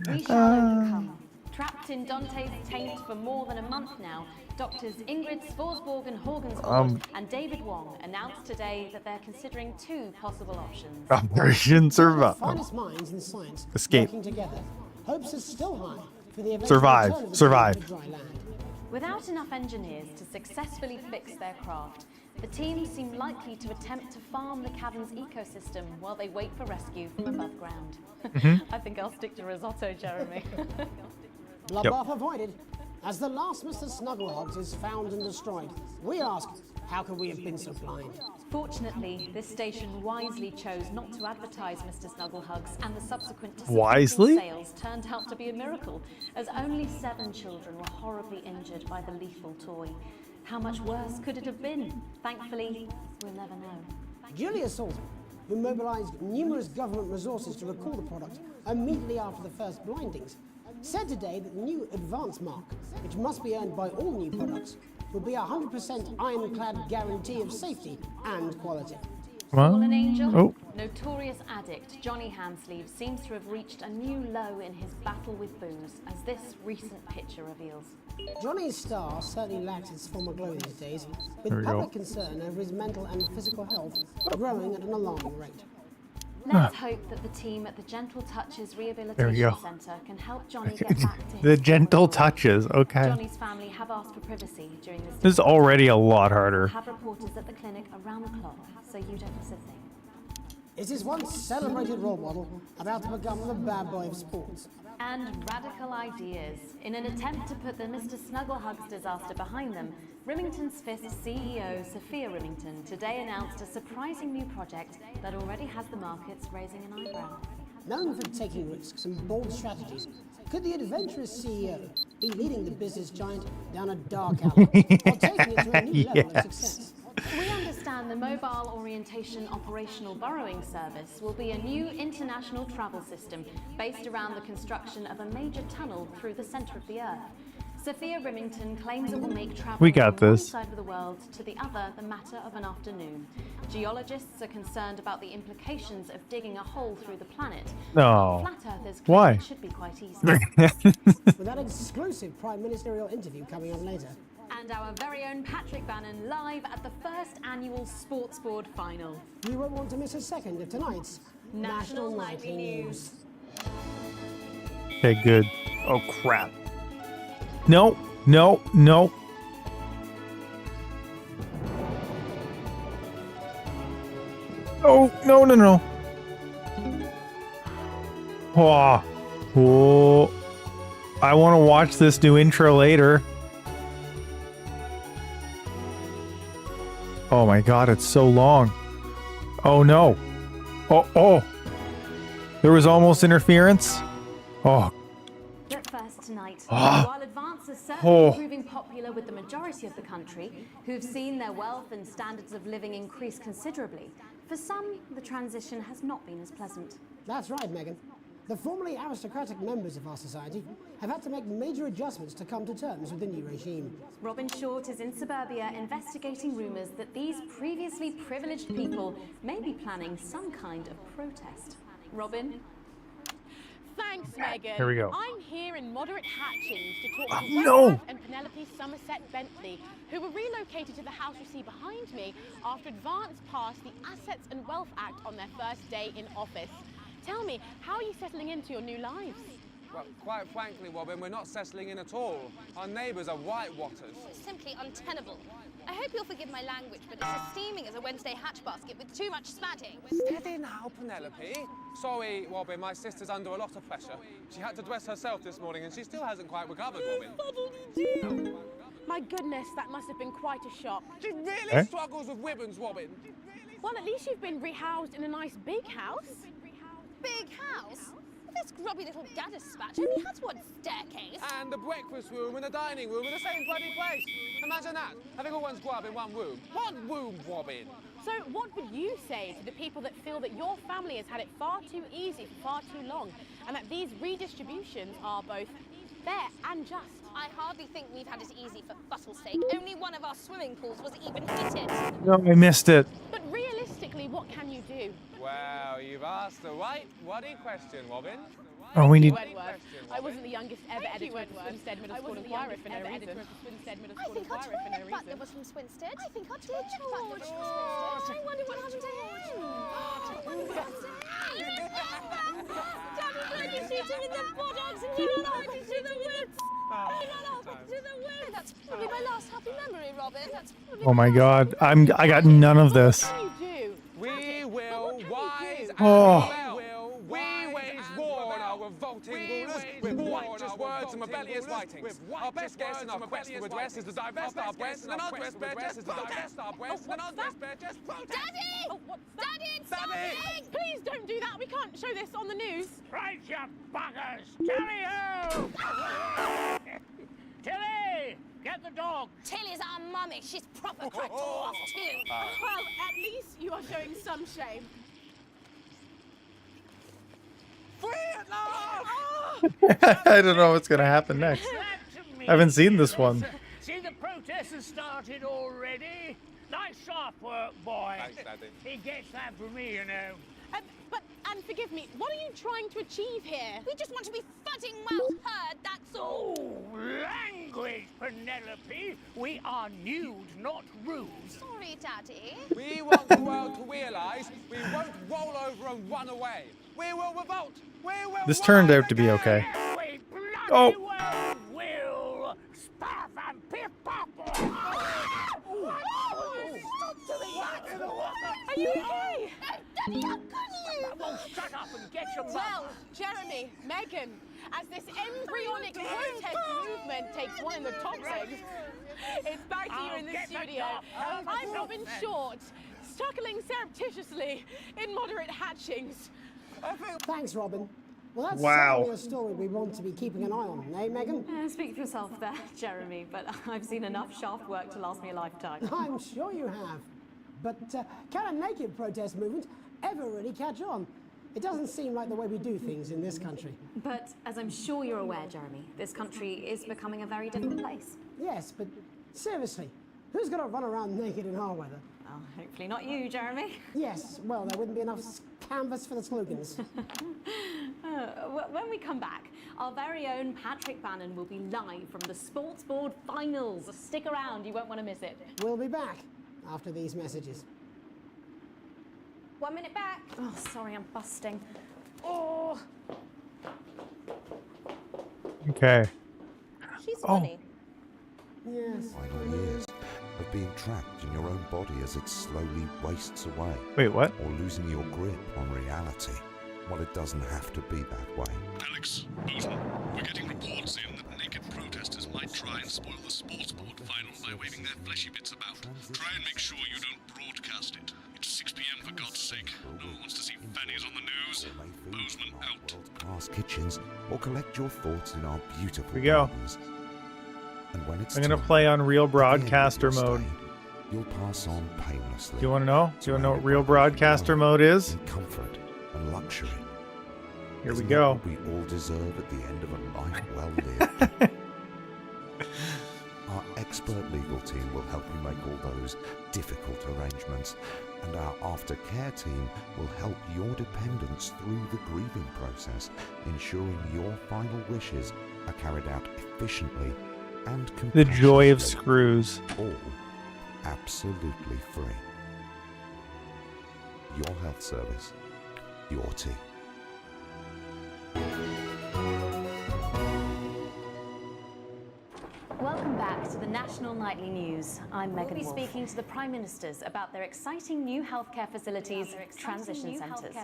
We shall overcome. Trapped in Dante's taint for more than a month now, doctors Ingrid Sporsborg and Horgensborg and David Wong announced today that they're considering 2 possible options. Operation Survive. Finest minds in science Escape. working together. Hopes are still high for the eventual Survive. return of the Survive. to dry land. Without enough engineers to successfully fix their craft, the team seem likely to attempt to farm the cavern's ecosystem while they wait for rescue from above ground. I think I'll stick to risotto, Jeremy. Bloodbath avoided. As the last Mr. Snugglehogs is found and destroyed, we ask, how could we have been so blind? Fortunately, this station wisely chose not to advertise Mr. Snugglehugs, and the subsequent Wisely? sales turned out to be a miracle, as only 7 children were horribly injured by the lethal toy. How much worse could it have been? Thankfully, we'll never know. Julia Salisbury, who mobilized numerous government resources to recall the product immediately after the first blindings, said today that the new advance mark, which must be earned by all new products, will be a 100% ironclad guarantee of safety and quality. Fallen angel, Oh. notorious addict Johnny Handsleeve seems to have reached a new low in his battle with booze, as this recent picture reveals. Johnny's star certainly lacks its former glow these days, with There we public go. concern over his mental and physical health growing at an alarming rate. Let's hope that the team at the Gentle Touches There we Rehabilitation go. Centre can help Johnny get back to his The gentle touches. Okay. Johnny's family have asked for privacy during this. This is already a lot harder. Have reporters at the clinic around the clock, so you don't miss a thing. Is his once celebrated role model about to become the bad boy of sports? And radical ideas. In an attempt to put the Mr. Snugglehugs disaster behind them, Rimington's Fist CEO Sophia Rimington today announced a surprising new project that already has the markets raising an eyebrow. Known for taking risks and bold strategies, could the adventurous CEO be leading the business giant down a dark alley or taking it to a new level of success? We understand the Mobile Orientation Operational Borrowing Service will be a new international travel system based around the construction of a major tunnel through the centre of the Earth. Sophia Rimington claims it will make travel We got from one this. side of the world to the other the matter of an afternoon. Geologists are concerned about the implications of digging a hole through the planet. No. Flat Earthers claim Why? it should be quite easy. With that exclusive prime ministerial interview coming up later. And our very own Patrick Bannon live at the first annual Sports Board final. You won't want to miss a second of tonight's National Nightly News. Okay, good. Oh, crap. No, no, no. Oh, no, no, no. Oh, oh. I want to watch this new intro later. Oh my god, it's so long. Oh no. Oh, oh. There was almost interference. Oh. But first tonight, Ah. while Advance is certainly Oh. proving popular with the majority of the country, who've seen their wealth and standards of living increase considerably, for some, the transition has not been as pleasant. That's right, Megan. The formerly aristocratic members of our society have had to make major adjustments to come to terms with the new regime. Robin Short is in suburbia investigating rumours that these previously privileged people may be planning some kind of protest. Robin? Thanks, Megan. Here we go. I'm here in Moderate Hatchings to talk to no! Wentworth and Penelope Somerset Bentley, who were relocated to the house you see behind me after Advance passed the Assets and Wealth Act on their first day in office. Tell me, how are you settling into your new lives? Well, quite frankly, Robin, we're not settling in at all. Our neighbours are whitewatters. Simply untenable. I hope you'll forgive my language, but it's as steaming as a Wednesday hatch basket with too much spatting. Steady now, Penelope. Sorry, Robin, my sister's under a lot of pressure. She had to dress herself this morning and she still hasn't quite recovered, Robin. My goodness, that must have been quite a shock. She really struggles with ribbons, Robin. Well, at least you've been rehoused in a nice big house. Big house? This grubby little gaddis spatch only has one staircase. And the breakfast room and the dining room in the same bloody place. Imagine that, having all one's grub in one room. One room, Robin. So what would you say to the people that feel that your family has had it far too easy for far too long, and that these redistributions are both fair and just? I hardly think we've had it easy for fussle's sake. Only one of our swimming pools was even heated. No, I missed it. But realistically, what can you do? Well, you've asked the right bloody question, Robin. Oh, we need... Wentworth. I wasn't the youngest ever editor of the Swinstead Middle School Inquirer for no reason. I think our toilet butler was from Swinstead. I think our toilet butler was from Swinstead. I wonder what happened to him. I wonder what happened to him. Daddy tried to shoot him in the buttocks and he got off into the whips. He got off into the whips. That's probably my last happy memory, Robin. That's probably Oh my god, I got none of this. What can you do? We will wise and Oh. we wage war on our revolting rulers with righteous words and rebellious writings. Our best guess in our quest for redress is to divest our breasts and undress bare just protest. Our breasts and undress bare just protest. Daddy! Oh, what's that? Daddy, it's Daddy! something! Please don't do that. We can't show this on the news. Right, you buggers! Tally-ho! Tilly! Get the dog! Tilly's our mummy. She's proper cracked off too. Well, at least you are showing some shame. Free at last! I don't know what's gonna happen next. I haven't seen this one. See, the protest has started already. Nice soft work, boy. Thanks, Daddy. He gets that from me, you know. And forgive me, what are you trying to achieve here? We just want to be fudding well heard, that's all. Oh, language, Penelope. We are nude, not rude. Sorry, Daddy. We want the world to realise we won't roll over and run away. We will revolt. We will This turned out to be okay. We bloody Oh. well will. Spaff and piff pop. Are you okay? Daddy, how could you? Well, shut up and get your Well, Jeremy, Megan, as this embryonic protest movement takes one in the top legs, it's back to you in the studio. I'm Robin Short, struggling surreptitiously in Moderate Hatchings. Thanks, Robin. Well, that's Wow. certainly a story we want to be keeping an eye on, eh, Megan? Speak for yourself there, Jeremy, but I've seen enough shaft work to last me a lifetime. I'm sure you have. But can a naked protest movement ever really catch on? It doesn't seem like the way we do things in this country. But as I'm sure you're aware, Jeremy, this country is becoming a very different place. Yes, but seriously, who's going to run around naked in our weather? Well, hopefully not you, Jeremy. Yes, well, there wouldn't be enough canvas for the slogans. When we come back, our very own Patrick Bannon will be live from the Sports Board Finals. Stick around, you won't want to miss it. We'll be back after these messages. 1 minute back. Oh, sorry, I'm busting. Oh. Okay. She's Oh. funny. Yes. Final years of being trapped in your own body as it slowly wastes away. Wait, what? Or losing your grip on reality. Well, it doesn't have to be that way. Alex, Boozman, we're getting reports in that naked protesters might try and spoil the sports board final by waving their fleshy bits about. Try and make sure you don't broadcast it. It's 6 p.m. for God's sake. No one wants to see fannies on the news. Boozman out. World-class kitchens, or collect your thoughts in our beautiful Here we go. gardens. And when it's I'm gonna time, play on real at the end of broadcaster your mode. stay, you'll pass on painlessly. Do you want to know? Do you want to know what real surrounded by broadcaster mode is? in comfort and luxury. Here we Isn't go. that what we all deserve at the end of a life well lived? Our expert legal team will help you make all those difficult arrangements, and our aftercare team will help your dependents through the grieving process, ensuring your final wishes are carried out efficiently and The joy of compassionately, screws. all absolutely free. Your health service, your tea. Welcome back to the National Nightly News. I'm Megan Wolf. We'll be speaking to the Prime Ministers about their exciting new healthcare facilities, transition centres.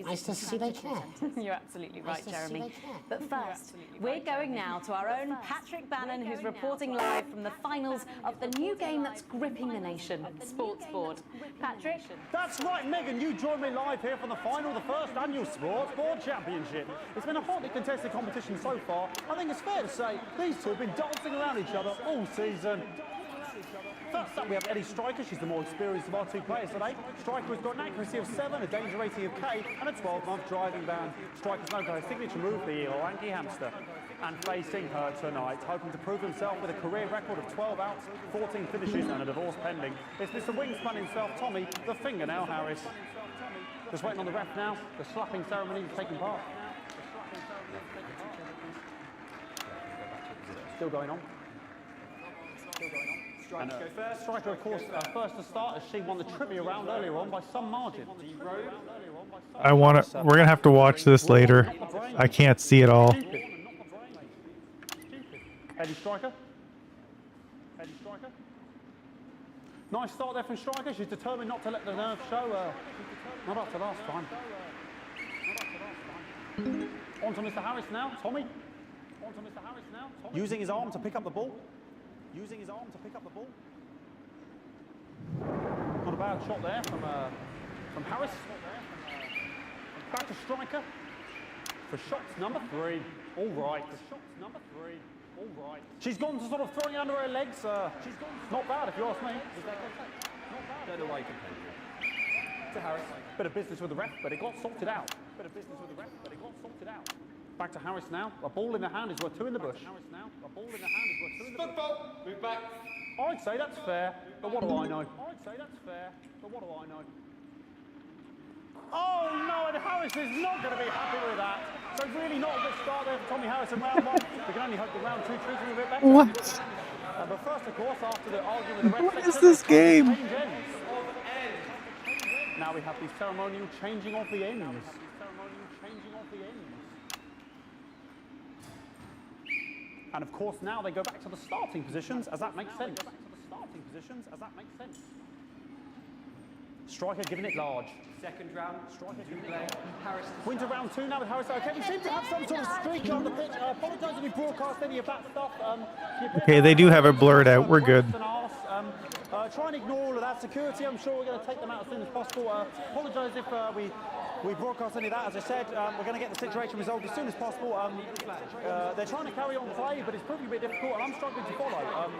Nice to see they care. You're absolutely right, Nice to see Jeremy. they care. But first, we're going now to our own Patrick Bannon, who's reporting live from the finals of the new game that's gripping the nation, Sports Board. Patrick? That's right, Megan. You join me live here for the final of the first annual Sports Board Championship. It's been a hotly contested competition so far. I think it's fair to say these two have been dancing around each other all season. First up, we have Eddie Striker. She's the more experienced of our two players today. Striker has got an accuracy of 7, a danger rating of K, and a 12-month driving ban. Striker's known for her signature move, the lanky hamster. And facing her tonight, hoping to prove himself with a career record of 12 outs, 14 finishes, and a divorce pending, it's Mr. Wingspan himself, Tommy, the Fingernail Harris. Just waiting on the ref now. The slapping ceremony is taking part. Still going on. And, Striker, of course, first to start as she won the trivia round earlier on by some margin. I want to. We're gonna have to watch this later. I can't see it all. Eddie Striker. Eddie Striker. Nice start there from Striker. She's determined not to let the nerves show. Not after last time. On to Mr. Harris now. Tommy. On to Mr. Harris now. Tommy. Using his arm to pick up the ball. Using his arm to pick up the ball. Not a bad shot there from Harris. Back to Striker for shots number 3. All right. For shots number 3. All right. She's gone to sort of throwing it under her legs. She's gone. Not bad if you ask me. Don't know why you can. To Harris. Bit of business with the ref, but it got sorted out. Bit of business with the ref, but it got sorted out. Back to Harris now. A ball in the hand is worth 2 in the bush. Harris now. A ball in the hand is worth 2 in the bush. Football. Move back. I'd say that's fair, but what do I know? I'd say that's fair, but what do I know? Oh no, and Harris is not going to be happy with that. So really not a good start there for Tommy Harris in round 1. We can only hope the round 2 treats him a bit better. What? But first, of course, after the argument with the ref What is this game? Now we have the ceremonial changing of the ends. And of course, now they go back to the starting positions, as that makes sense. Striker giving it large. Second round, Striker giving it large. Harris. Winter round 2 now with Harris. Okay, we seem to have some sort of streak on the pitch. I apologise if we broadcast any of that stuff. Okay, they do have it blurred out. We're good. Try and ignore all of that. Security, I'm sure we're going to take them out as soon as possible. Apologise if we broadcast any of that. As I said, we're going to get the situation resolved as soon as possible. They're trying to carry on play, but it's proving a bit difficult, and I'm struggling to follow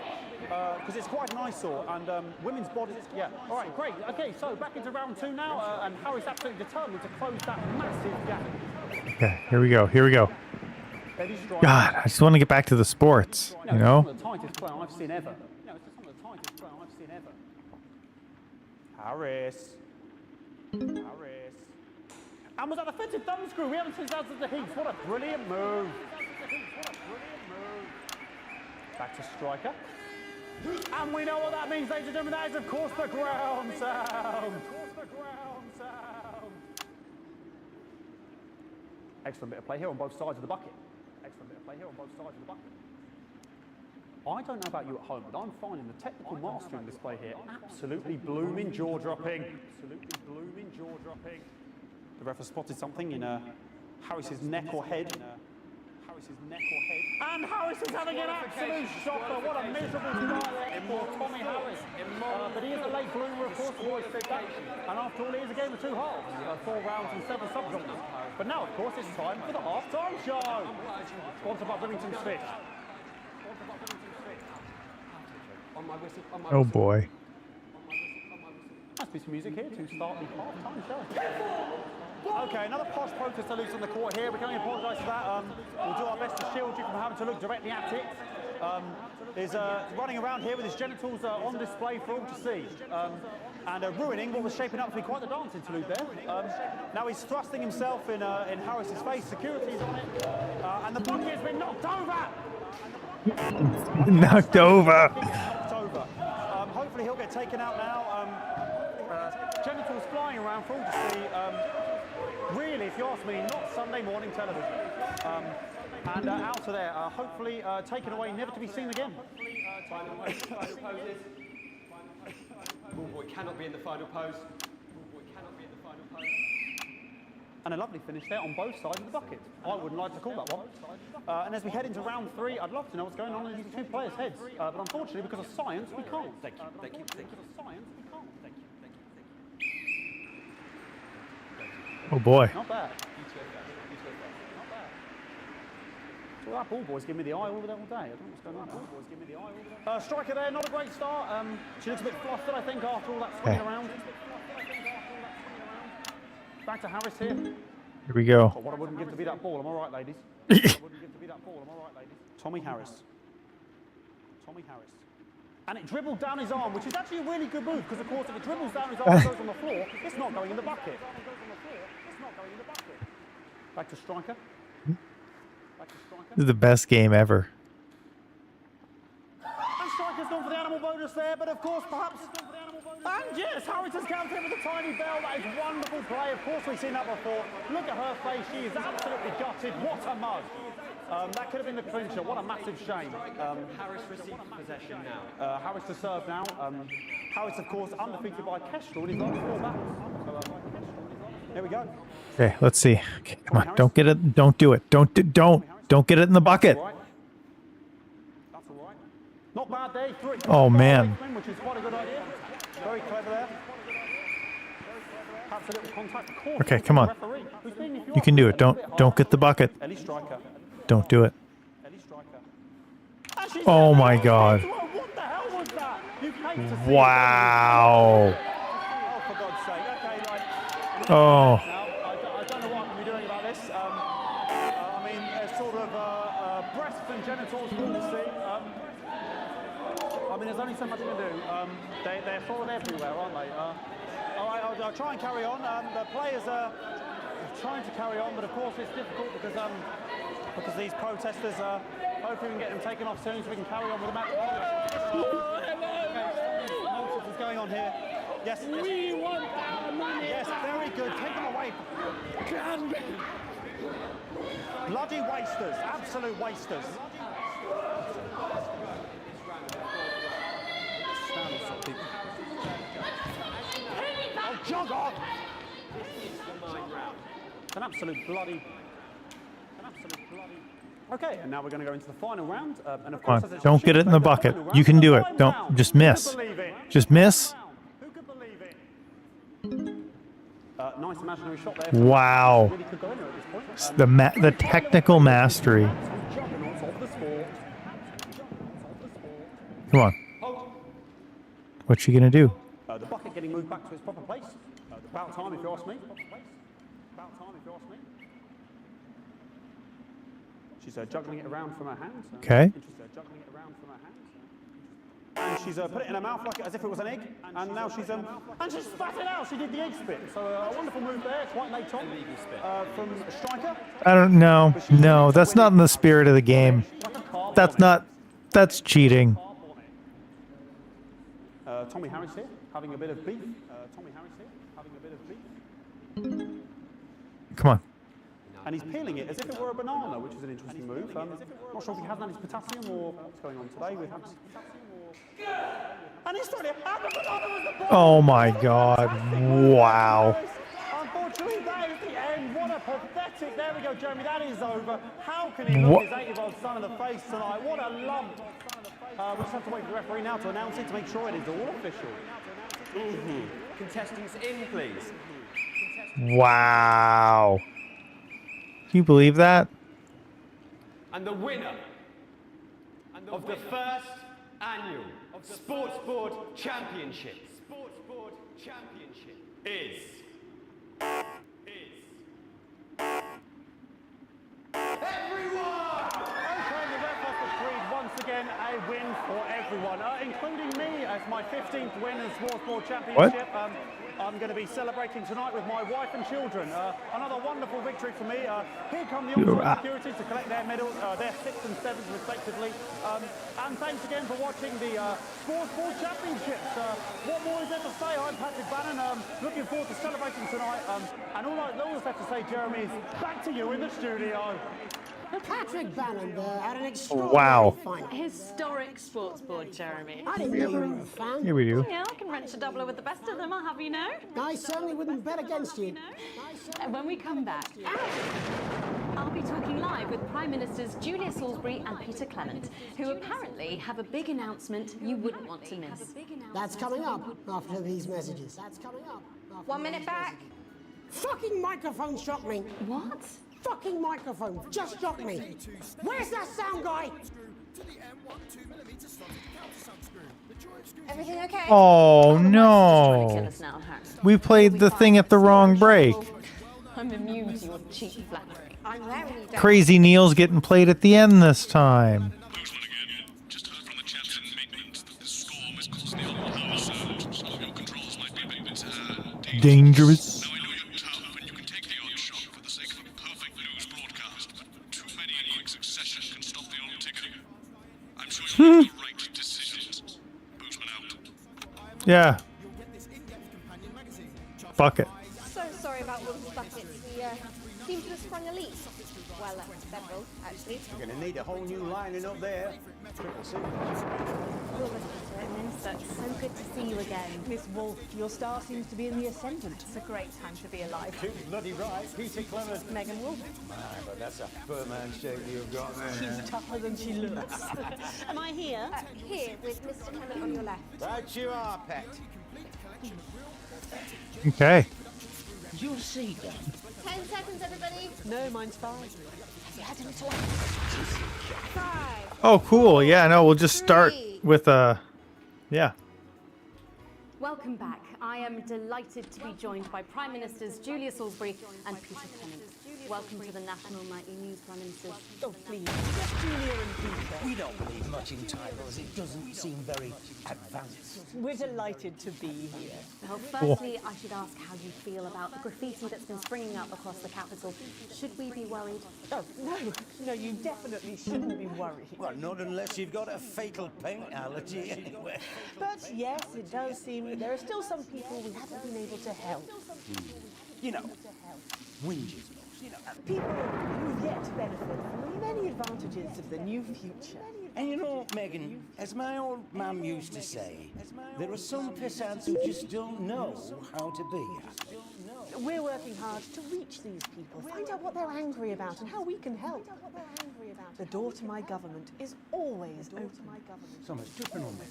because it's quite an eyesore, and women's bodies. Yeah. All right, great. Okay, so back into round 2 now, and Harry's absolutely determined to close that massive gap. Okay, here we go. Here we go. God, I just want to get back to the sports. You know. It's some of the tightest play I've seen ever. No, it's some of the tightest play I've seen ever. Harris. And was that a fitted thumb screw? We haven't seen that since the Heats. What a brilliant move. Back to Striker. And we know what that means, ladies and gentlemen. That is, of course, the ground sound. Excellent bit of play here on both sides of the bucket. I don't know about you at home, but I'm finding the technical mastering display here absolutely blooming jaw-dropping. The ref has spotted something in Harris's neck or head. And Harris is having an absolute shocker. What a miserable start there for Tommy Harris. But he is a late bloomer, of course, always said that. And after all, it is a game of 2 halves. 4 rounds and 7 subgenres. But now, of course, it's time for the half-time show. Sponsored by Bloomington Fish. Oh boy. Nice piece of music here to start the half-time show. Okay, another posh protester loose on the court here. We can only apologise for that. We'll do our best to shield you from having to look directly at it. Is running around here with his genitals on display for all to see. And ruining what was shaping up to be quite the dance interlude there. Now he's thrusting himself in Harris's face. Security's on it. And the bucket has been knocked over! Knocked over. Hopefully he'll get taken out now. Genitals flying around for all to see. Really, if you ask me, not Sunday morning television. And out of there, hopefully taken away, never to be seen again. Final poses. Ballboy cannot be in the final pose. And a lovely finish there on both sides of the bucket. I wouldn't like to call that one. And as we head into round 3, I'd love to know what's going on in these 2 players' heads. But unfortunately, because of science, we can't. Thank you. Oh boy. Not bad. So that ball boy's giving me the eye all day. I don't know what's going on there. Striker there, not a great start. She looks a bit flustered, I think, after all that swing around. Back to Harris here. Here we go. Oh, what I wouldn't give to be that ball, am I right, ladies? Tommy Harris. And it dribbled down his arm, which is actually a really good move, because of course if it dribbles down his arm and goes on the floor, it's not going in the bucket. Back to striker. This is the best game ever. And striker's gone for the animal bonus there, but of course perhaps... And yes, Harris has counted with a tiny bell. That is wonderful play. Of course we've seen that before. Look at her face. She is absolutely gutted. What a mug. That could have been the clincher. What a massive shame. Harris receives possession now. Harris to serve now. Harris, of course, undefeated by Kestrel in his last 4 battles. There we go. Okay, let's see. Okay, come on. Don't get it. Don't do it. Don't get it in the bucket. That's all right. Not bad there. Oh man. Which is quite a good idea. Very clever there. Perhaps a little contact. Okay, come on. You can do it. Don't get the bucket. Don't do it. Oh my God. What the hell was that? Wow. Oh, for God's sake. Okay, like. Oh. I don't know what I'm doing about this. I mean, sort of breasts and genitals for all to see. I mean, there's only so much you can do. They're sort of everywhere, aren't they? All right, I'll try and carry on. The players are trying to carry on, but of course it's difficult because these protesters hopefully we can get them taken off soon so we can carry on with the match. What's going on here? Yes. We want our money. Yes, very good. Take them away. Bloody wasters. Absolute wasters. Oh, jog on! An absolute bloody. Okay, and now we're going to go into the final round. And of course, Don't get it in the bucket. You can do it. Don't just miss. Just miss. Nice imaginary shot there. Wow. The technical mastery. Come on. What's she gonna do? The bucket getting moved back to its proper place. About time, if you ask me. She's juggling it around from her hands. Okay. And she's put it in her mouth like as if it was an egg. And now she's and she's spat it out. She did the egg spit. So a wonderful move there, quite late on from a striker. I don't know. No, that's not in the spirit of the game. That's cheating. Tommy Harris here, having a bit of beef. Come on. And he's peeling it as if it were a banana, which is an interesting move. Not sure if he hasn't had his potassium or what's going on today with him. And he's trying to have the banana was the ball. Oh my God. Wow. Unfortunately, that is the end. What a pathetic. There we go, Jeremy. That is over. How can he look his 80-year-old son in the face tonight? What a lump. We just have to wait for the referee now to announce it to make sure it is all official. Contestants in, please. Wow. Can you believe that? And the winner of the first annual Sports Board Championship is everyone! Okay, the ref has decreed once again a win for everyone, including me as my 15th win in the Sports Board Championship. I'm going to be celebrating tonight with my wife and children. Another wonderful victory for me. Here come the on-site security to collect their medals, their 6th and 7th respectively. And thanks again for watching the Sports Board Championships. What more is there to say? I'm Patrick Bannon. Looking forward to celebrating tonight. And all that's left to say, Jeremy, is back to you in the studio. Patrick Bannon there had an extraordinary final. Historic sports board, Jeremy. I didn't know you were a fan. Here we do. Yeah, I can wrench a doubler with the best of them, I'll have you know. I certainly wouldn't bet against you. When we come back, I'll be talking live with Prime Ministers Julia Salisbury and Peter Clement, who apparently have a big announcement you wouldn't want to miss. That's coming up after these messages. 1 minute back. Fucking microphone shocked me. What? Fucking microphone just shocked me. Where's that sound guy? Everything okay? Oh no. We played the thing at the wrong break. I'm immune to your cheap flattery. I'm wearing you down. Crazy Neil's getting played at the end this time. Just heard from the chaps in maintenance that the storm is causing the whole house surge. Some of your controls might be a bit Dangerous. Now I know you're tough and you can take the odd shock for the sake of a perfect news broadcast, but too many in quick succession can stop the old ticketing. I'm sure you'll make the right decisions. Boozman out. Yeah. Fuck it. So sorry about all the buckets. We seem to have sprung a leak. Well, several, actually. You're going to need a whole new lining up there. Triple C. Minister, it's so good to see you again. Miss Wolf, your star seems to be in the ascendant. It's a great time to be alive. Too bloody right. Peter Clement. Megan Wolf. But that's a fur man shape you've got there. She's tougher than she looks. Am I here? Here, with Mr. Clement on your left. Right you are, pet. Okay. You'll see then. 10 seconds, everybody. No, mine's 5. Have you had a little 5. Oh, cool. Yeah, no, we'll just start with yeah. Welcome back. I am delighted to be joined by Prime Ministers Julia Salisbury and Peter Clement. Welcome to the National Nightly News, Prime Ministers. Oh, please. Just Julia and Peter. We don't believe much in titles. It doesn't seem very advanced. We're delighted to be here. Well, firstly, I should ask how you feel about the graffiti that's been springing up across the capital. Should we be worried? Oh, no, you definitely shouldn't be worried. Well, not unless you've got a fatal paint allergy anyway. But yes, it does seem there are still some people we haven't been able to help. You know, whinges. People who've yet to benefit from the many advantages of the new future. And you know, Megan, as my old mum used to say, there are some pissants who just don't know how to be happy. We're working hard to reach these people, find out what they're angry about and how we can help. The door to my government is always open. So much dripping on me.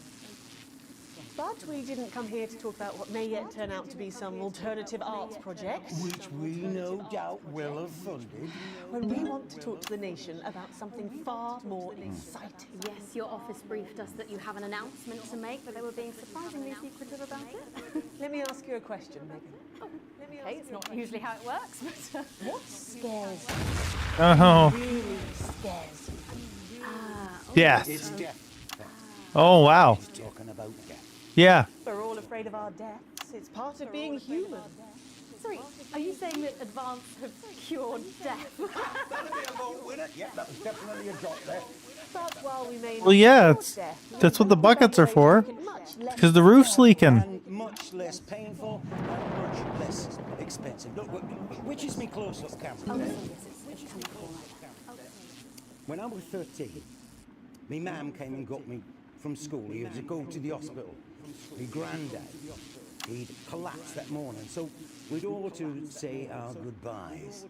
But we didn't come here to talk about what may yet turn out to be some alternative arts project. Which we no doubt will have funded. When we want to talk to the nation about something far more exciting. Yes, your office briefed us that you have an announcement to make, but they were being surprisingly secretive about it. Let me ask you a question, Megan. Okay, it's not usually how it works, but... What scares you? Oh. Really scares you? Yes. It's death. Oh, wow. He's talking about death. Yeah. We're all afraid of our deaths. It's part of being human. Sorry, are you saying that advance have cured death? That'll be a vote winner. Yeah, that was definitely a drop there. But while we may Well, yeah, that's what the buckets are for. Because the roof's leaking. And much less painful and much less expensive. Look, which is me close-up camera? When I was 13, my mum came and got me from school. He had to go to the hospital. My granddad, he'd collapsed that morning, so we'd all to say our goodbyes.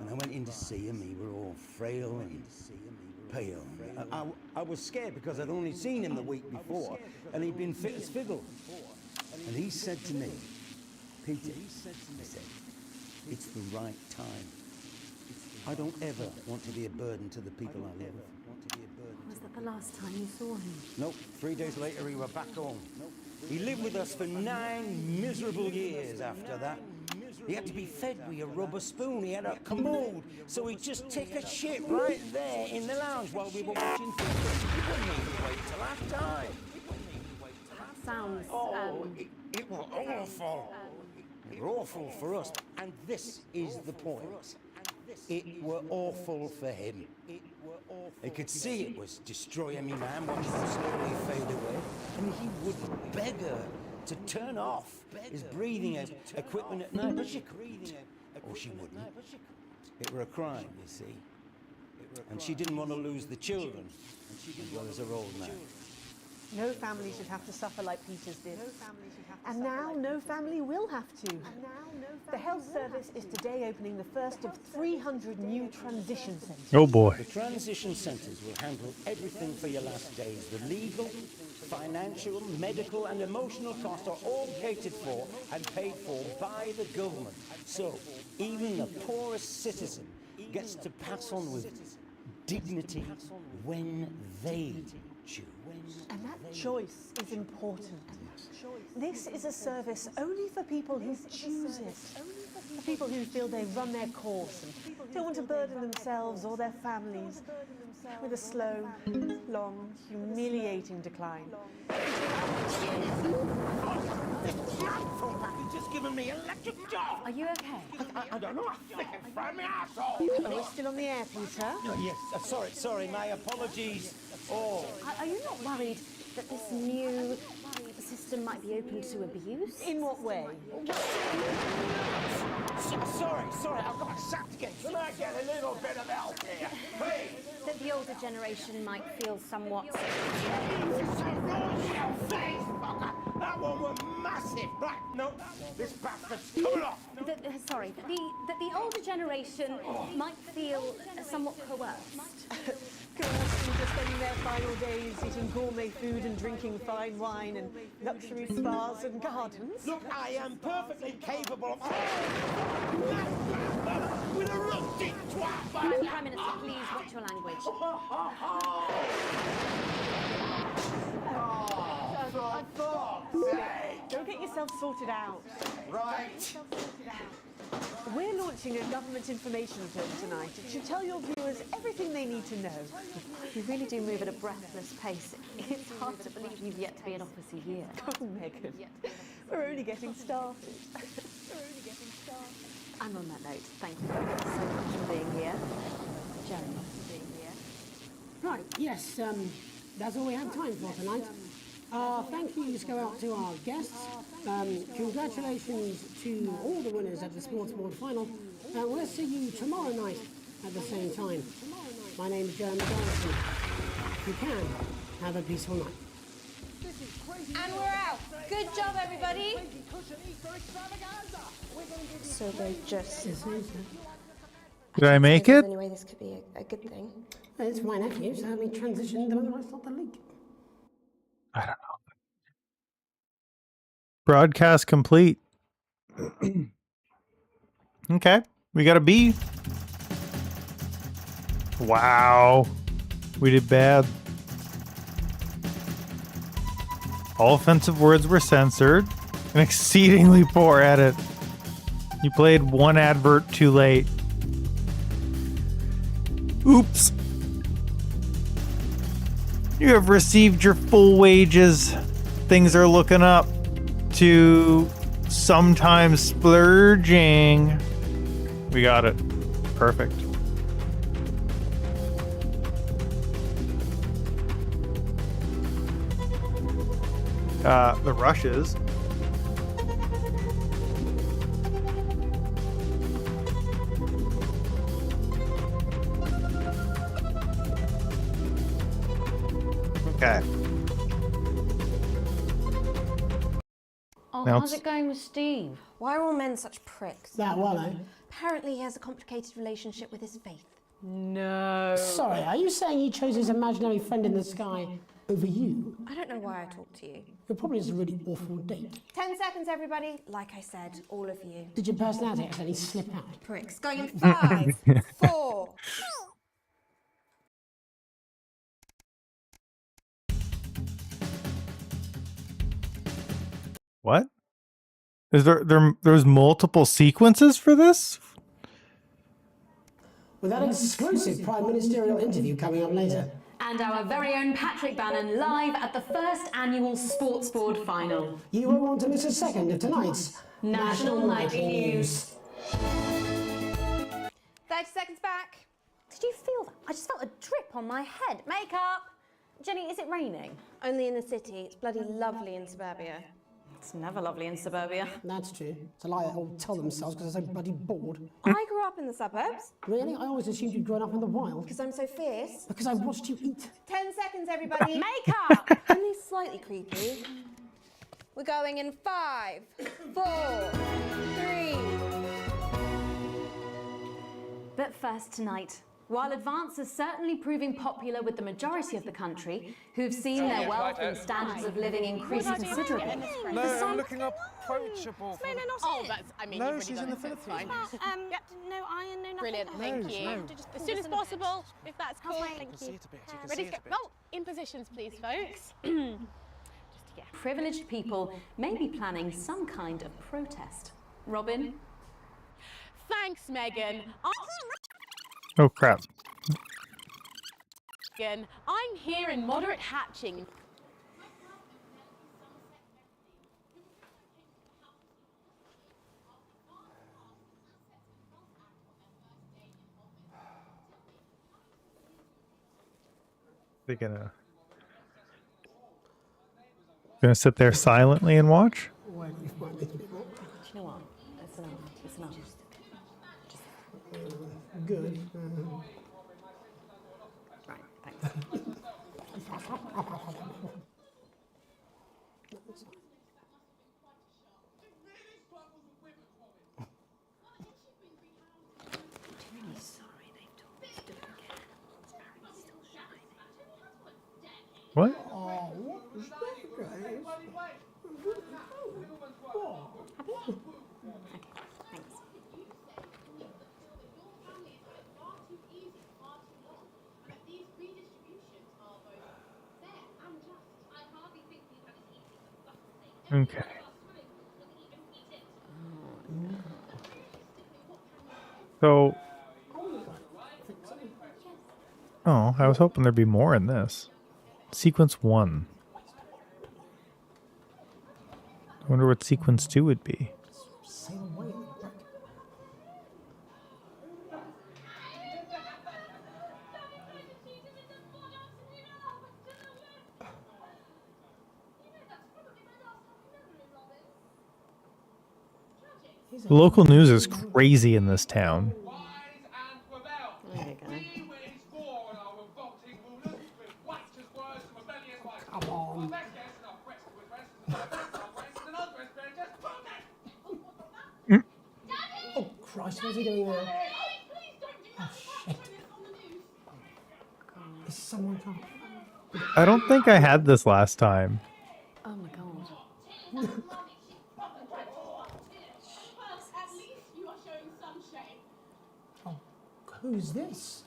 And I went in to see him. He were all frail and pale. I was scared because I'd only seen him the week before, and he'd been fit as fiddle. And he said to me, Peter, he said, it's the right time. I don't ever want to be a burden to the people I love. Was that the last time you saw him? Nope. 3 days later, he were back home. He lived with us for 9 miserable years after that. He had to be fed with a rubber spoon. He had a commode, so he'd just take a shit right there in the lounge while we were watching football. He wouldn't even wait till half time. Sounds. It was awful. It were awful for us, and this is the point. It were awful for him. He could see it was destroying me, man, watching him slowly fade away, and he would beg her to turn off his breathing equipment at night, but she couldn't. Or she wouldn't. It were a crime, you see. And she didn't want to lose the children, as well as her old man. No family should have to suffer like Peter's did. And now no family will have to. The health service is today opening the first of 300 new transition centres. Oh boy. The transition centres will handle everything for your last days. The legal, financial, medical and emotional costs are all catered for and paid for by the government. So even the poorest citizen gets to pass on with dignity when they choose. And that choice is important. This is a service only for people who choose it. For people who feel they've run their course and don't want to burden themselves or their families with a slow, long, humiliating decline. Just giving me electric shock. Are you okay? I don't know. I think it's from my asshole. Are we still on the air, Peter? Yes. Sorry. My apologies. Oh. Are you not worried that this new system might be open to abuse? In what way? Sorry. I've got sacked again. Can I get a little bit of help here, please? That the older generation might feel somewhat. That one was massive. Right, no, this bastard's coming off. That the older generation might feel somewhat coerced. Coerced into spending their final days eating gourmet food and drinking fine wine and luxury spas and gardens. Look, I am perfectly capable of... with a rusty twat! Prime Minister, please watch your language. Go get yourself sorted out. Right. We're launching a government information film tonight. It should tell your viewers everything they need to know. You really do move at a breathless pace. It's hard to believe you've yet to be in office a year. Oh, Megan, we're only getting started. And on that note, thank you so much for being here. Jeremy. Right, yes, that's all we have time for tonight. Thank yous go out to our guests. Congratulations to all the winners of the Sports Board final. We'll see you tomorrow night at the same time. My name is Donaldson. If you can, have a peaceful night. And we're out. Good job, everybody. So they just... Did I make it? Anyway, this could be a good thing. It's my nephew, so we transitioned the moment I saw the leak. I don't know. Broadcast complete. Okay. We got a B. Wow. We did bad. All offensive words were censored. An exceedingly poor edit. You played one advert too late. Oops. You have received your full wages. Things are looking up to sometimes splurging. We got it. Perfect. the rushes. Okay. Oh, Now how's it's- it going with Steve? Why are all men such pricks? That well, eh? Apparently he has a complicated relationship with his faith. No. Sorry, are you saying he chose his imaginary friend in the sky over you? I don't know why I talk to you. It probably is a really awful date. 10 seconds, everybody. Like I said, all of you. Did your personality accidentally slip out? Pricks. Going in 5, 4. What? Is there's multiple sequences for this? With that exclusive prime ministerial interview coming up later. And our very own Patrick Bannon live at the first annual Sports Board final. You won't want to miss a second of tonight's National Nightly News. 30 seconds back. Did you feel that? I just felt a drip on my head. Makeup! Jenny, is it raining? Only in the city. It's bloody lovely in suburbia. It's never lovely in suburbia. That's true. It's a lie they all tell themselves because they're so bloody bored. I grew up in the suburbs. Really? I always assumed you'd grown up in the wild. Because I'm so fierce. Because I watched you eat. 10 seconds, everybody. Makeup! Only slightly creepy. We're going in 5, 4, 3. But first tonight, while advance is certainly proving popular with the majority of the country, who've seen their wealth and standards of living increase considerably. No, I'm looking approachable. Oh, that's, I mean, No, you've she's already in the done it, so it's Philippines. fine. Yep, no iron, no nothing. Brilliant, thank you. No. As soon as possible, if that's cool. Halfway. Thank See you. it a bit, you can Ready see to it go? a bit. Oh, in positions, please, folks. Privileged people may be planning some kind of protest. Robin? Thanks, Megan. Oh crap. I'm here in moderate hatching. They're gonna sit there silently and watch? Where do you find these people? Do you know what? It's enough. It's enough. Good. Right, thanks. What? Oh, what is that, guys? Okay. So. Oh, I was hoping there'd be more in this. Sequence 1. I wonder what sequence 2 would be. Sail away. The local news is crazy in this town. There you go. Come on. Oh, Christ, what's he doing there? Oh, shit. Is someone trying? I don't think I had this last time. Oh my god. Oh, who's this?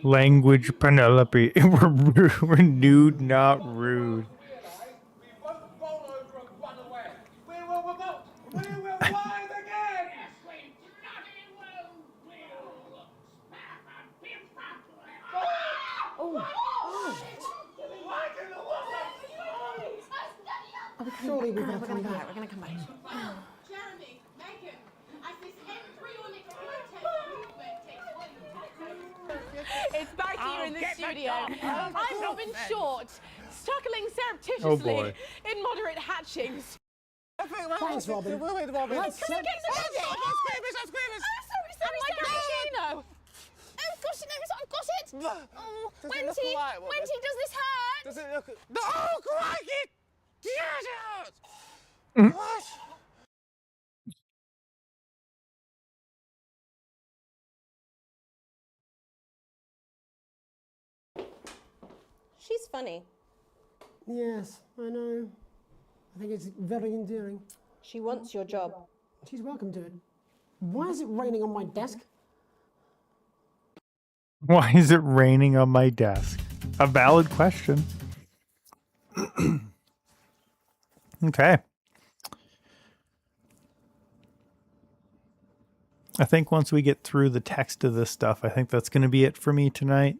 Language, Penelope. We're nude, not rude. Surely we're going to come back. We're going to come back. Jeremy, Megan, as this embryonic protest movement takes place. It's back here in the studio. I'm Robin Short, struggling surreptitiously in moderate hatchings. Thanks, Robin. Come and get the baby! Sorry, my cappuccino! Oh gosh, no, I've got it! Oh, Wendy, does this hurt? Does it look... Oh, crikey! Get out! What? She's funny. Yes, I know. I think it's very endearing. She wants your job. She's welcome to it. Why is it raining on my desk? Why is it raining on my desk? A valid question. Okay. I think once we get through the text of this stuff, I think that's going to be it for me tonight.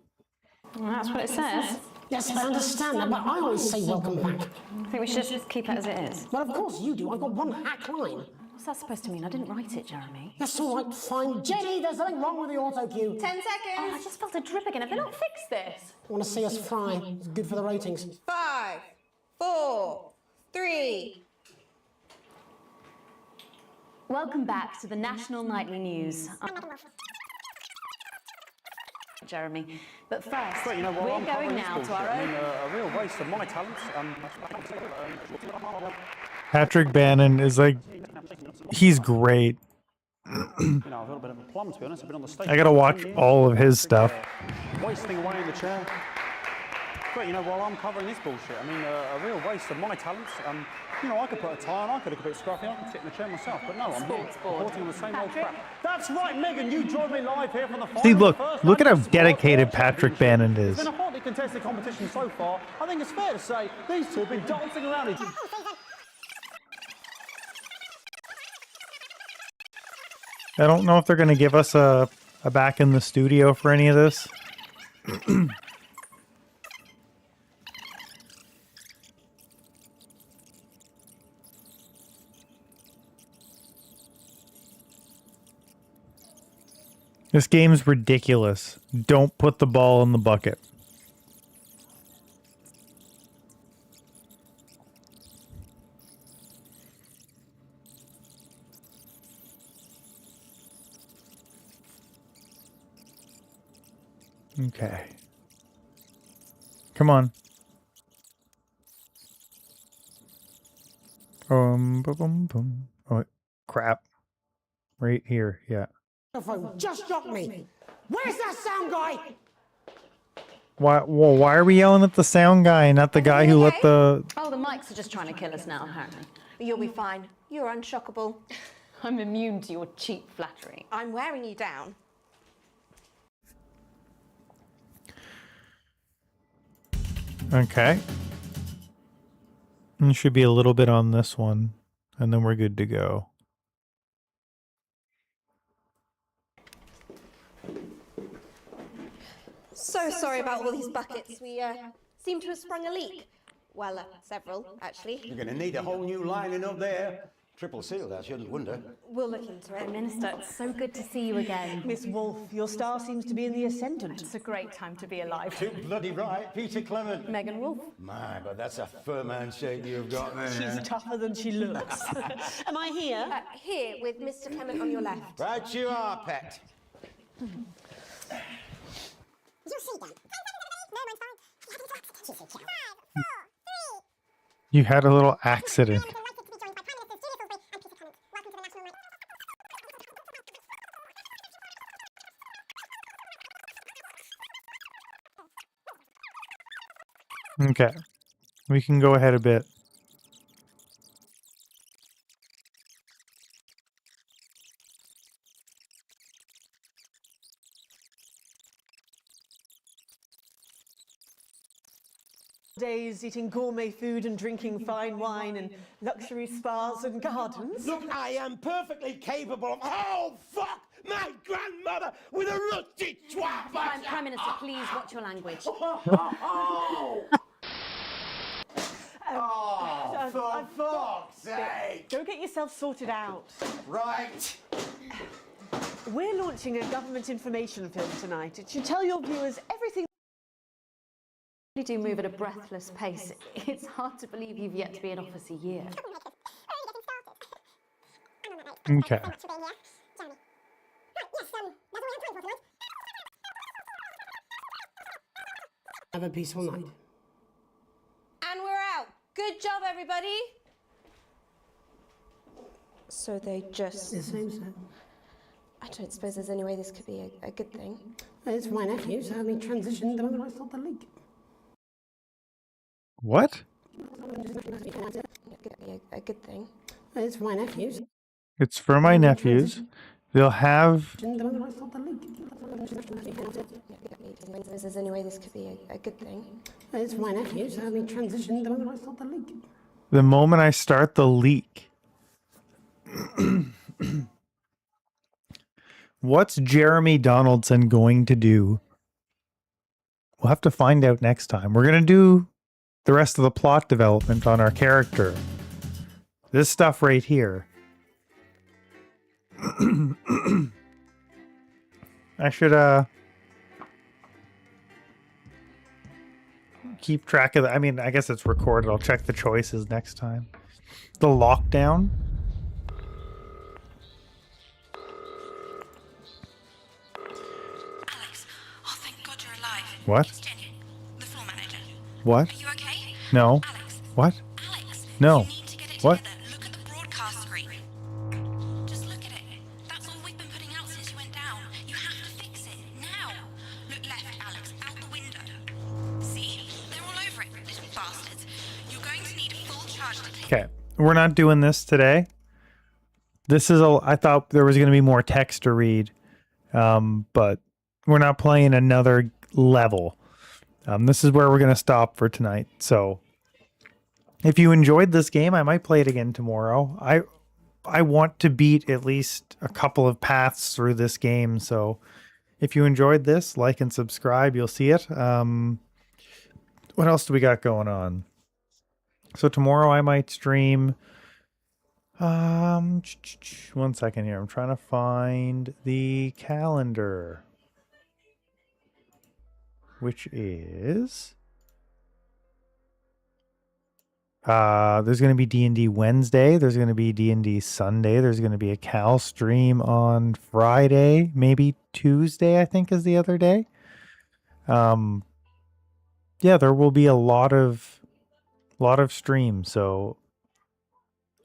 Well, that's what it says. Yes, I understand that, but I always say welcome back. I think we should just keep it as it is. Well, of course you do. I've got one hack line. What's that supposed to mean? I didn't write it, Jeremy. That's all right, fine. Jenny, there's something wrong with the auto cue. 10 seconds. Oh, I just felt a drip again. Have they not fixed this? Want to see us fry? It's good for the ratings. 5, 4, 3. Welcome back to the National Nightly News. Jeremy. But first, But you know what, we're I'm going covering now this to our bullshit. own... A real waste of my talents. Patrick Bannon is like, he's great. You know, I've got a bit of a plum, to be honest. I've been on the stage. I gotta watch all of his stuff. Wasting away in the chair. But you know, while I'm covering this bullshit, I mean, a real waste of my talents. You know, I could put a tie on, I could look a bit scruffy, I could sit in the chair myself, but no, I'm here reporting on the same old crap. That's right, Megan, you joined me live here from the final. See, look at how dedicated Patrick Bannon is. It's been a hotly contested competition so far. I think it's fair to say these two have been dancing around each other. I don't know if they're going to give us a back in the studio for any of this. This game's ridiculous. Don't put the ball in the bucket. Okay. Come on. Boom, boom, boom. Oh, crap. Right here, yeah. Just shocked me. Where's that sound guy? Why are we yelling at the sound guy and not the guy who let the... Oh, the mics are just trying to kill us now, apparently. You'll be fine. You're unshockable. I'm immune to your cheap flattery. I'm wearing you down. Okay. And should be a little bit on this one, and then we're good to go. So sorry about all these buckets. We seem to have sprung a leak. Well, several, actually. You're going to need a whole new lining up there. Triple sealed, I shouldn't wonder. We'll look into it. Minister, it's so good to see you again. Miss Wolfe, your star seems to be in the ascendant. It's a great time to be alive. Too bloody right, Peter Clement. Megan Wolfe. My, but that's a firm handshake you've got there. She's tougher than she looks. Am I here? Here, with Mr. Clement on your left. Right you are, pet. You had a little accident. Okay. We can go ahead a bit. Days eating gourmet food and drinking fine wine and luxury spas and gardens. Look, I am perfectly capable of... Oh, fuck! My grandmother with a rusty twat! Prime Minister, please watch your language. For fuck's sake! Go get yourself sorted out. Right. We're launching a government information film tonight. It should tell your viewers everything. You do move at a breathless pace. It's hard to believe you've yet to be in office a year. Okay. Have a peaceful night. And we're out. Good job, everybody. So they just... It seems so. I don't suppose there's any way this could be a good thing. It's my nephew, so we transitioned the moment I saw the leak. What? It could be a good thing. It's my nephews. It's for my nephews. They'll have... The moment I saw the leak. There's any way this could be a good thing. It's my nephew, so we transitioned the moment I saw the leak. The moment I start the leak. What's Jeremy Donaldson going to do? We'll have to find out next time. We're going to do the rest of the plot development on our character. This stuff right here. I should keep track of that. I mean, I guess it's recorded. I'll check the choices next time. The lockdown. Alex, oh thank God you're alive. What? It's Jenny, the floor manager. What? Are you okay? No. Alex. What? Alex. No. You need to get it What? together. Look at the broadcast screen. Just look at it. That's all we've been putting out since you went down. You have to fix it now. Look left, Alex, out the window. See? They're all over it, little bastards. You're going to need a full charge to take. Okay. We're not doing this today. This is I thought there was going to be more text to read. But we're not playing another level. This is where we're going to stop for tonight. So if you enjoyed this game, I might play it again tomorrow. I want to beat at least a couple of paths through this game. So if you enjoyed this, like and subscribe, you'll see it. What else do we got going on? So tomorrow I might stream. 1 second here. I'm trying to find the calendar, which is there's going to be D&D Wednesday. There's going to be D&D Sunday. There's going to be a Cal stream on Friday, maybe Tuesday, I think is the other day. Yeah, there will be a lot of streams. So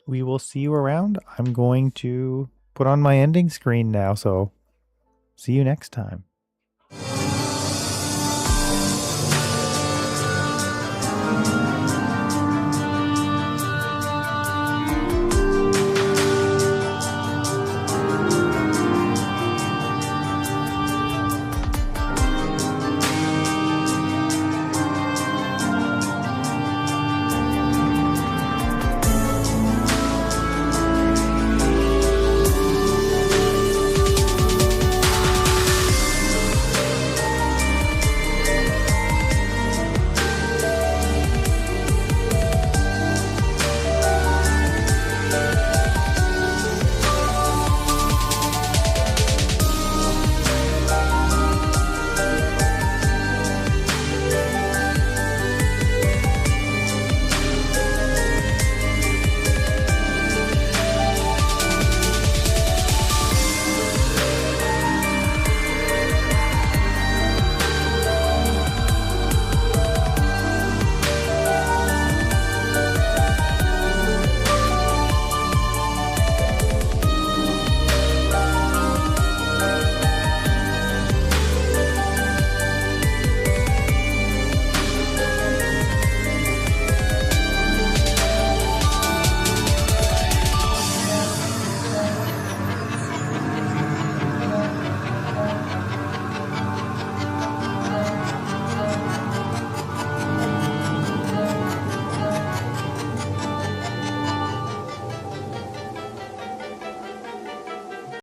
we will see you around. I'm going to put on my ending screen now. So see you next time.